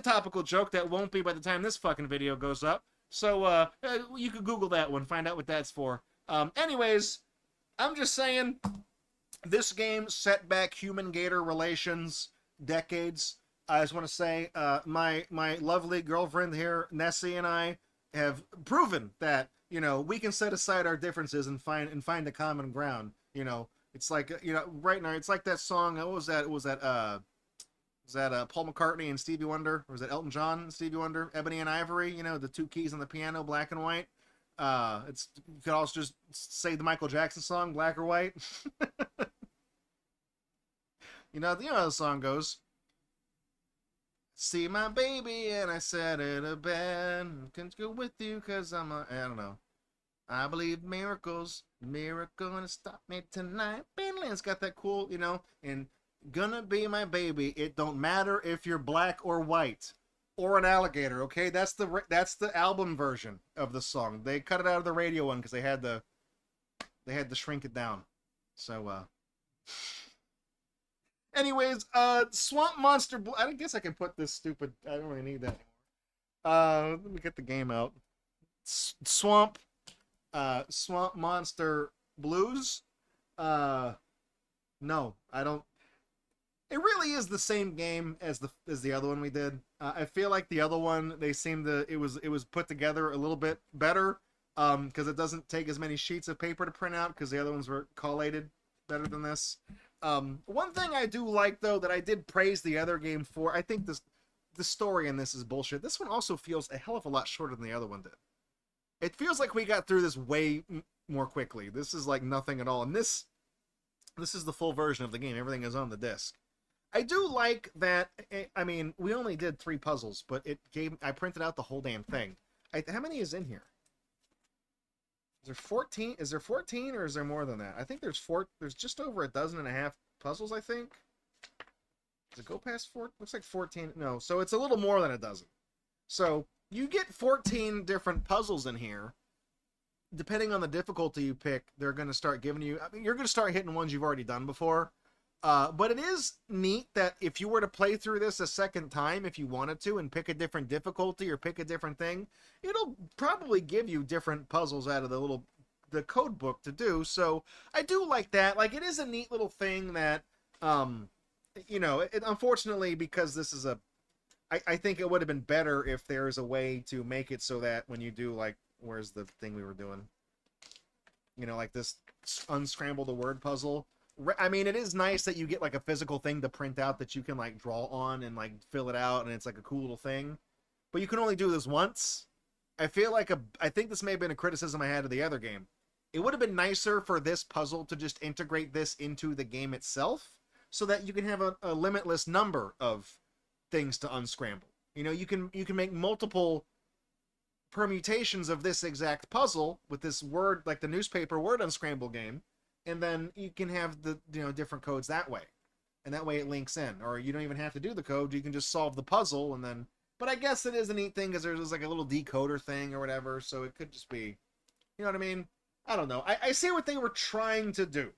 topical joke that won't be by the time this fucking video goes up. So you could Google that one, find out what that's for. Anyways, I'm just saying, this game set back human-gator relations decades. I just want to say, my lovely girlfriend here, Nessie, and I have proven that, you know, we can set aside our differences and find a common ground. You know, it's like, you know, right now, it's like that song. What was that? Was that Paul McCartney and Stevie Wonder? Or was that Elton John and Stevie Wonder? Ebony and Ivory, you know, the two keys on the piano, black and white. You could also just say the Michael Jackson song, Black or White. you know how the song goes. See my baby and I sat in a bed. Can't go with you cause I don't know. I believe miracles. Miracle gonna stop me tonight. It's got that cool, you know, and gonna be my baby. It don't matter if you're black or white or an alligator. Okay, that's the album version of the song. They cut it out of the radio one because they had to shrink it down. So anyways, Swamp Monster. I guess I can put this stupid. I don't really need that anymore. Let me get the game out. Swamp Monster Blues. No, I don't. It really is the same game as the other one we did. I feel like the other one, they seemed to it was put together a little bit better, because it doesn't take as many sheets of paper to print out, because the other ones were collated better than this. One thing I do like, though, that I did praise the other game for, I think the story in this is bullshit. This one also feels a hell of a lot shorter than the other one did. It feels like we got through this way more quickly. This is like nothing at all, and this is the full version of the game. Everything is on the disc. I do like that. I mean, we only did 3 puzzles, but I printed out the whole damn thing. How many is in here? Is there 14? Is there 14 or is there more than that? I think there's just over 12.5 puzzles, I think. Does it go past 4? Looks like 14. No, so it's a little more than a dozen. So you get 14 different puzzles in here. Depending on the difficulty you pick, they're going to start giving you... I mean, you're going to start hitting ones you've already done before. But it is neat that if you were to play through this a second time, if you wanted to, and pick a different difficulty or pick a different thing, it'll probably give you different puzzles out of the code book to do. So I do like that. Like, it is a neat little thing that, you know, unfortunately, because this is I think it would have been better if there's a way to make it so that when you do, like, where's the thing we were doing? You know, like this unscramble the word puzzle. I mean, it is nice that you get like a physical thing to print out that you can like draw on and like fill it out, and it's like a cool little thing. But you can only do this once. I feel like I think this may have been a criticism I had of the other game. It would have been nicer for this puzzle to just integrate this into the game itself, so that you can have a limitless number of things to unscramble. You know, you can make multiple permutations of this exact puzzle with this word, like the newspaper word unscramble game. And then you can have the, you know, different codes that way. And that way it links in. Or you don't even have to do the code. You can just solve the puzzle and then... But I guess it is a neat thing because there's like a little decoder thing or whatever. So it could just be... You know what I mean? I don't know. I see what they were trying to do.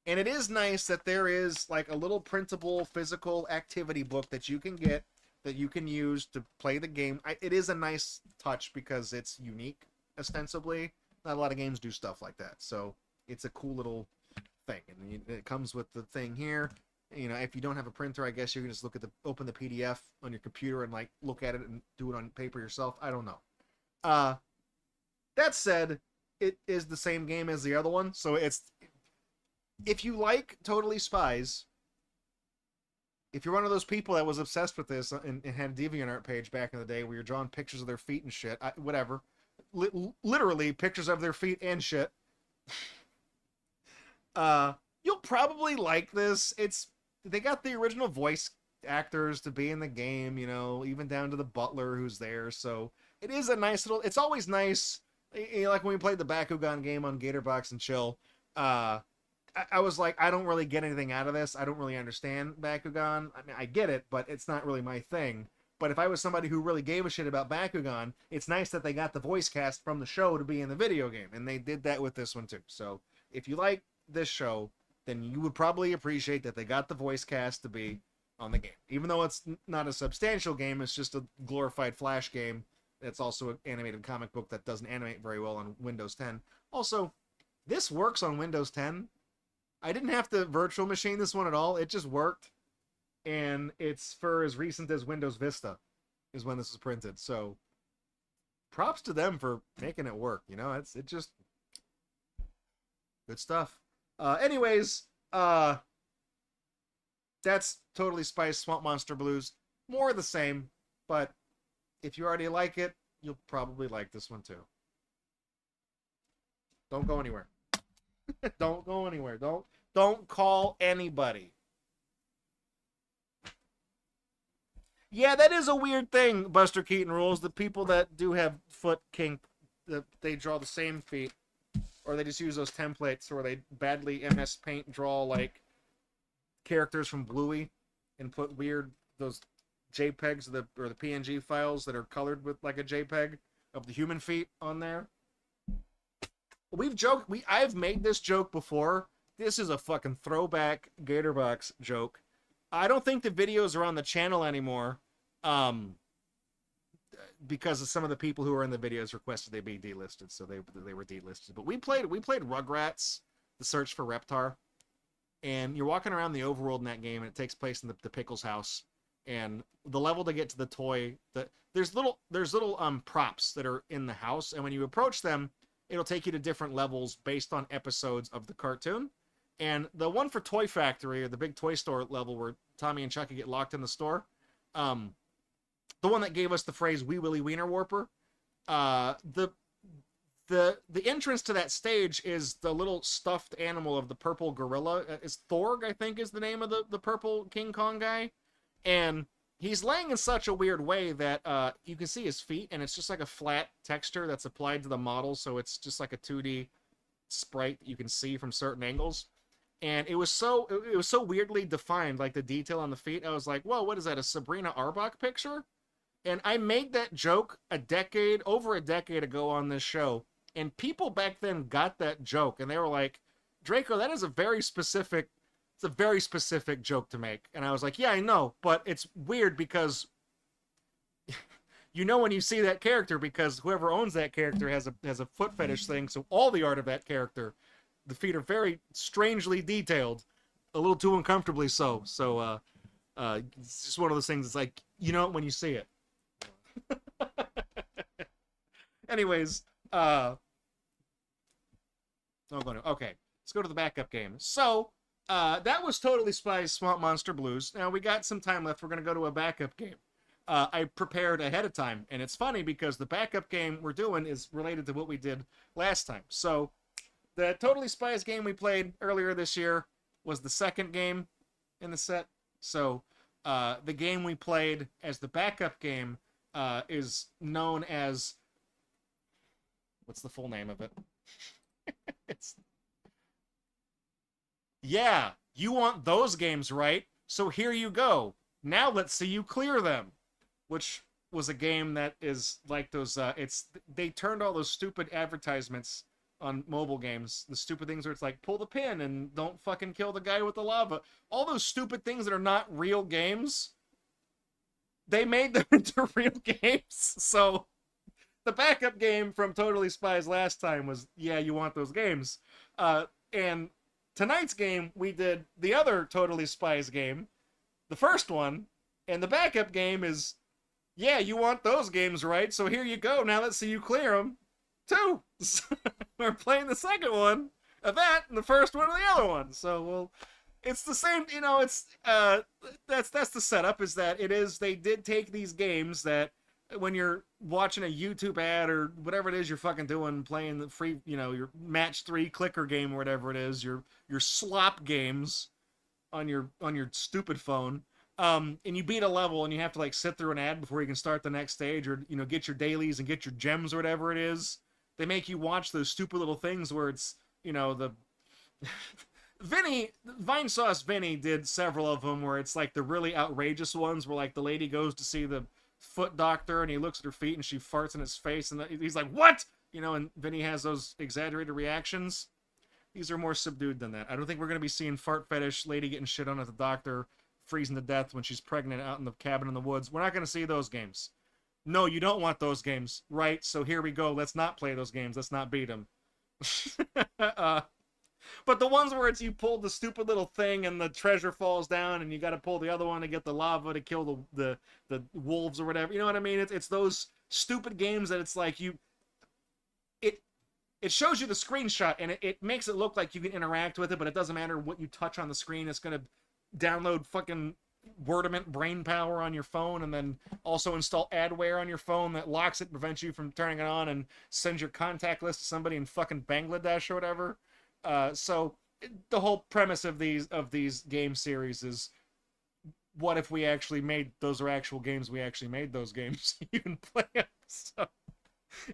And it is nice that there is like a little printable physical activity book that you can get, that you can use to play the game. It is a nice touch because it's unique, ostensibly. Not a lot of games do stuff like that. So... It's a cool little thing, and it comes with the thing here. You know, if you don't have a printer, I guess you can just open the PDF on your computer and like look at it and do it on paper yourself. I don't know. That said, it is the same game as the other one, so if you like Totally Spies, if you're one of those people that was obsessed with this and had a DeviantArt page back in the day where you're drawing pictures of their feet and shit, whatever, literally pictures of their feet and shit, you'll probably like this. They got the original voice actors to be in the game, you know, even down to the butler who's there. So it is a nice little. It's always nice, you know, like when we played the Bakugan game on Gatorbox and Chill. I was like, I don't really get anything out of this. I don't really understand Bakugan. I mean, I get it, but it's not really my thing. But if I was somebody who really gave a shit about Bakugan, it's nice that they got the voice cast from the show to be in the video game, and they did that with this one too. So if you like this show, then you would probably appreciate that they got the voice cast to be on the game. Even though it's not a substantial game, it's just a glorified Flash game. It's also an animated comic book that doesn't animate very well on Windows 10. Also, this works on Windows 10. I didn't have to virtual machine this one at all. It just worked. And it's for as recent as Windows Vista is when this was printed. So props to them for making it work. You know, it just good stuff. Anyways, that's Totally Spies Swamp Monster Blues. More of the same, but if you already like it, you'll probably like this one too. Don't go anywhere. Don't go anywhere. Don't call anybody. Yeah, that is a weird thing, Buster Keaton rules. The people that do have foot kink, they draw the same feet, or they just use those templates, or they badly MS Paint draw like characters from Bluey and put weird those JPEGs or the PNG files that are colored with like a JPEG of the human feet on there. I've made this joke before. This is a fucking throwback Gatorbox joke. I don't think the videos are on the channel anymore, because of some of the people who are in the videos requested they be delisted, so they were delisted. But we played Rugrats: The Search for Reptar, and you're walking around the overworld in that game, and it takes place in the Pickles house. And the level to get to the toy, there's little props that are in the house, and when you approach them, it'll take you to different levels based on episodes of the cartoon. And the one for Toy Factory, or the big toy store level where Tommy and Chucky get locked in the store, the one that gave us the phrase "Wee Willie Wiener Warper," the entrance to that stage is the little stuffed animal of the purple gorilla. It's Thorg, I think, is the name of the purple King Kong guy. And he's laying in such a weird way that you can see his feet, and it's just like a flat texture that's applied to the model, so it's just like a 2D sprite that you can see from certain angles. And it was so weirdly defined, like the detail on the feet. I was like, whoa, what is that, a Sabrina Arbach picture? And I made that joke over a decade ago on this show, and people back then got that joke, and they were like, Draco, that is a very specific joke to make. And I was like, yeah, I know, but it's weird because you know when you see that character, because whoever owns that character has a foot fetish thing, so all the art of that character, the feet are very strangely detailed, a little too uncomfortably so. So it's just one of those things. It's like, you know it when you see it. Anyways, okay, let's go to the backup game. So that was Totally Spies Swamp Monster Blues. Now we got some time left. We're going to go to a backup game. I prepared ahead of time, and it's funny because the backup game we're doing is related to what we did last time. So the Totally Spies game we played earlier this year was the second game in the set. So the game we played as the backup game is known as... What's the full name of it? Yeah, you want those games, right? So here you go. Now let's see you clear them. Which was a game that is like those... they turned all those stupid advertisements on mobile games. The stupid things where it's like, pull the pin and don't fucking kill the guy with the lava. All those stupid things that are not real games, they made them into real games. So the backup game from Totally Spies last time was, yeah, you want those games. And tonight's game, we did the other Totally Spies game, the first one, and the backup game is, yeah, you want those games, right? So here you go. Now let's see you clear them, too. We're playing the second one, of that and the first one of the other one. So, well, it's the same, you know, it's, that's the setup, is that they did take these games that when you're watching a YouTube ad or whatever it is you're fucking doing, playing the free, you know, your match 3 clicker game or whatever it is, your slop games on your stupid phone. And you beat a level and you have to like sit through an ad before you can start the next stage, or, you know, get your dailies and get your gems or whatever it is. They make you watch those stupid little things where it's, you know, the Vinesauce Vinny did several of them where it's like the really outrageous ones where like the lady goes to see the foot doctor and he looks at her feet and she farts in his face and he's like, what? You know, and Vinny has those exaggerated reactions. These are more subdued than that. I don't think we're going to be seeing fart fetish lady getting shit on at the doctor, freezing to death when she's pregnant out in the cabin in the woods. We're not going to see those games. No, you don't want those games, right? So here we go. Let's not play those games. Let's not beat them. But the ones where it's you pull the stupid little thing and the treasure falls down and you got to pull the other one to get the lava to kill the wolves or whatever. You know what I mean? It's those stupid games that it's like it shows you the screenshot and it makes it look like you can interact with it, but it doesn't matter what you touch on the screen. It's going to download fucking Wordament brain power on your phone and then also install adware on your phone that locks it, prevents you from turning it on, and sends your contact list to somebody in fucking Bangladesh or whatever. So the whole premise of these game series is, what if we actually made those are actual games? We actually made those games. You can play them. So,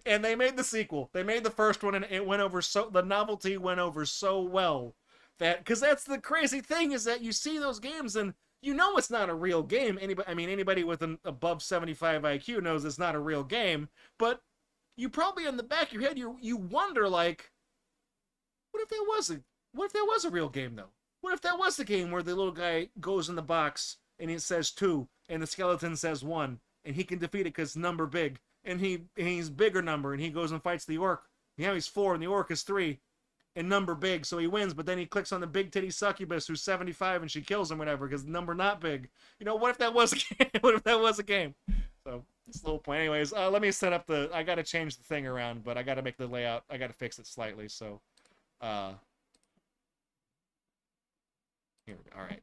and they made the sequel. They made the first one, and it went over the novelty went over so well that, because that's the crazy thing, is that you see those games and you know it's not a real game. Anybody with an above 75 IQ knows it's not a real game. But you probably in the back of your head you wonder, like, what if that was a real game, though? What if that was the game where the little guy goes in the box and it says 2 and the skeleton says 1 and he can defeat it because it's number big, and he's bigger number and he goes and fights the orc. Yeah, he's 4 and the orc is 3 and number big, so he wins, but then he clicks on the big titty succubus who's 75 and she kills him, whatever, because the number not big. You know, what if that was a game? What if that was a game? So that's the whole point. Anyways, let me set up I got to change the thing around, but I got to make the layout, I got to fix it slightly, so here we go. All right.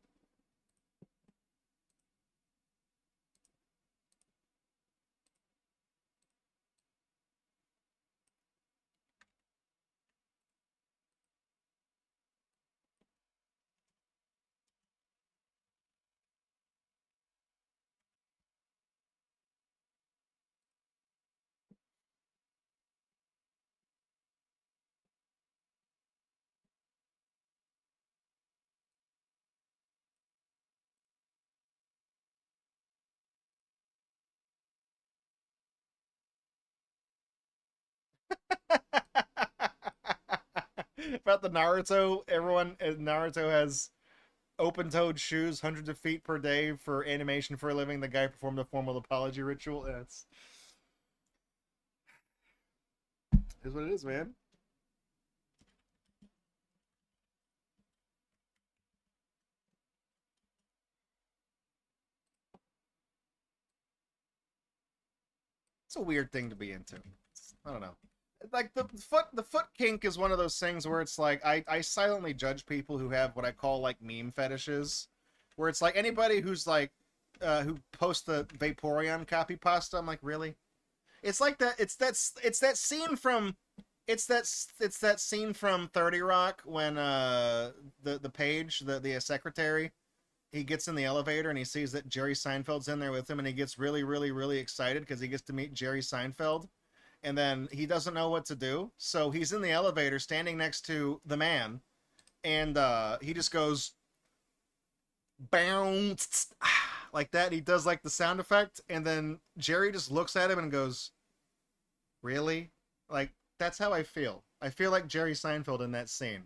About the Naruto, Naruto has open-toed shoes, hundreds of feet per day for animation for a living. The guy performed a formal apology ritual. Yeah, it's what it is, man. It's a weird thing to be into. I don't know. Like the foot kink is one of those things where it's like I silently judge people who have what I call like meme fetishes, where it's like anybody who's like who posts the Vaporeon copy pasta. I'm like, really? It's like that. It's that scene from scene from 30 Rock when the page, the secretary, he gets in the elevator and he sees that Jerry Seinfeld's in there with him, and he gets really, really, really excited because he gets to meet Jerry Seinfeld. And then he doesn't know what to do, so he's in the elevator standing next to the man, and he just goes bounce like that. He does like the sound effect, and then Jerry just looks at him and goes, really? Like, that's how I feel. I feel like Jerry Seinfeld in that scene.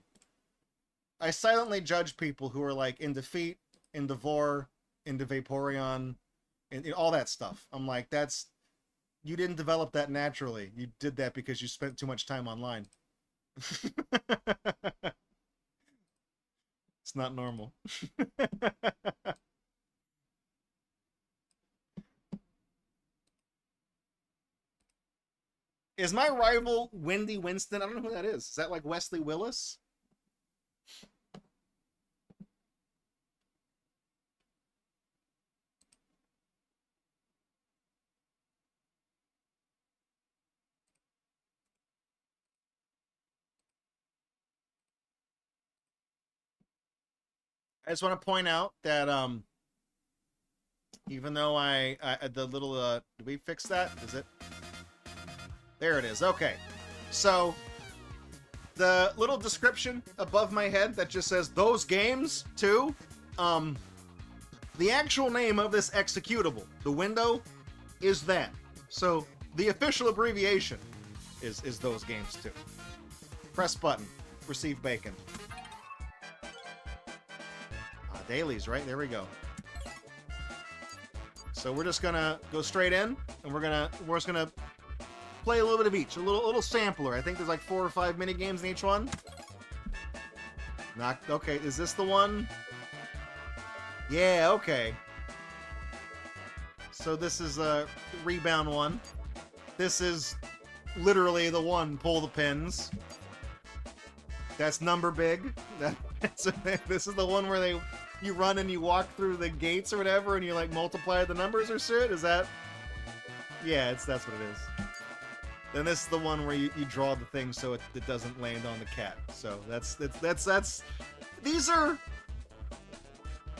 I silently judge people who are like into feet, into vor, into Vaporeon, and all that stuff. I'm like, you didn't develop that naturally. You did that because you spent too much time online. It's not normal. Is my rival Wendy Winston? I don't know who that is. Is that like Wesley Willis? I just want to point out that even though the little did we fix that? Is it? There it is. Okay. So the little description above my head that just says those games too, the actual name of this executable, the window, is that. So the official abbreviation is those games too. Press button. Receive bacon. Dailies, right? There we go. So we're just gonna go straight in, and we're just gonna play a little bit of each, a little sampler. I think there's like 4 or 5 mini games in each one. Okay. Is this the one? Yeah. Okay. So this is a rebound one. This is literally the one. Pull the pins. That's number big. This is the one where you run and you walk through the gates or whatever, and you like multiply the numbers or shit. Is that? Yeah, that's what it is. Then this is the one where you draw the thing so it doesn't land on the cat. So that's these are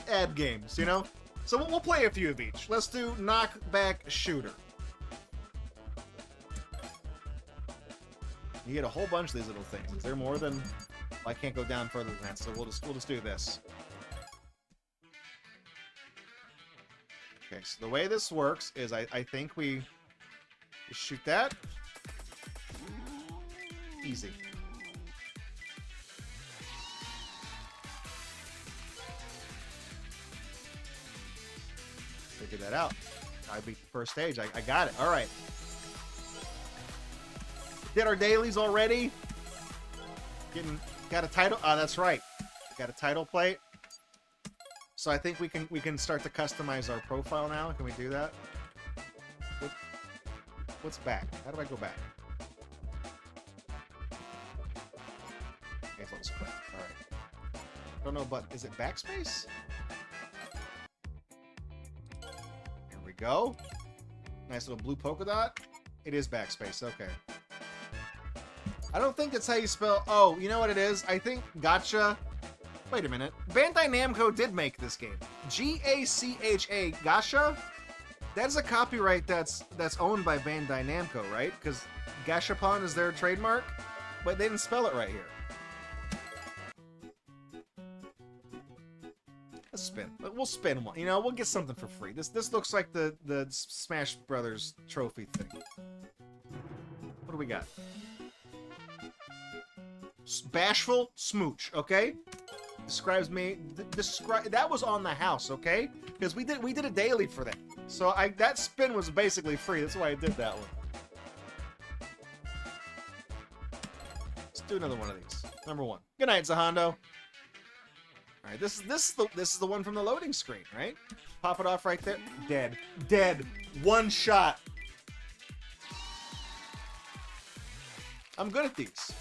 ad games, you know. So we'll play a few of each. Let's do knockback shooter. You get a whole bunch of these little things. Is there more than? Well, I can't go down further than that, so we'll just do this. Okay, so the way this works is I think we shoot that. Easy. Figure that out. I beat the first stage. I got it. All right. Did our dailies already. Got a title. Oh, that's right. Got a title plate. So I think we can start to customize our profile now. Can we do that? What's back? How do I go back? Okay, so let's quit. All right. Don't know, but is it backspace? Here we go. Nice little blue polka dot. It is backspace. Okay. I don't think that's how you spell. Oh, you know what it is? I think Gacha. Wait a minute. Bandai Namco did make this game. Gacha. Gacha? That's a copyright that's owned by Bandai Namco, right? Because Gashapon is their trademark, but they didn't spell it right here. Let's spin. We'll spin one. You know, we'll get something for free. This looks like the Smash Brothers trophy thing. What do we got? Bashful Smooch, okay? Describes me. That was on the house, okay? Because we did a daily for that. So that spin was basically free. That's why I did that one. Let's do another one of these. Number 1. Good night, Zahondo. All right, this is the one from the loading screen, right? Pop it off right there. Dead. One shot. I'm good at these.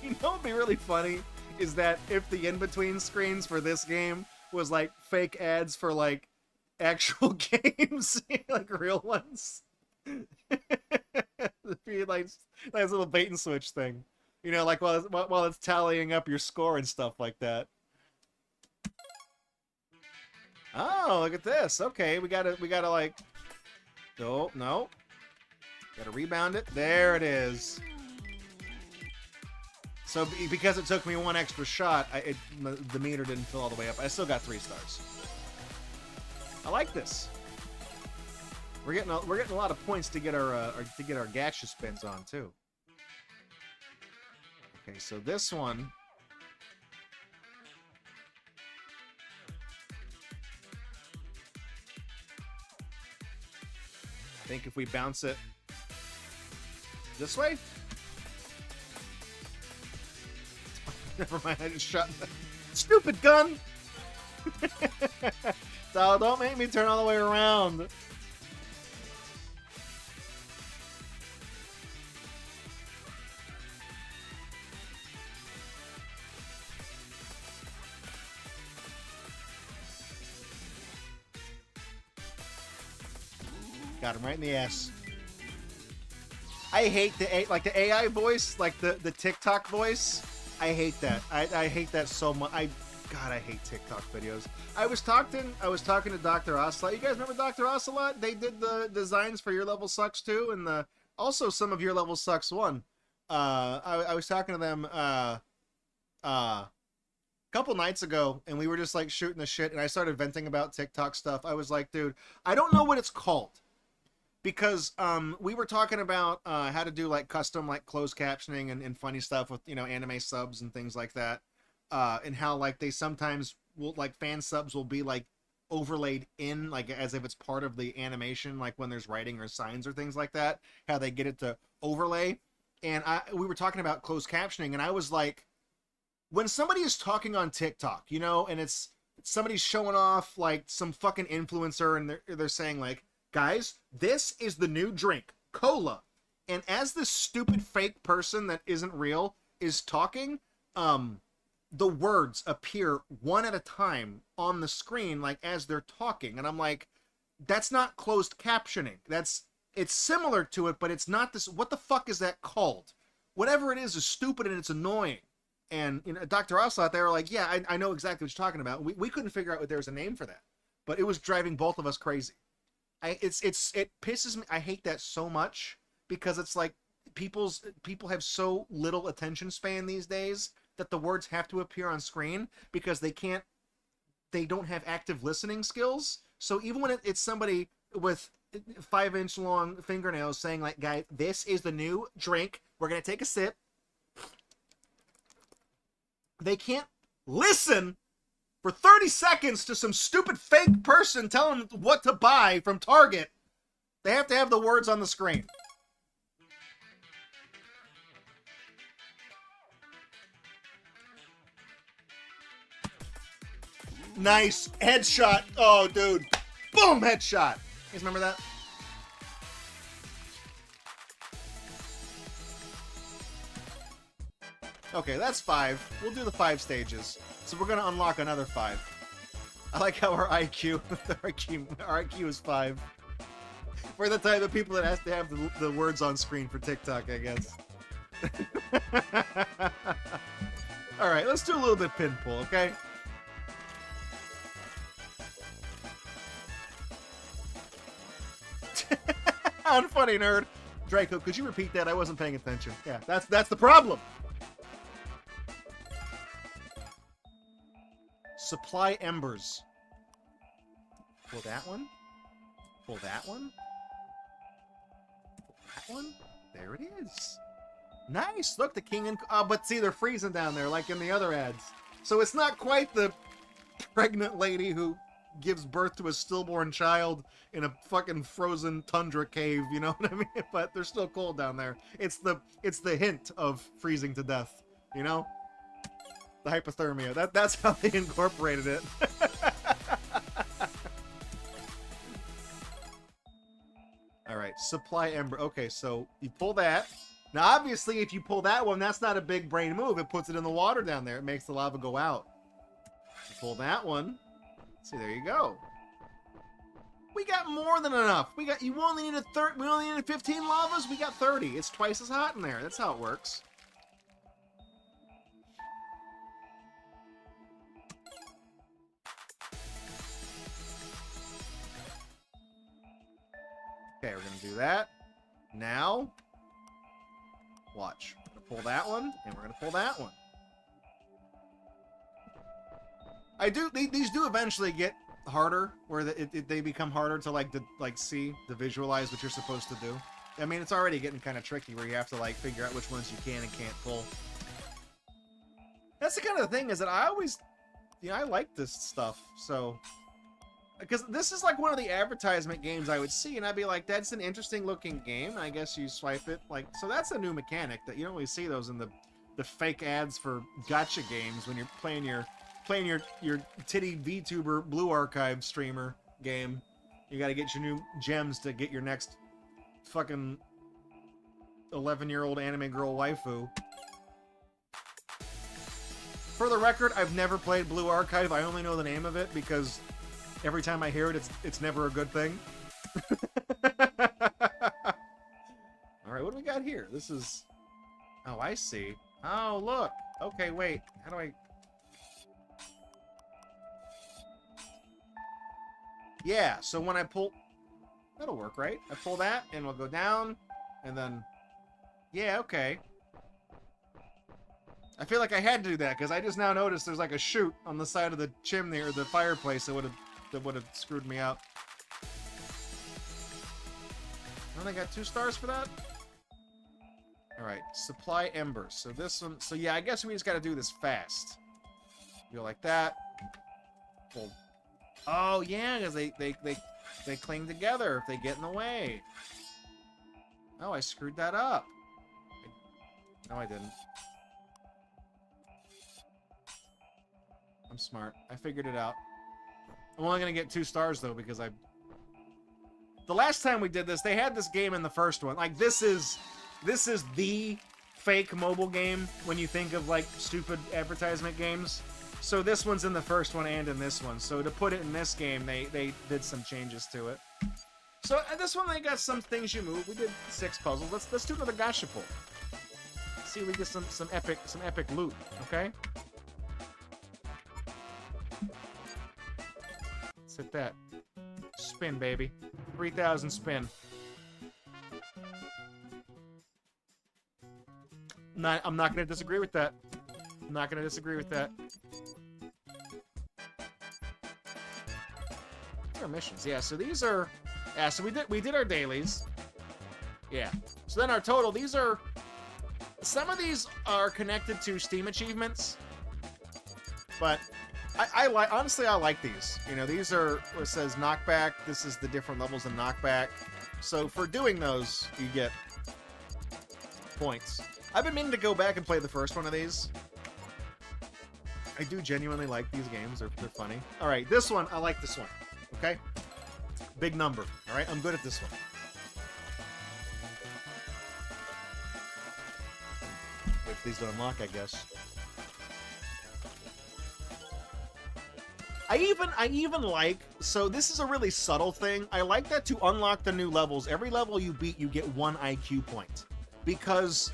You know what would be really funny is that if the in-between screens for this game was like fake ads for like actual games, like real ones. It'd be like nice little bait and switch thing. You know, like while it's tallying up your score and stuff like that. Oh, look at this. Okay, we gotta like. Oh, no. Gotta rebound it. There it is. So because it took me one extra shot, the meter didn't fill all the way up. I still got 3 stars. I like this. We're getting a lot of points to get our gacha spins on too. Okay, so this one. I think if we bounce it this way. Never mind, I just shot the stupid gun. So don't make me turn all the way around. Got him right in the ass. I hate the AI voice, like the TikTok voice. I hate that. I hate that so much. God, I hate TikTok videos. I was talking to Dr. Ocelot. You guys remember Dr. Ocelot? They did the designs for Your Level Sucks 2 and also some of Your Level Sucks 1. I was talking to them a couple nights ago, and we were just like shooting the shit, and I started venting about TikTok stuff. I was like, dude, I don't know what it's called. Because we were talking about how to do like custom like closed captioning and funny stuff with, you know, anime subs and things like that. And how like they sometimes will like fan subs will be like overlaid in like as if it's part of the animation, like when there's writing or signs or things like that, how they get it to overlay. And we were talking about closed captioning, and I was like, when somebody is talking on TikTok, you know, and it's somebody's showing off like some fucking influencer, and they're saying like, guys, this is the new drink, cola. And as this stupid fake person that isn't real is talking, the words appear one at a time on the screen, like as they're talking. And I'm like, that's not closed captioning. It's similar to it, but it's not this. What the fuck is that called? Whatever it is stupid and it's annoying. And, you know, Dr. Ocelot, they were like, yeah, I know exactly what you're talking about. We couldn't figure out what there was a name for that, but it was driving both of us crazy. It pisses me. I hate that so much because it's like people have so little attention span these days that the words have to appear on screen because they don't have active listening skills. So even when it's somebody with 5-inch long fingernails saying like, guys, this is the new drink. We're going to take a sip. They can't listen for 30 seconds to some stupid fake person telling them what to buy from Target. They have to have the words on the screen. Nice headshot. Oh, dude. Boom, headshot. You guys remember that? Okay, that's 5. We'll do the 5 stages. So we're gonna unlock another 5. I like how our IQ, our IQ is 5. We're the type of people that has to have the words on screen for TikTok, I guess. All right, let's do a little bit pin pull, okay? Unfunny nerd. Draco, could you repeat that? I wasn't paying attention. Yeah, that's the problem. Supply embers. Pull that one. Pull that one. Pull that one. There it is. Nice. Look, the king and... but see, they're freezing down there like in the other ads. So it's not quite the pregnant lady who gives birth to a stillborn child in a fucking frozen tundra cave, you know what I mean? But they're still cold down there. It's the hint of freezing to death, you know? The hypothermia. That's how they incorporated it. All right, supply ember. Okay, so you pull that. Now, obviously, if you pull that one, that's not a big brain move. It puts it in the water down there. It makes the lava go out. You pull that one. See, there you go. We got more than enough. We only needed 15 lavas. We got 30. It's twice as hot in there. That's how it works. Okay, we're gonna do that. Now, watch. We're gonna pull that one, and we're gonna pull that one. These do eventually get harder, where they become harder to see, to visualize what you're supposed to do. I mean, it's already getting kind of tricky where you have to like figure out which ones you can and can't pull. That's the kind of thing is that I always, I like this stuff, so. Because this is like one of the advertisement games I would see, and I'd be like, that's an interesting looking game. I guess you swipe it. So that's a new mechanic that you don't really see those in the fake ads for gacha games when you're playing your titty VTuber Blue Archive streamer game. You gotta get your new gems to get your next fucking 11-year-old anime girl waifu. For the record, I've never played Blue Archive. I only know the name of it because every time I hear it, it's never a good thing. Alright, what do we got here? This is... Oh, I see. Oh, look. Okay, wait. How do I... Yeah, so when I pull... That'll work, right? I pull that, and we'll go down, and then... Yeah, okay. I feel like I had to do that, because I just now noticed there's like a chute on the side of the chimney, or the fireplace that would have screwed me up. I only got 2 stars for that? Alright, supply embers. So this one... So yeah, I guess we just gotta do this fast. Go like that. Pull. Oh, yeah, because they cling together if they get in the way. Oh, I screwed that up. No, I didn't. I'm smart. I figured it out. I'm only going to get 2 stars, though, because I... The last time we did this, they had this game in the first one. Like, this is the fake mobile game when you think of, like, stupid advertisement games. So this one's in the first one and in this one. So to put it in this game, they did some changes to it. So this one, they got some things you move. We did 6 puzzles. Let's do another gacha pull. See if we get some epic loot. Okay. Let's hit that. Spin, baby. 3,000 spin. I'm not gonna disagree with that. I'm not gonna disagree with that. Our missions, yeah. So these are, yeah. So we did our dailies, yeah. So then our total. These are, some of these are connected to Steam achievements, but I like, honestly, I like these. You know, these are where it says knockback. This is the different levels of knockback. So for doing those, you get points. I've been meaning to go back and play the first one of these. I do genuinely like these games. They're funny. All right, this one, I like this one. Okay? Big number. All right, I'm good at this one. Wait for these to unlock, I guess. I even like, so this is a really subtle thing. I like that to unlock the new levels, every level you beat, you get 1 IQ point. Because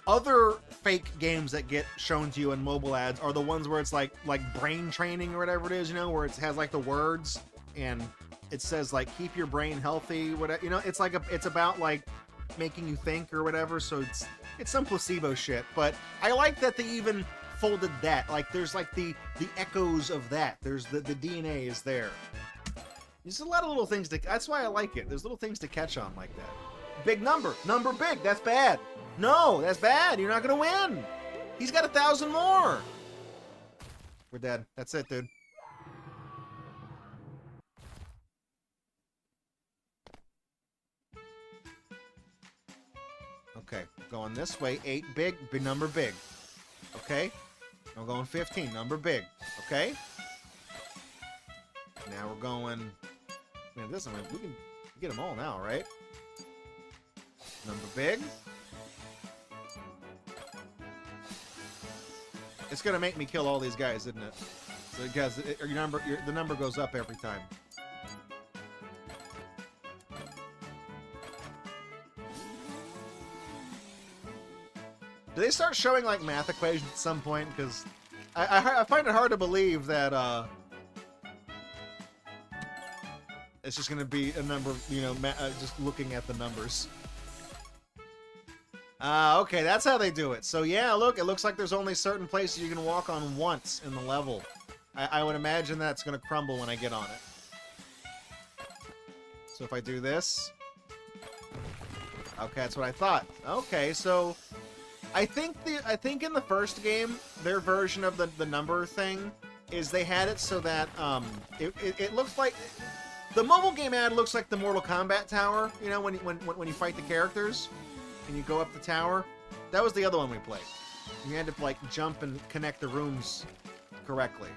other fake games that get shown to you in mobile ads are the ones where it's like brain training or whatever it is, you know, where it has like the words and it says like keep your brain healthy, whatever, you know, it's like it's about like making you think or whatever. So it's some placebo shit, but I like that they even folded that. Like there's like the echoes of that. There's the DNA is there. There's a lot of little things that's why I like it. There's little things to catch on like that. Big number big. That's bad. No, that's bad. You're not gonna win. He's got 1,000 more. We're dead. That's it, dude. Okay, going this way. 8 big number big. Okay. I'm going 15 number big. Okay. Now we're going. Man, this one we can get them all now, right? Number big. It's gonna make me kill all these guys, isn't it? So because the number goes up every time. Do they start showing like math equations at some point? Because I find it hard to believe that it's just gonna be a number, you know, just looking at the numbers. Okay, that's how they do it. So yeah, look, it looks like there's only certain places you can walk on once in the level. I would imagine that's gonna crumble when I get on it. So if I do this, okay, that's what I thought. Okay, so I think in the first game, their version of the number thing is they had it so that it looks like the mobile game ad looks like the Mortal Kombat tower. You know, when you fight the characters. And you go up the tower. That was the other one we played. You had to like jump and connect the rooms correctly.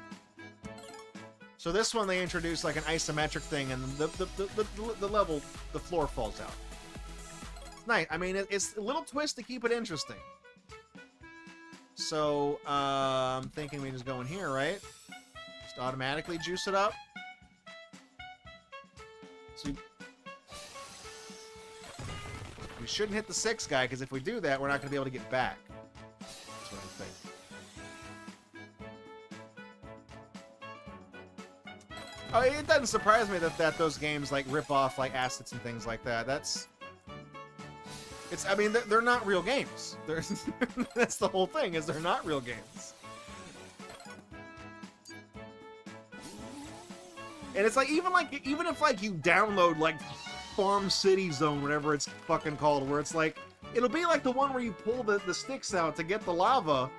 So this one they introduced like an isometric thing, and the level, the floor falls out. It's nice. I mean, it's a little twist to keep it interesting. So I'm thinking we just go in here, right? Just automatically juice it up. So we shouldn't hit the 6 guy, because if we do that, we're not going to be able to get back. So think. Oh, it doesn't surprise me that those games like rip off like assets and things like that. I mean, they're not real games. That's the whole thing, is they're not real games. And it's like even if like you download like Farm City Zone, whatever it's fucking called, where it's like it'll be like the one where you pull the sticks out to get the lava.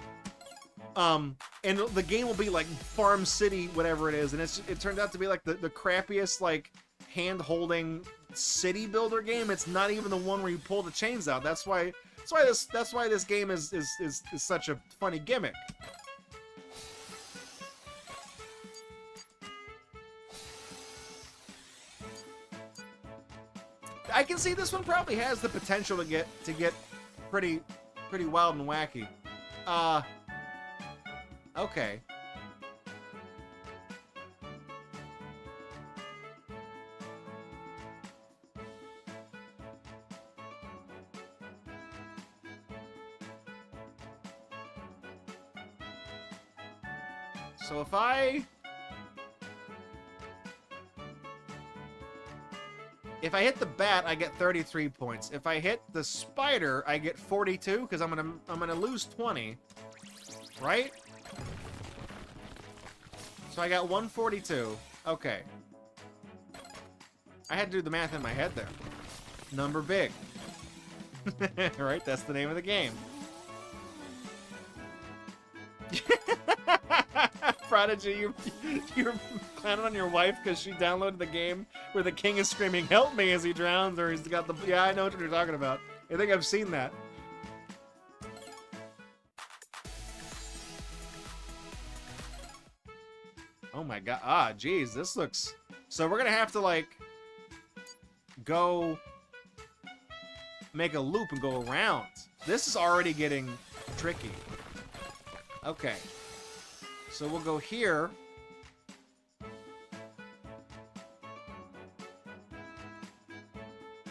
And the game will be like Farm City, whatever it is, and it turned out to be like the crappiest like hand-holding city builder game. It's not even the one where you pull the chains out. That's why this game is such a funny gimmick. I can see this one probably has the potential to get pretty wild and wacky. Okay. So if I hit the bat, I get 33 points. If I hit the spider, I get 42 because I'm gonna lose 20, right? So I got 142. Okay. I had to do the math in my head there. Number big. Right? That's the name of the game. Prodigy, you're clowning on your wife because she downloaded the game where the king is screaming, "Help me," as he drowns, or he's got the... Yeah, I know what you're talking about. I think I've seen that. Oh my god. Ah, geez, this looks... So we're gonna have to, like, go make a loop and go around. This is already getting tricky. Okay. So we'll go here.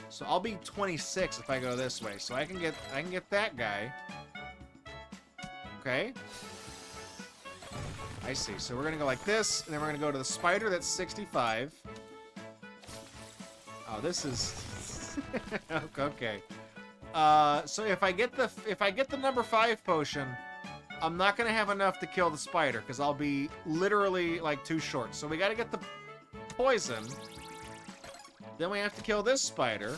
So I'll be 26 if I go this way. So I can get that guy. Okay. I see. So we're gonna go like this, and then we're gonna go to the spider that's 65. Oh, this is okay. So if I get the number 5 potion, I'm not gonna have enough to kill the spider because I'll be literally like too short. So we gotta get the poison. Then we have to kill this spider.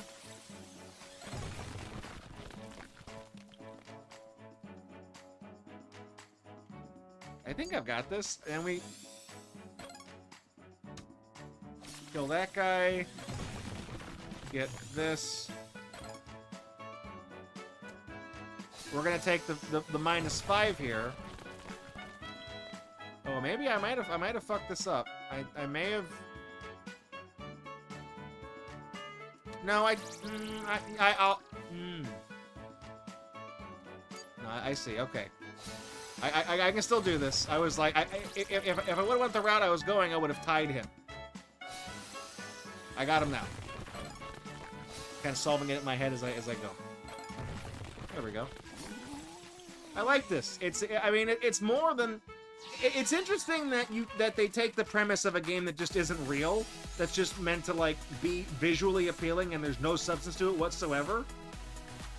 I think I've got this. And we kill that guy. Get this. We're gonna take the -5 here. Oh, maybe I might have fucked this up. I may have. No, I'll. No, I see. Okay. I can still do this. I was like, if I would have went the route I was going, I would have tied him. I got him now. Kind of solving it in my head as I go. There we go. I like this. It's more than. It's interesting that they take the premise of a game that just isn't real, that's just meant to like be visually appealing, and there's no substance to it whatsoever,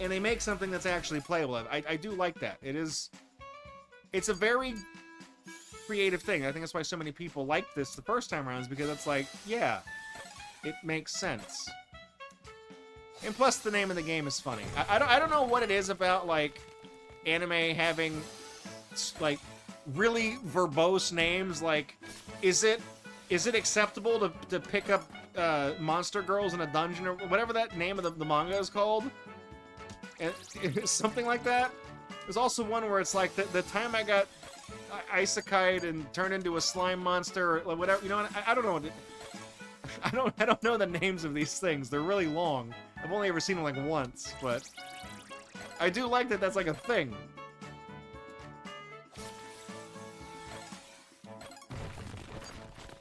and they make something that's actually playable. I do like that. It's a very creative thing. I think that's why so many people like this the first time around, is because it's like, yeah, it makes sense. And plus, the name of the game is funny. I don't know what it is about like anime having like really verbose names. Like, is it acceptable to pick up monster girls in a dungeon or whatever that name of the manga is called? And something like that. There's also one where it's like the time I got isekai'd and turned into a slime monster or whatever. You know what? I don't know. I don't know the names of these things. They're really long. I've only ever seen them like once, but I do like that that's like a thing.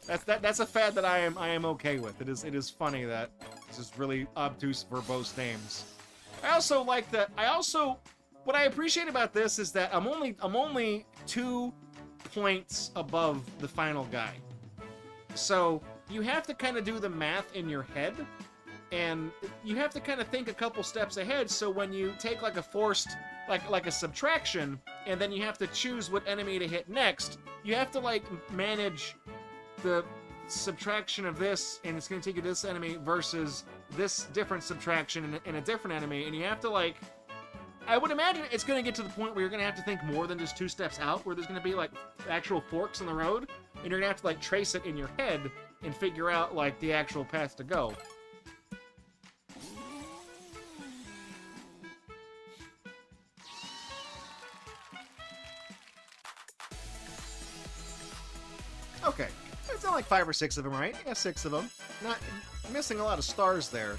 That's a fad that I am okay with. It is funny that it's just really obtuse, verbose names. I also like that. I also what I appreciate about this is that I'm only 2 points above the final guy. So you have to kind of do the math in your head, and you have to kind of think a couple steps ahead. So when you take like a forced, like a subtraction, and then you have to choose what enemy to hit next, you have to like manage the subtraction of this, and it's going to take you to this enemy versus this different subtraction in a different enemy, and you have to like, I would imagine it's going to get to the point where you're going to have to think more than just 2 steps out, where there's going to be like actual forks in the road, and you're going to have to like trace it in your head and figure out like the actual path to go. Okay, it's not like 5 or 6 of them, right? Yeah, 6 of them. Not missing a lot of stars there.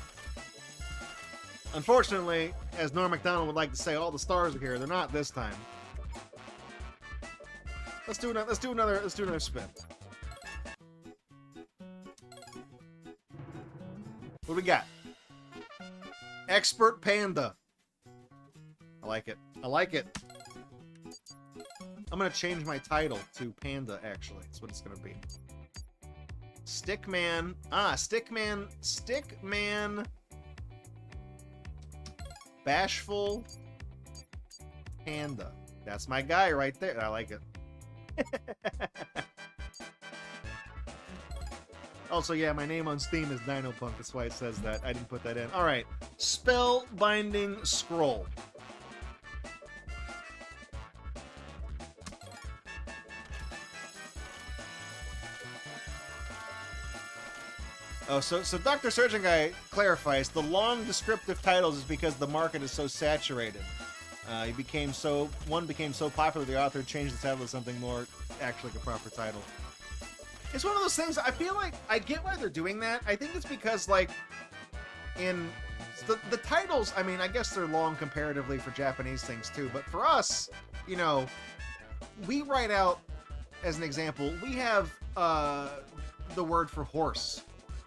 Unfortunately, as Norm Macdonald would like to say, all the stars are here. They're not this time. Let's do another spin. What do we got? Expert Panda. I like it. I like it. I'm gonna change my title to Panda, actually. That's what it's gonna be. Stickman. Stickman. Bashful Panda. That's my guy right there. I like it. Also, yeah, my name on Steam is Dinopunk. That's why it says that. I didn't put that in. Alright. Spellbinding Scroll. Oh, so Dr. Surgeon Guy clarifies, the long descriptive titles is because the market is so saturated. One became so popular, the author changed the title to something more actually like a proper title. It's one of those things, I feel like, I get why they're doing that. I think it's because, like, in the titles, I mean, I guess they're long comparatively for Japanese things too, but for us, you know, we write out, as an example, we have the word for horse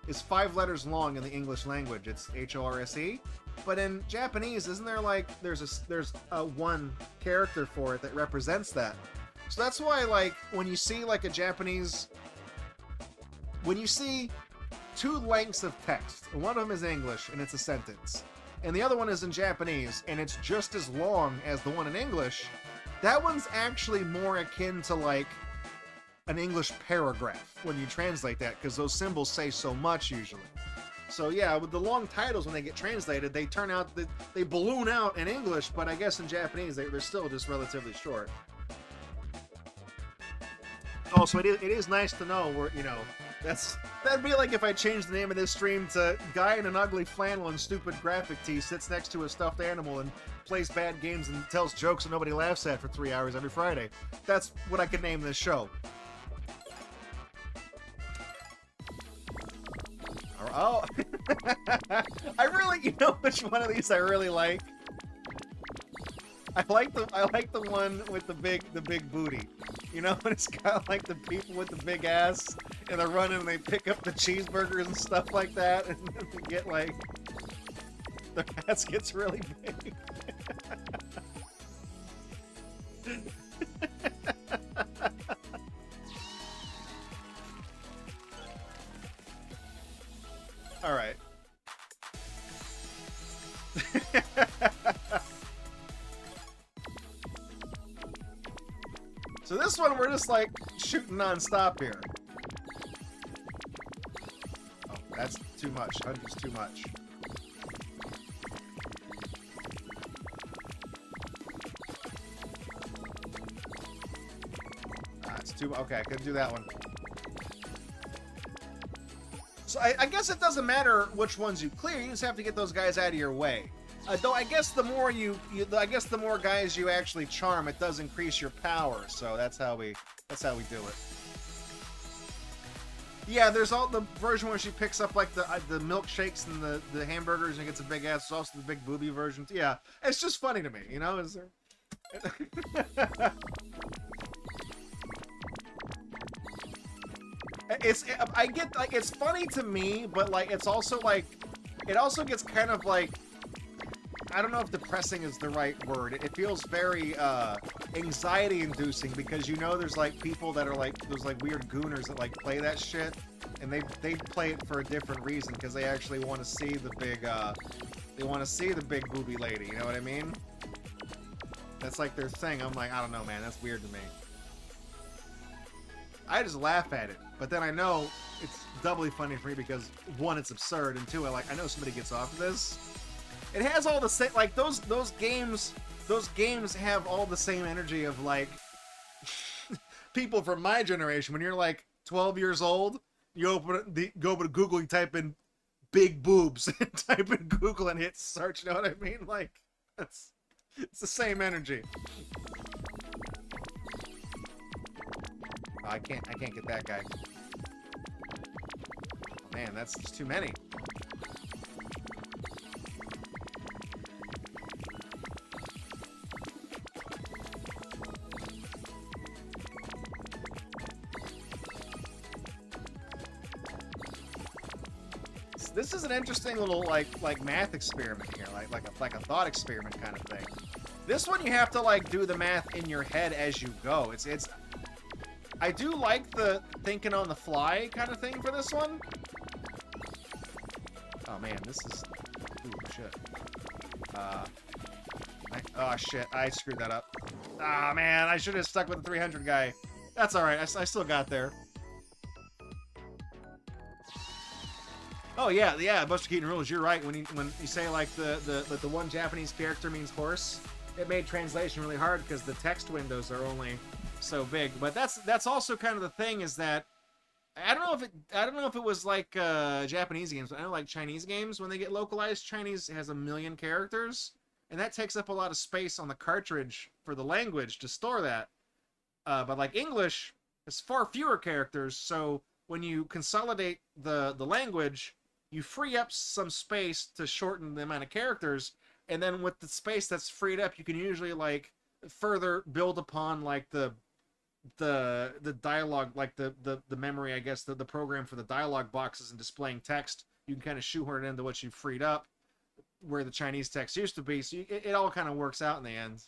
is 5 letters long in the English language. It's H-O-R-S-E. But in Japanese, isn't there like there's one character for it that represents that? So that's why, like, when you see like a Japanese, when you see 2 lengths of text, and one of them is English and it's a sentence, and the other one is in Japanese and it's just as long as the one in English, that one's actually more akin to like an English paragraph when you translate that, because those symbols say so much usually. So yeah, with the long titles, when they get translated, they turn out that they balloon out in English, but I guess in Japanese they're still just relatively short. Also, it is nice to know where, you know, that'd be like if I changed the name of this stream to Guy in an Ugly Flannel and Stupid Graphic Tee sits next to a stuffed animal and plays bad games and tells jokes that nobody laughs at for 3 hours every Friday. That's what I could name this show. Oh, I really, you know which one of these I really like? I like the one with the big booty. You know, when it's got like the people with the big ass and they're running and they pick up the cheeseburgers and stuff like that, and they get like, their ass gets really big. All right. So this one, we're just like shooting non-stop here. Oh, that's too much. 100's too much. It's too. Okay, I couldn't do that one. So I guess it doesn't matter which ones you clear. You just have to get those guys out of your way. Though I guess the more I guess the more guys you actually charm, it does increase your power. So that's how we do it. Yeah, there's all the version where she picks up like the milkshakes and the hamburgers and gets a big ass. There's also the big booby version. Yeah, it's just funny to me, you know. Is there? I get, like, it's funny to me, but like it's also like, it also gets kind of like, I don't know if depressing is the right word. It feels very anxiety inducing because you know there's like people that are like those like weird gooners that like play that shit, and they play it for a different reason because they actually want to see the big booby lady. You know what I mean? That's like their thing. I'm like, I don't know, man. That's weird to me. I just laugh at it, but then I know it's doubly funny for me because one, it's absurd, and two, I know somebody gets off of this. It has all the same, like those games have all the same energy of like people from my generation. When you're like 12 years old, you go over to Google, you type in big boobs, type in Google and hit search. You know what I mean? Like it's the same energy. Oh, I can't get that guy. Oh, man, that's just too many. This is an interesting little like math experiment here, like a thought experiment kind of thing. This one you have to like do the math in your head as you go. It's I do like the thinking on the fly kind of thing for this one. Oh man, this is... Ooh, shit. Oh shit, I screwed that up. Ah man, I should have stuck with the 300 guy. That's alright, I still got there. Oh yeah, Buster Keaton rules, you're right. When you say like the one Japanese character means horse, it made translation really hard because the text windows are only so big. But that's also kind of the thing, is that I don't know if it was like Japanese games, but I know like Chinese games, when they get localized, Chinese has 1 million characters, and that takes up a lot of space on the cartridge for the language to store that. But like English has far fewer characters, so when you consolidate the language, you free up some space to shorten the amount of characters, and then with the space that's freed up, you can usually like further build upon like the dialogue, like the memory, I guess, the program for the dialogue boxes and displaying text. You can kind of shoehorn it into what you've freed up, where the Chinese text used to be. So it all kind of works out in the end.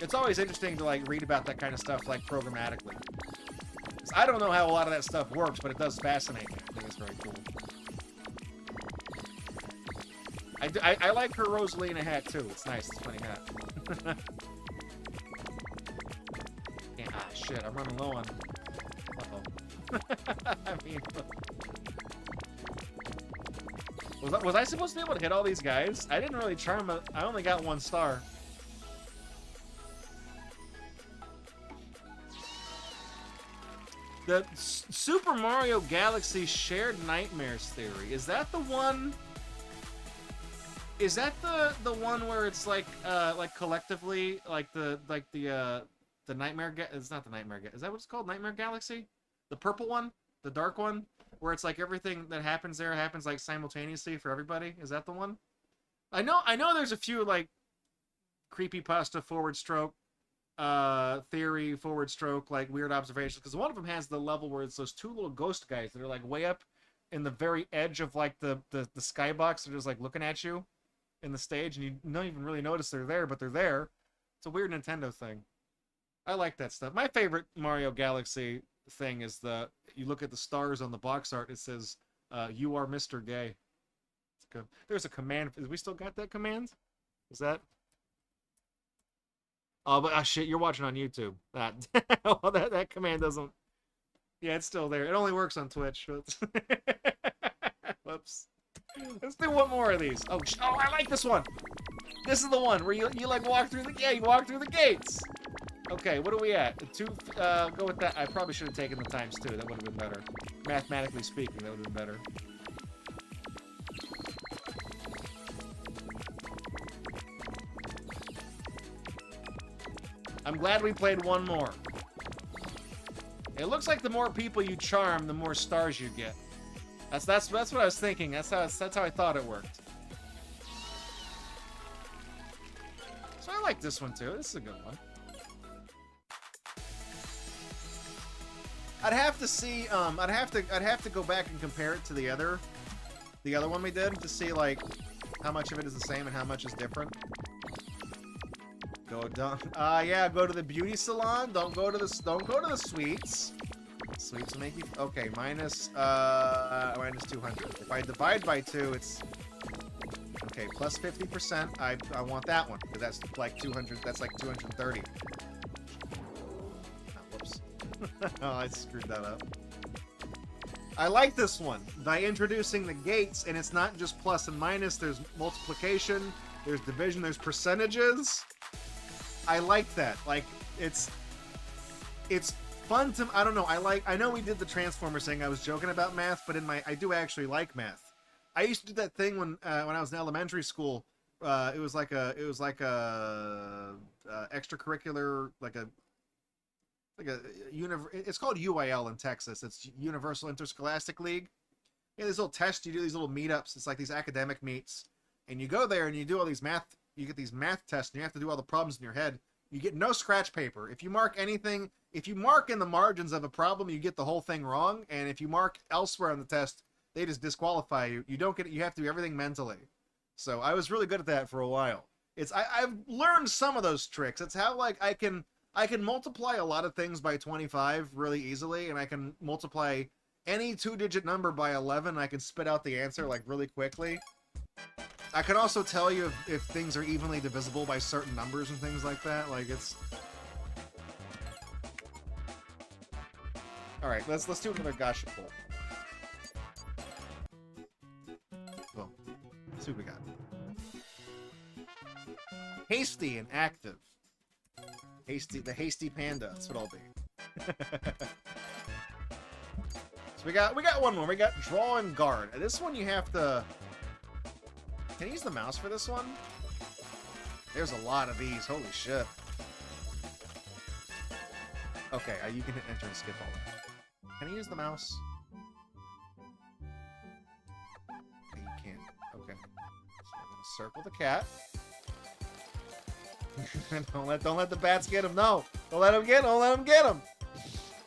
It's always interesting to like read about that kind of stuff, like programmatically. I don't know how a lot of that stuff works, but it does fascinate me. I think it's very cool. I like her Rosalina hat too. It's nice. It's a funny hat. Yeah, shit, I'm running low on... Uh-oh. I mean... Was I supposed to be able to hit all these guys? I didn't really try them. I only got 1 star. The Super Mario Galaxy Shared Nightmares Theory. Is that the one... Is that the one where it's like collectively like the Nightmare it's not the Nightmare, is that what it's called? Nightmare Galaxy? The purple one? The dark one? Where it's like everything that happens there happens like simultaneously for everybody? Is that the one? I know there's a few like creepypasta forward stroke theory forward stroke like weird observations, because one of them has the level where it's those 2 little ghost guys that are like way up in the very edge of like the skybox. They're just like looking at you in the stage, and you don't even really notice they're there, but they're there. It's a weird Nintendo thing. I like that stuff. My favorite Mario Galaxy thing is you look at the stars on the box art, it says, you are Mr. Gay. It's good. There's a command. We still got that command? Is that? Oh, but shit, you're watching on YouTube. Well, that command doesn't... Yeah, it's still there. It only works on Twitch. Whoops. Let's do 1 more of these. Oh, I like this one. This is the one where you like walk through the... Yeah, you walk through the gates. Okay, what are we at? 2, go with that. I probably should have taken the times 2. That would have been better. Mathematically speaking, that would have been better. I'm glad we played 1 more. It looks like the more people you charm, the more stars you get. That's what I was thinking. That's how I thought it worked. So I like this one too. This is a good one. I'd have to see. I'd have to go back and compare it to the other The other one we did to see like how much of it is the same and how much is different. Go down. Yeah, go to the beauty salon. Don't go to the sweets. Sweets will make you okay. Minus 200. If I divide by 2, it's okay. Plus 50%. I want that one because that's like 200. That's like 230. Oh, whoops. Oh, I screwed that up. I like this one by introducing the gates, and it's not just plus and minus. There's multiplication. There's division. There's percentages. I like that. Like it's fun to. I don't know. I know we did the Transformers thing. I was joking about math, but I do actually like math. I used to do that thing when I was in elementary school. It was like a extracurricular it's called UIL in Texas. It's Universal Interscholastic League. Yeah, these little tests you do, these little meetups. It's like these academic meets, and you go there and you do all these math. You get these math tests, and you have to do all the problems in your head. You get no scratch paper. If you mark anything, if you mark in the margins of a problem, you get the whole thing wrong. And if you mark elsewhere on the test, they just disqualify you. You don't get it. You have to do everything mentally. So I was really good at that for a while. I've learned some of those tricks. It's how like I can multiply a lot of things by 25 really easily, and I can multiply any 2-digit number by 11. I can spit out the answer like really quickly. I can also tell you if things are evenly divisible by certain numbers and things like that. Like it's. All right, let's do another Gacha poll. Boom. Let's see what we got. Hasty and active. The hasty panda. That's what I'll be. So we got one more. We got draw and guard. This one you have to. Can I use the mouse for this one? There's a lot of these. Holy shit. Okay, you can hit enter and skip all that. Can I use the mouse? Okay, you can't. Okay. So I'm gonna circle the cat. don't let the bats get him. No, don't let him get him.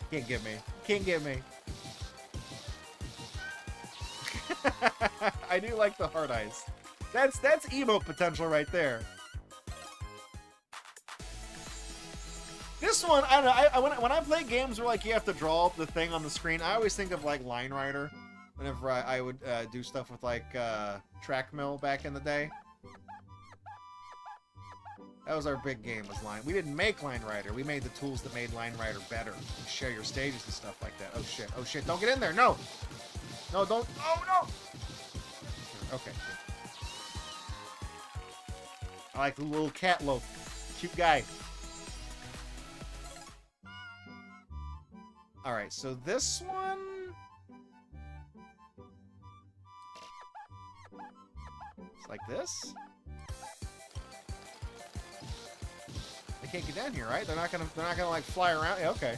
Can't get me. Can't get me. I do like the hard eyes. That's emote potential right there. This one, I don't know. When I play games where like you have to draw the thing on the screen, I always think of like Line Rider. Whenever I would do stuff with like Track Mill back in the day. That was our big game, was Line. We didn't make Line Rider. We made the tools that made Line Rider better. You share your stages and stuff like that. Oh shit. Oh shit. Don't get in there. No. No, don't. Oh no. Okay. I like the little cat loaf. Cute guy. Alright, so this one. It's like this. They can't get down here, right? They're not gonna like fly around. Yeah, okay.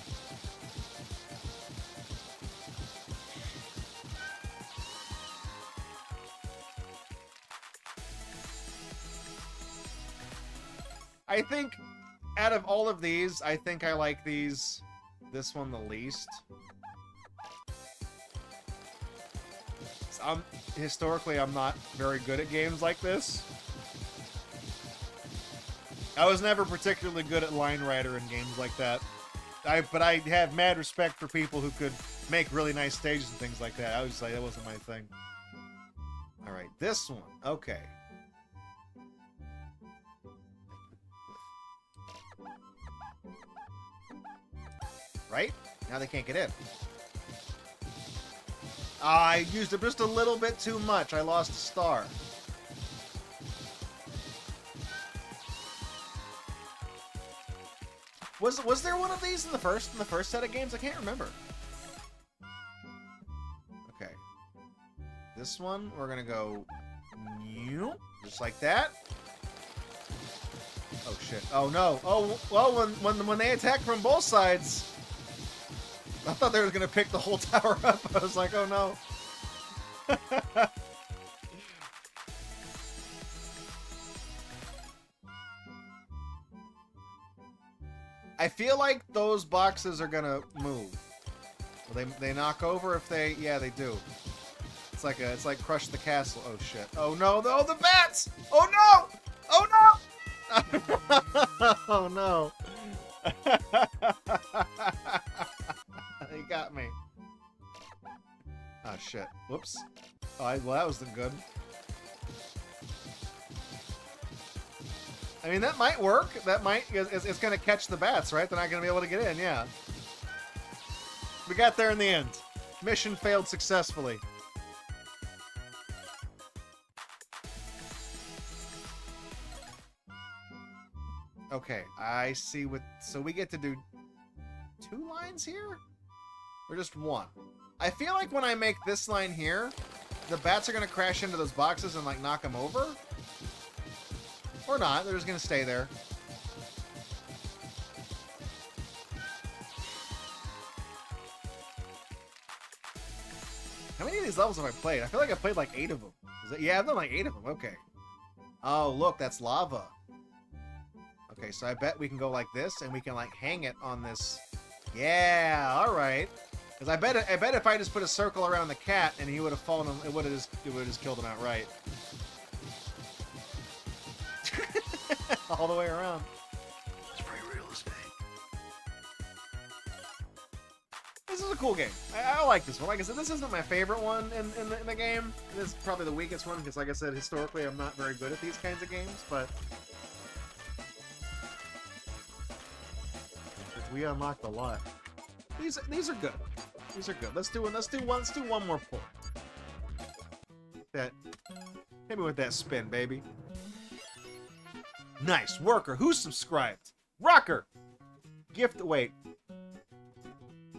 I think out of all of these, I think I like this one the least. Historically, I'm not very good at games like this. I was never particularly good at Line Rider and games like that. But I have mad respect for people who could make really nice stages and things like that. I was like, that wasn't my thing. Alright, this one. Okay. Right? Now they can't get in. I used it just a little bit too much. I lost a star. Was there one of these in the first set of games? I can't remember. Okay. This one, we're gonna go just like that. Oh shit. Oh no. Oh well, when they attack from both sides, I thought they were gonna pick the whole tower up. I was like, oh no. I feel like those boxes are gonna move. Will they knock over if they... Yeah, they do. it's like crush the castle. Oh shit. Oh no, the bats! Oh no! Oh no! Oh no. He got me. Oh shit. Whoops. Oh, well, that wasn't good. I mean, that might work. That might... It's going to catch the bats, right? They're not going to be able to get in, yeah. We got there in the end. Mission failed successfully. Okay, I see what... So we get to do 2 lines here? Or just 1? I feel like when I make this line here, the bats are going to crash into those boxes and, like, knock them over. Or not. They're just going to stay there. How many of these levels have I played? I feel like I've played like 8 of them. Yeah, I've done like 8 of them. Okay. Oh, look, that's lava. Okay, so I bet we can go like this, and we can like hang it on this. Yeah, all right. Because I bet if I just put a circle around the cat and he would have fallen, it would have just killed him outright. All the way around. It's pretty realistic. This is a cool game. I like this one. Like I said, this isn't my favorite one in the game. This is probably the weakest one because, like I said, historically I'm not very good at these kinds of games, but we unlocked a lot. These are good. These are good. Let's do one more pull. Hit me with that spin, baby. Nice. Worker. Who's subscribed? Rocker. Gift. Wait.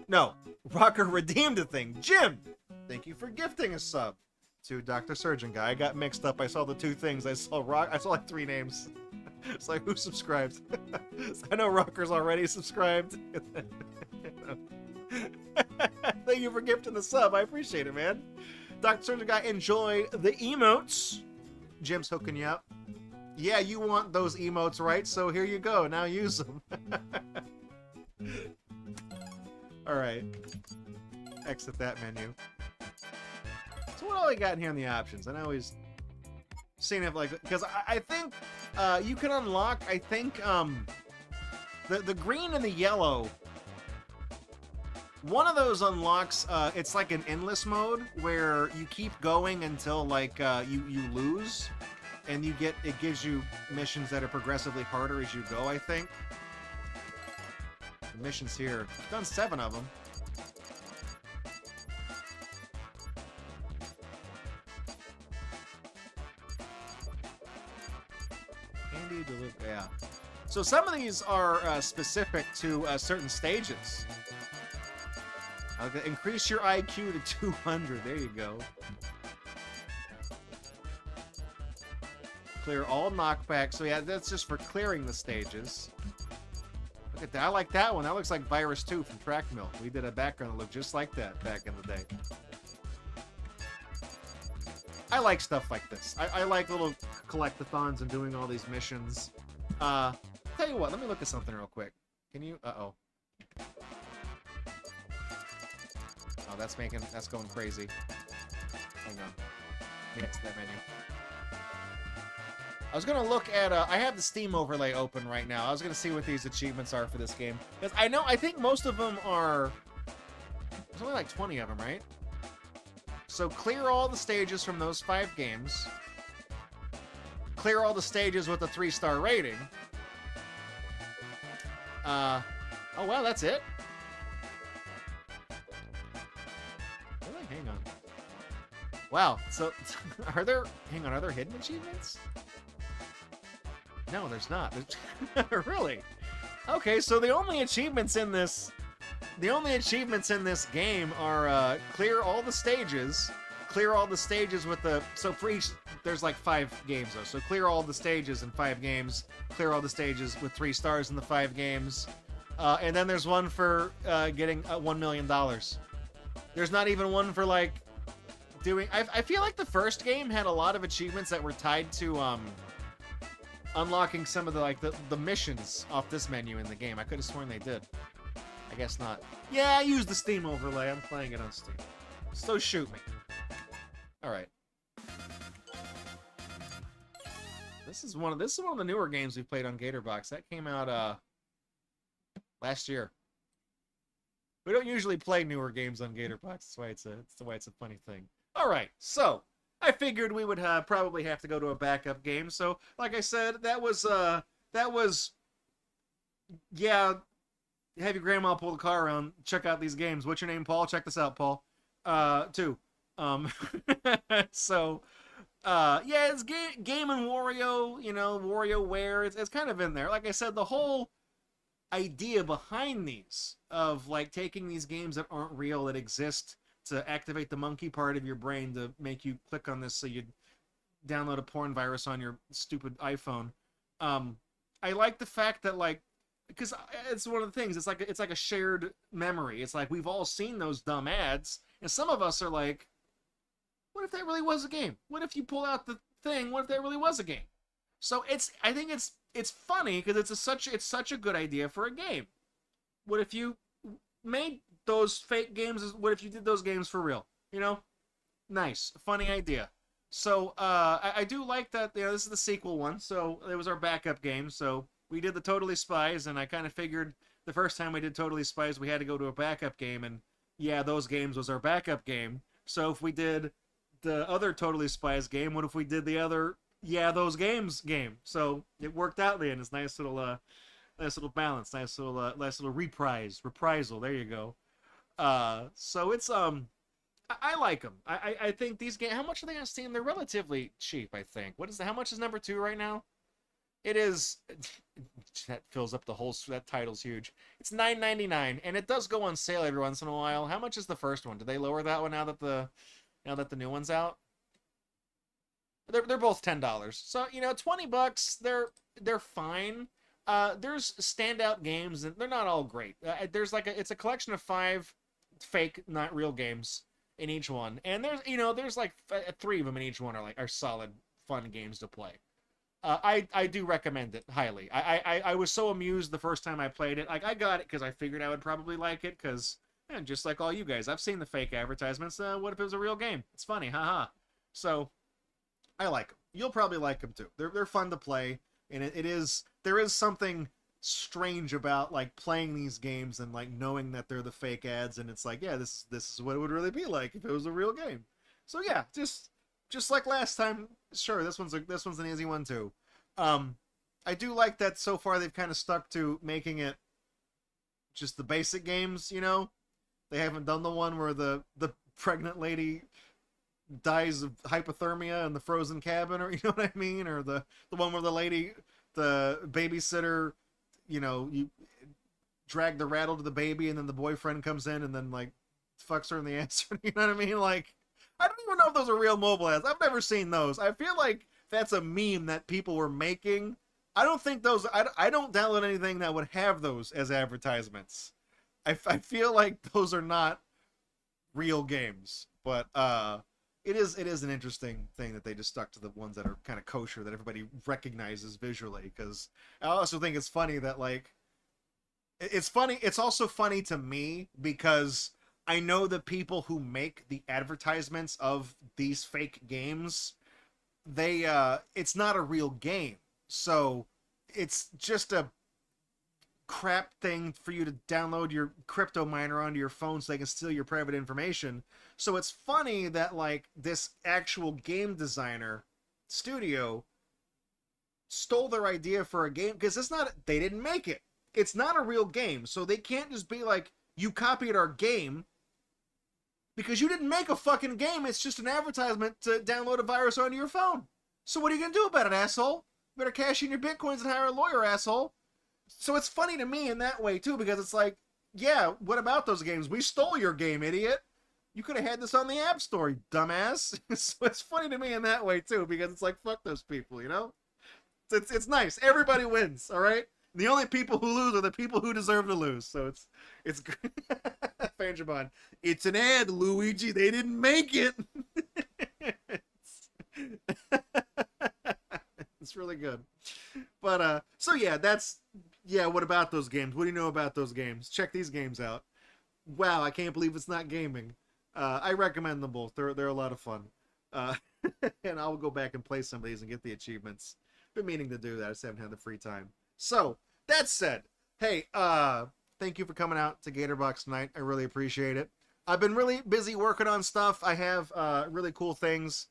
No. Rocker redeemed a thing. Jim. Thank you for gifting a sub. To Dr. Surgeon Guy. I got mixed up. I saw the 2 things. I saw like 3 names. It's like, who subscribed? I know Rocker's already subscribed. Thank you for gifting the sub. I appreciate it, man. Dr. Surgeon Guy, enjoy the emotes. Jim's hooking you up. Yeah, you want those emotes, right? So here you go. Now use them. Alright. Exit that menu. So what all we got in here in the options? I always seen it like... Because I think you can unlock, I think, the green and the yellow... One of those unlocks, it's like an endless mode, where you keep going until, like, you lose. And it gives you missions that are progressively harder as you go, I think. The missions here. I've done 7 of them. Candy deliver. Yeah. So some of these are specific to certain stages. Okay, increase your IQ to 200. There you go. Clear all knockbacks. So yeah, that's just for clearing the stages. Look at that. I like that one. That looks like Virus 2 from Track Mill. We did a background that looked just like that back in the day. I like stuff like this. I like little collectathons and doing all these missions. Tell you what, let me look at something real quick. Can you... Uh-oh. Oh, that's going crazy. Hang on. Let me get to that menu. I was going to look at, I have the Steam overlay open right now. I was going to see what these achievements are for this game. Because I think most of them are, there's only like 20 of them, right? So clear all the stages from those 5 games. Clear all the stages with a 3-star rating. Oh, well, that's it. Really? Hang on. Wow, so, are there hidden achievements? No, there's not. Really? Okay, so the only achievements in this game are clear all the stages with the... So for each, there's like 5 games though. So clear all the stages in 5 games, clear all the stages with 3 stars in the 5 games, and then there's one for getting $1 million. There's not even one for like doing... I feel like the first game had a lot of achievements that were tied to unlocking some of the missions off this menu in the game. I could have sworn they did. I guess not. Yeah, I used the Steam overlay. I'm playing it on Steam. So shoot me. All right. This is one of the newer games we've played on Gatorbox. That came out last year. We don't usually play newer games on Gatorbox. That's why it's a funny thing. All right, so I figured we would probably have to go to a backup game. So, like I said, that was yeah. Have your grandma pull the car around. Check out these games. What's your name, Paul? Check this out, Paul. 2. So. Yeah, it's Game and Wario, you know, WarioWare. It's kind of in there. Like I said, the whole idea behind these of like taking these games that aren't real, that exist, to activate the monkey part of your brain to make you click on this so you'd download a porn virus on your stupid iPhone. I like the fact that, like, because it's one of the things. It's like a shared memory. It's like we've all seen those dumb ads, and some of us are like, what if that really was a game? What if you pull out the thing? What if that really was a game? So I think it's funny because it's such a good idea for a game. What if you made those fake games? What if you did those games for real? You know, nice, funny idea. So I do like that. You know, this is the sequel one, so it was our backup game. So we did the Totally Spies, and I kind of figured the first time we did Totally Spies, we had to go to a backup game, and yeah, those games was our backup game. So if we did the other Totally Spies game, what if we did the other those games game? So it worked out in the end. It's nice little balance, nice little reprisal. There you go. So it's I like them. I think these games. How much are they on Steam? They're relatively cheap, I think. How much is number 2 right now? It is. That fills up the whole. That title's huge. It's $9.99, and it does go on sale every once in a while. How much is the first one? Did they lower that one now that the new one's out? They're both $10. So, you know, $20, they're fine. There's standout games, and they're not all great. There's it's a collection of 5 fake, not real games in each one. And there's like 3 of them in each one are solid, fun games to play. I do recommend it highly. I was so amused the first time I played it. Like, I got it because I figured I would probably like it because, man, just like all you guys, I've seen the fake advertisements. What if it was a real game? It's funny, haha. So, I like them. You'll probably like them too. They're fun to play, and there is something strange about like playing these games and like knowing that they're the fake ads, and it's like, yeah, this is what it would really be like if it was a real game. So yeah, just like last time, sure, this one's an easy one too. I do like that so far they've kind of stuck to making it just the basic games, you know? They haven't done the one where the pregnant lady dies of hypothermia in the frozen cabin, or you know what I mean? Or the one where the babysitter, you know, you drag the rattle to the baby and then the boyfriend comes in and then like fucks her in the ass. You know what I mean? Like, I don't even know if those are real mobile ads. I've never seen those. I feel like that's a meme that people were making. I don't think those, I don't download anything that would have those as advertisements. I feel like those are not real games, but it is an interesting thing that they just stuck to the ones that are kind of kosher, that everybody recognizes visually, because I also think it's funny that, like, it's funny, it's also funny to me because I know the people who make the advertisements of these fake games, they it's not a real game, so it's just a crap thing for you to download your crypto miner onto your phone so they can steal your private information. So it's funny that like this actual game designer studio stole their idea for a game, because they didn't make it. It's not a real game, so they can't just be like, you copied our game, because you didn't make a fucking game. It's just an advertisement to download a virus onto your phone. So what are you gonna do about it, asshole? You better cash in your bitcoins and hire a lawyer, asshole. So it's funny to me in that way, too, because it's like, yeah, what about those games? We stole your game, idiot. You could have had this on the App Store, you dumbass. So it's funny to me in that way, too, because it's like, fuck those people, you know? It's nice. Everybody wins, all right? The only people who lose are the people who deserve to lose. So it's Fanjabon. It's an ad, Luigi. They didn't make it. It's really good. But so yeah, what about those games? What do you know about those games? Check these games out. Wow, I can't believe it's not gaming. I recommend them both. They're a lot of fun. And I'll go back and play some of these and get the achievements. Been meaning to do that. I just haven't had the free time. So that said, hey, thank you for coming out to Gatorbox tonight. I really appreciate it. I've been really busy working on stuff. I have really cool things.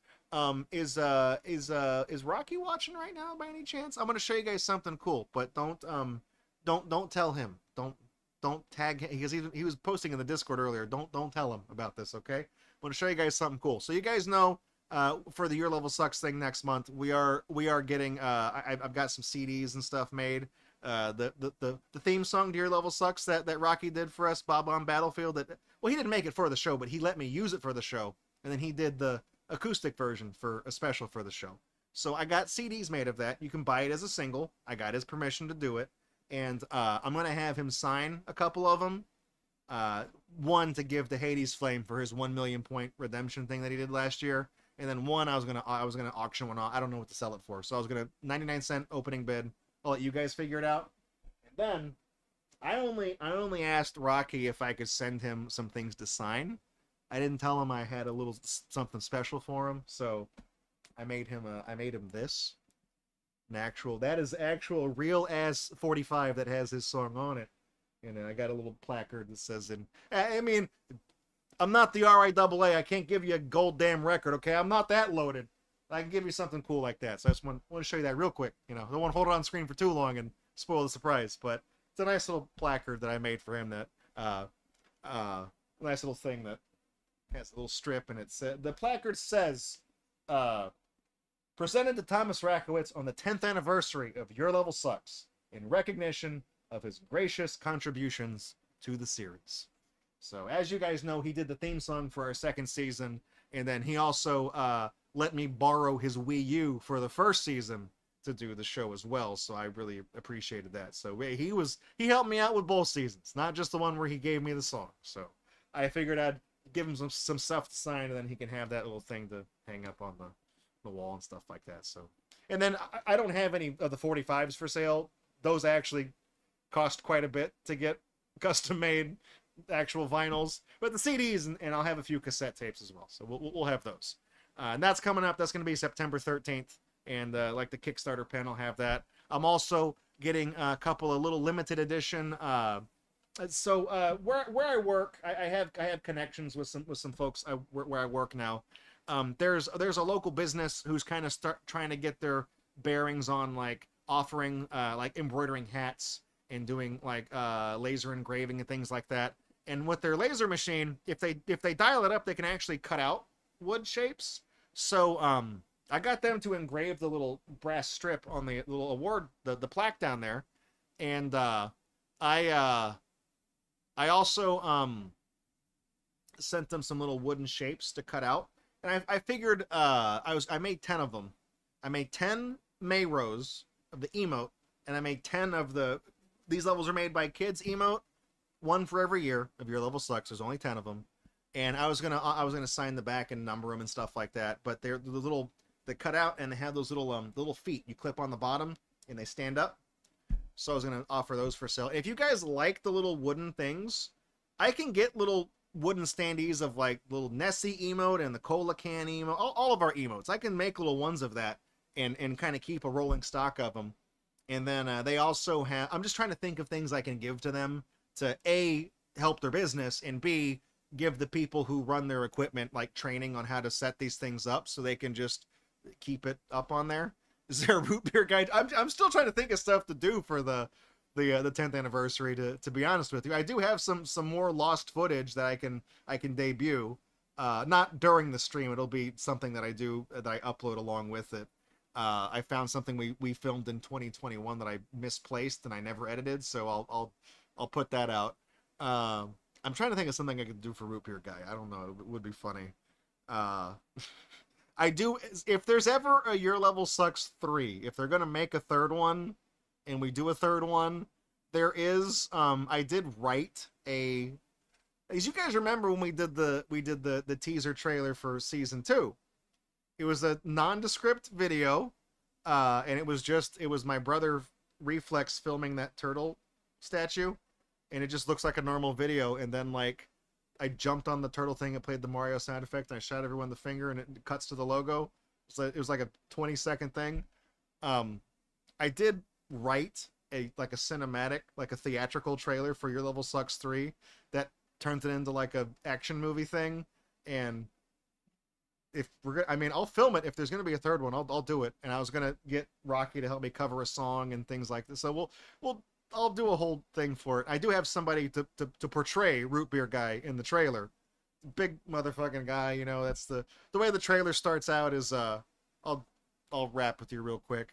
Is Rocky watching right now by any chance? I'm gonna show you guys something cool, but don't tell him. Don't tag him because he was posting in the Discord earlier. Don't tell him about this, okay? I'm gonna show you guys something cool. So you guys know for the Your Level Sucks thing next month, we are getting I've got some CDs and stuff made. The theme song to Your Level Sucks that Rocky did for us, Bob on Battlefield. Well, he didn't make it for the show, but he let me use it for the show, and then he did the acoustic version for a special for the show. So I got CDs made of that. You can buy it as a single. I got his permission to do it, and I'm gonna have him sign a couple of them. One to give to Hades Flame for his 1 million point redemption thing that he did last year, and then one I was gonna auction one off. I don't know what to sell it for, so I was gonna 99-cent opening bid. I'll let you guys figure it out. And then I only asked Rocky if I could send him some things to sign. I didn't tell him I had a little something special for him, so I made him this. That is actual real ass 45 that has his song on it. And I got a little placard that says I mean, I'm not the RIAA. I can't give you a gold damn record, okay? I'm not that loaded. I can give you something cool like that. So I just want to show you that real quick. You know, don't want to hold it on screen for too long and spoil the surprise. But it's a nice little placard that I made for him. That nice little thing that has a little strip, and it said the placard says, "Presented to Thomas Rakowitz on the 10th anniversary of Your Level Sucks in recognition of his gracious contributions to the series." So as you guys know, he did the theme song for our second season, and then he also let me borrow his Wii U for the first season to do the show as well. So I really appreciated that. So he helped me out with both seasons, not just the one where he gave me the song. So I figured I'd give him some stuff to sign, and then he can have that little thing to hang up on the wall and stuff like that. So, and then I don't have any of the 45s for sale. Those actually cost quite a bit to get custom made actual vinyls, but the CDs and I'll have a few cassette tapes as well. So we'll have those. And that's coming up. That's going to be September 13th. And like the Kickstarter pen, I'll have that. I'm also getting a couple of little limited edition. So where I work, I have connections with some folks where I work now. There's a local business who's kind of trying to get their bearings on like offering like embroidering hats and doing like laser engraving and things like that. And with their laser machine, if they dial it up, they can actually cut out wood shapes. So I got them to engrave the little brass strip on the little award, the plaque down there. And I also sent them some little wooden shapes to cut out. And I figured I made 10 of them. I made 10 Mayros of the emote, and I made 10 of these levels are made by kids emote, one for every year of Your Level Sucks. There's only 10 of them. And I was gonna sign the back and number them and stuff like that. But they're they cut out, and they have those little feet you clip on the bottom and they stand up. So I was gonna offer those for sale. If you guys like the little wooden things, I can get little wooden standees of like little Nessie emote and the cola can emote, all of our emotes. I can make little ones of that and kind of keep a rolling stock of them. And then they also have, I'm just trying to think of things I can give to them to A, help their business, and B, give the people who run their equipment like training on how to set these things up so they can just keep it up on there. Is there a root beer guide? I'm still trying to think of stuff to do for the 10th anniversary. To be honest with you, I do have some more lost footage that I can debut. Not during the stream. It'll be something that I upload along with it. I found something we filmed in 2021 that I misplaced and I never edited, so I'll put that out. I'm trying to think of something I could do for Root Beer Guy. I don't know. It would be funny. I do. If there's ever a Your Level Sucks 3, if they're gonna make a third one, and we do a third one, there is. I did write a. As you guys remember when we did the teaser trailer for season 2, it was a nondescript video, and it was my brother Reflex filming that turtle statue. And it just looks like a normal video, and then like I jumped on the turtle thing. It played the Mario sound effect, and I shot everyone the finger, and it cuts to the logo. So it was like a 20-second thing. I did write a cinematic, like a theatrical trailer for Your Level Sucks 3 that turns it into like a action movie thing. And if I'll film it. If there's gonna be a third one, I'll do it. And I was gonna get Rocky to help me cover a song and things like this. So I'll do a whole thing for it. I do have somebody to portray Root Beer Guy in the trailer. Big motherfucking guy, you know. That's the way the trailer starts out. Is I'll wrap with you real quick.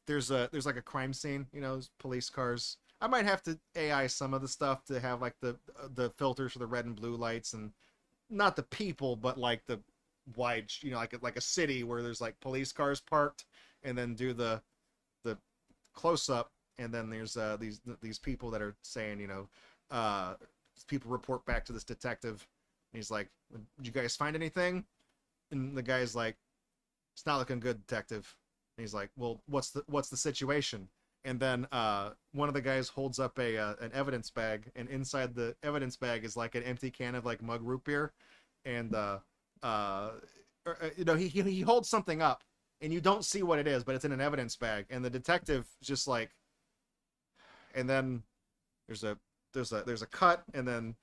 There's like a crime scene, you know, police cars. I might have to AI some of the stuff to have like the filters for the red and blue lights, and not the people, but like the wide, you know, like a city where there's like police cars parked, and then do the close up, and then there's these people that are saying, you know, people report back to this detective, and he's like, "Did you guys find anything?" And the guy's like, "It's not looking good, detective." And he's like, "Well, what's the situation?" And then one of the guys holds up an evidence bag, and inside the evidence bag is like an empty can of like mug root beer, and you know, he holds something up, and you don't see what it is, but it's in an evidence bag, and the detective just like, and then there's a cut, and then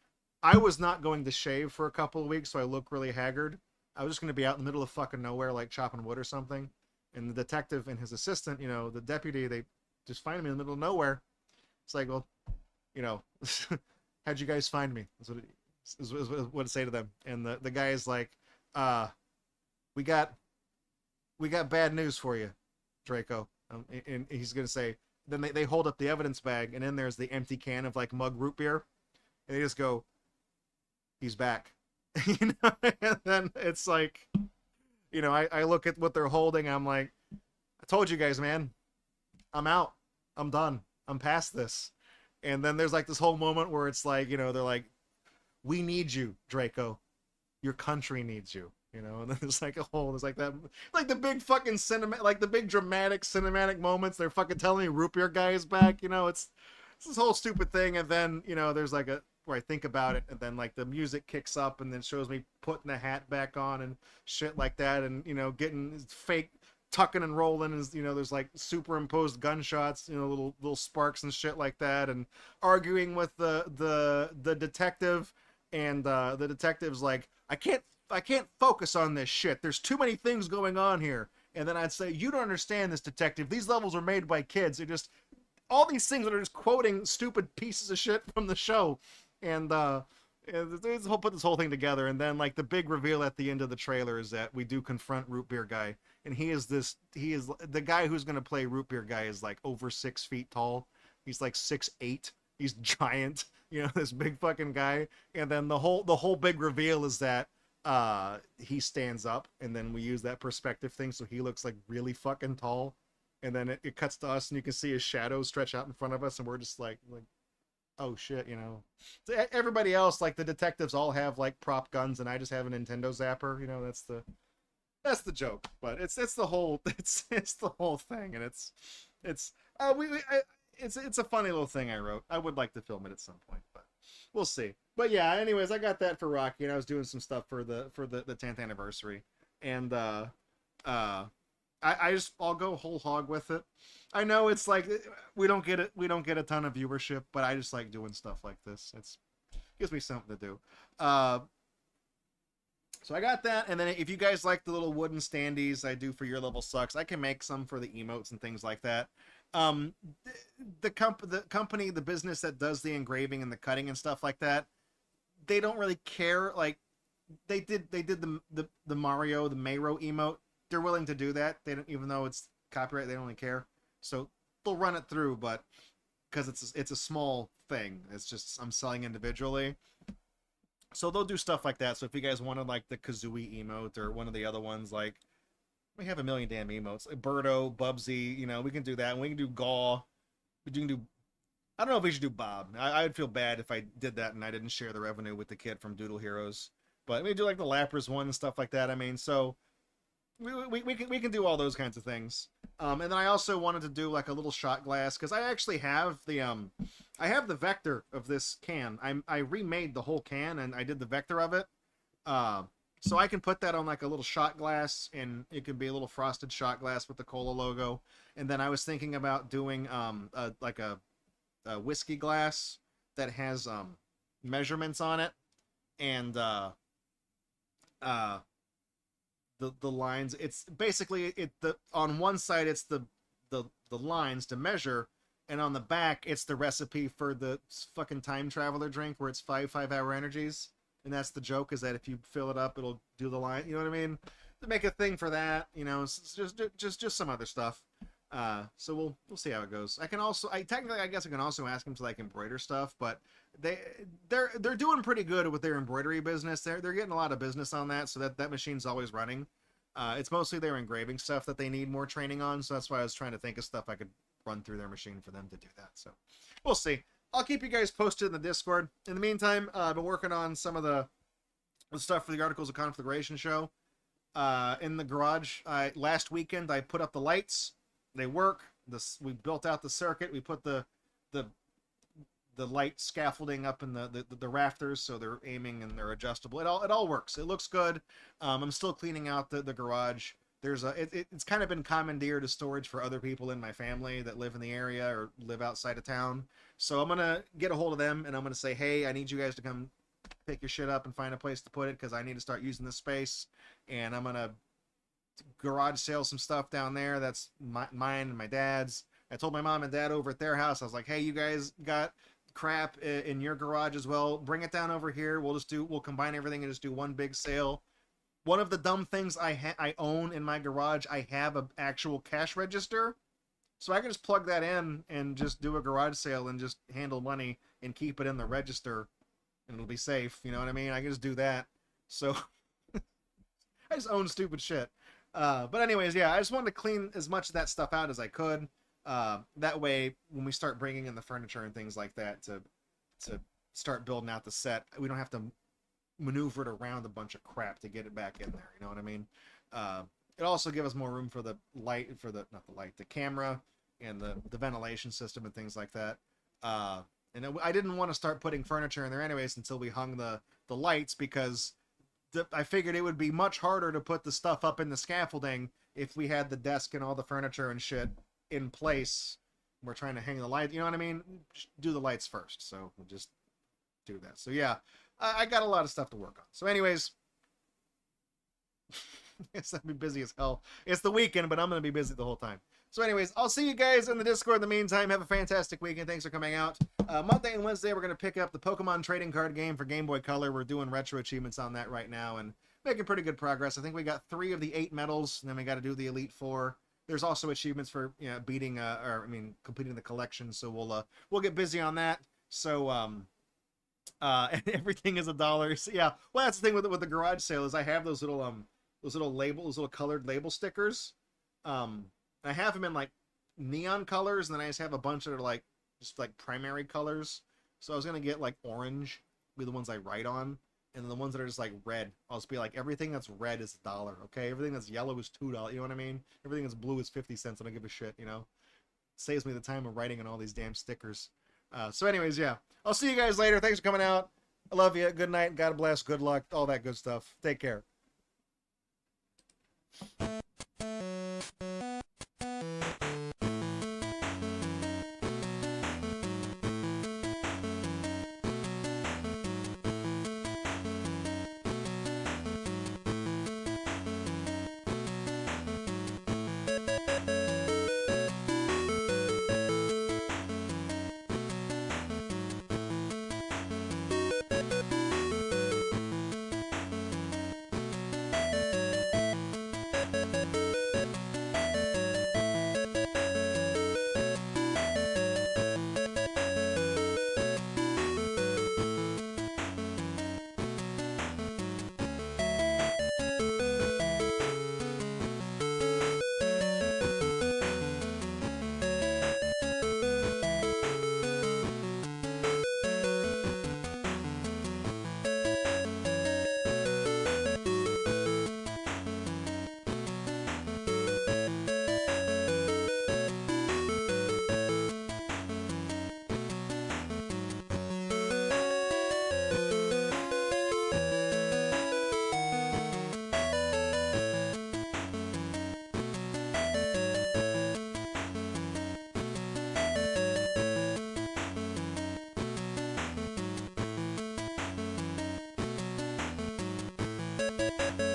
I was not going to shave for a couple of weeks, so I look really haggard. I was just going to be out in the middle of fucking nowhere, like chopping wood or something. And the detective and his assistant, you know, the deputy, they just find me in the middle of nowhere. It's like, well, you know, how'd you guys find me? That's what it say to them. And the guy is like, we got bad news for you, Draco. And he's gonna say, then they hold up the evidence bag, and in there's the empty can of like mug root beer, and they just go, he's back. You know, and then it's like, you know, I look at what they're holding. I'm like, I told you guys, man, I'm out. I'm done. I'm past this. And then there's like this whole moment where it's like, you know, they're like, we need you, Draco. Your country needs you. You know, and then there's like there's like that, like the big fucking like the big dramatic cinematic moments. They're fucking telling me Root Beer Guy is back. You know, it's this whole stupid thing. And then, you know, there's like where I think about it, and then like the music kicks up, and then shows me putting the hat back on and shit like that, and you know, getting fake tucking and rolling, and you know, there's like superimposed gunshots, you know, little sparks and shit like that, and arguing with the detective, and the detective's like, I can't focus on this shit. There's too many things going on here. And then I'd say, you don't understand this, detective. These levels are made by kids. They're just all these things that are just quoting stupid pieces of shit from the show. And put this whole thing together. And then like the big reveal at the end of the trailer is that we do confront Root Beer Guy, and he is the guy who's gonna play Root Beer Guy is like over 6 feet tall. He's like 6'8". He's giant, you know, this big fucking guy. And then the whole big reveal is that he stands up, and then we use that perspective thing, so he looks like really fucking tall. And then it cuts to us, and you can see his shadow stretch out in front of us, and we're just like oh shit, you know. So everybody else, like the detectives, all have like prop guns, and I just have a Nintendo zapper. You know, that's the joke. But it's the whole it's the whole thing, and it's a funny little thing I wrote. I would like to film it at some point, but we'll see. But yeah, anyways, I got that for Rocky, and I was doing some stuff for the 10th anniversary, and I'll go whole hog with it. I know it's like we don't get a ton of viewership, but I just like doing stuff like this. It gives me something to do. So I got that, and then if you guys like the little wooden standees I do for Your Level Sucks, I can make some for the emotes and things like that. The company, the business that does the engraving and the cutting and stuff like that, they don't really care. Like they did the Mario, the Mayro emote. They're willing to do that. They don't, even though it's copyright, they don't really care. So they'll run it through, but because it's a small thing, it's just I'm selling individually. So they'll do stuff like that. So if you guys wanted like the Kazooie emote or one of the other ones, like we have a million damn emotes. Like Birdo, Bubsy, you know, we can do that. And we can do Gaw. We can do. I don't know if we should do Bob. I would feel bad if I did that and I didn't share the revenue with the kid from Doodle Heroes. But we do like the Lapras one and stuff like that. I mean, so we can do all those kinds of things. And then I also wanted to do like a little shot glass, because I actually have the I have the vector of this can. I remade the whole can, and I did the vector of it. So I can put that on like a little shot glass, and it can be a little frosted shot glass with the cola logo. And then I was thinking about doing like a whiskey glass that has measurements on it, and the lines. It's basically on one side it's the lines to measure, and on the back it's the recipe for the fucking time traveler drink where it's 5 energies. And that's the joke, is that if you fill it up, it'll do the line. You know what I mean? To make a thing for that, you know, it's just some other stuff. So we'll see how it goes. I guess I can also ask them to like embroider stuff, but they're doing pretty good with their embroidery business. They're getting a lot of business on that, so that machine's always running. It's mostly their engraving stuff that they need more training on, so that's why I was trying to think of stuff I could run through their machine for them to do that. So we'll see. I'll keep you guys posted in the Discord. In the meantime, I've been working on some of the stuff for the Articles of Conflagration show. In the garage, last weekend I put up the lights. They work. We built out the circuit. We put the light scaffolding up in the rafters, so they're aiming and they're adjustable. It all works. It looks good. I'm still cleaning out the garage. It's kind of been commandeered as storage for other people in my family that live in the area or live outside of town. So I'm gonna get a hold of them and I'm gonna say, hey, I need you guys to come pick your shit up and find a place to put it, because I need to start using this space. And I'm gonna garage sale some stuff down there that's mine and my dad's. I told my mom and dad over at their house, I was like, hey, you guys got crap in your garage as well, bring it down over here. We'll combine everything and just do one big sale. One of the dumb things I own in my garage, I have an actual cash register, so I can just plug that in and just do a garage sale and just handle money and keep it in the register, and it'll be safe. You know what I mean? I can just do that. So I just own stupid shit. But anyways, yeah, I just wanted to clean as much of that stuff out as I could. That way, when we start bringing in the furniture and things like that to start building out the set, we don't have to maneuver it around a bunch of crap to get it back in there. You know what I mean? It also gives us more room for the light, the camera and the ventilation system and things like that. And I didn't want to start putting furniture in there anyways until we hung the lights, because I figured it would be much harder to put the stuff up in the scaffolding if we had the desk and all the furniture and shit in place. We're trying to hang the light, you know what I mean? Just do the lights first, so we'll just do that. So yeah, I got a lot of stuff to work on. So anyways, yes, I'll be busy as hell. It's the weekend, but I'm going to be busy the whole time. So anyways, I'll see you guys in the Discord in the meantime. Have a fantastic weekend. Thanks for coming out. Monday and Wednesday, we're going to pick up the Pokemon trading card game for Game Boy Color. We're doing retro achievements on that right now and making pretty good progress. I think we got 3 of the 8 medals, and then we got to do the Elite 4. There's also achievements for completing the collection. So we'll get busy on that. So and everything is $1. So yeah, well, that's the thing with the garage sale, is I have those little colored label stickers. I have them in like neon colors, and then I just have a bunch that are like just like primary colors. So I was gonna get like orange, be the ones I write on, and then the ones that are just like red, I'll just be like, everything that's red is $1. Okay, everything that's yellow is $2. You know what I mean? Everything that's blue is 50 cents. I don't give a shit. You know, saves me the time of writing on all these damn stickers. So anyways, yeah, I'll see you guys later. Thanks for coming out. I love you. Good night. God bless. Good luck. All that good stuff. Take care. Bye.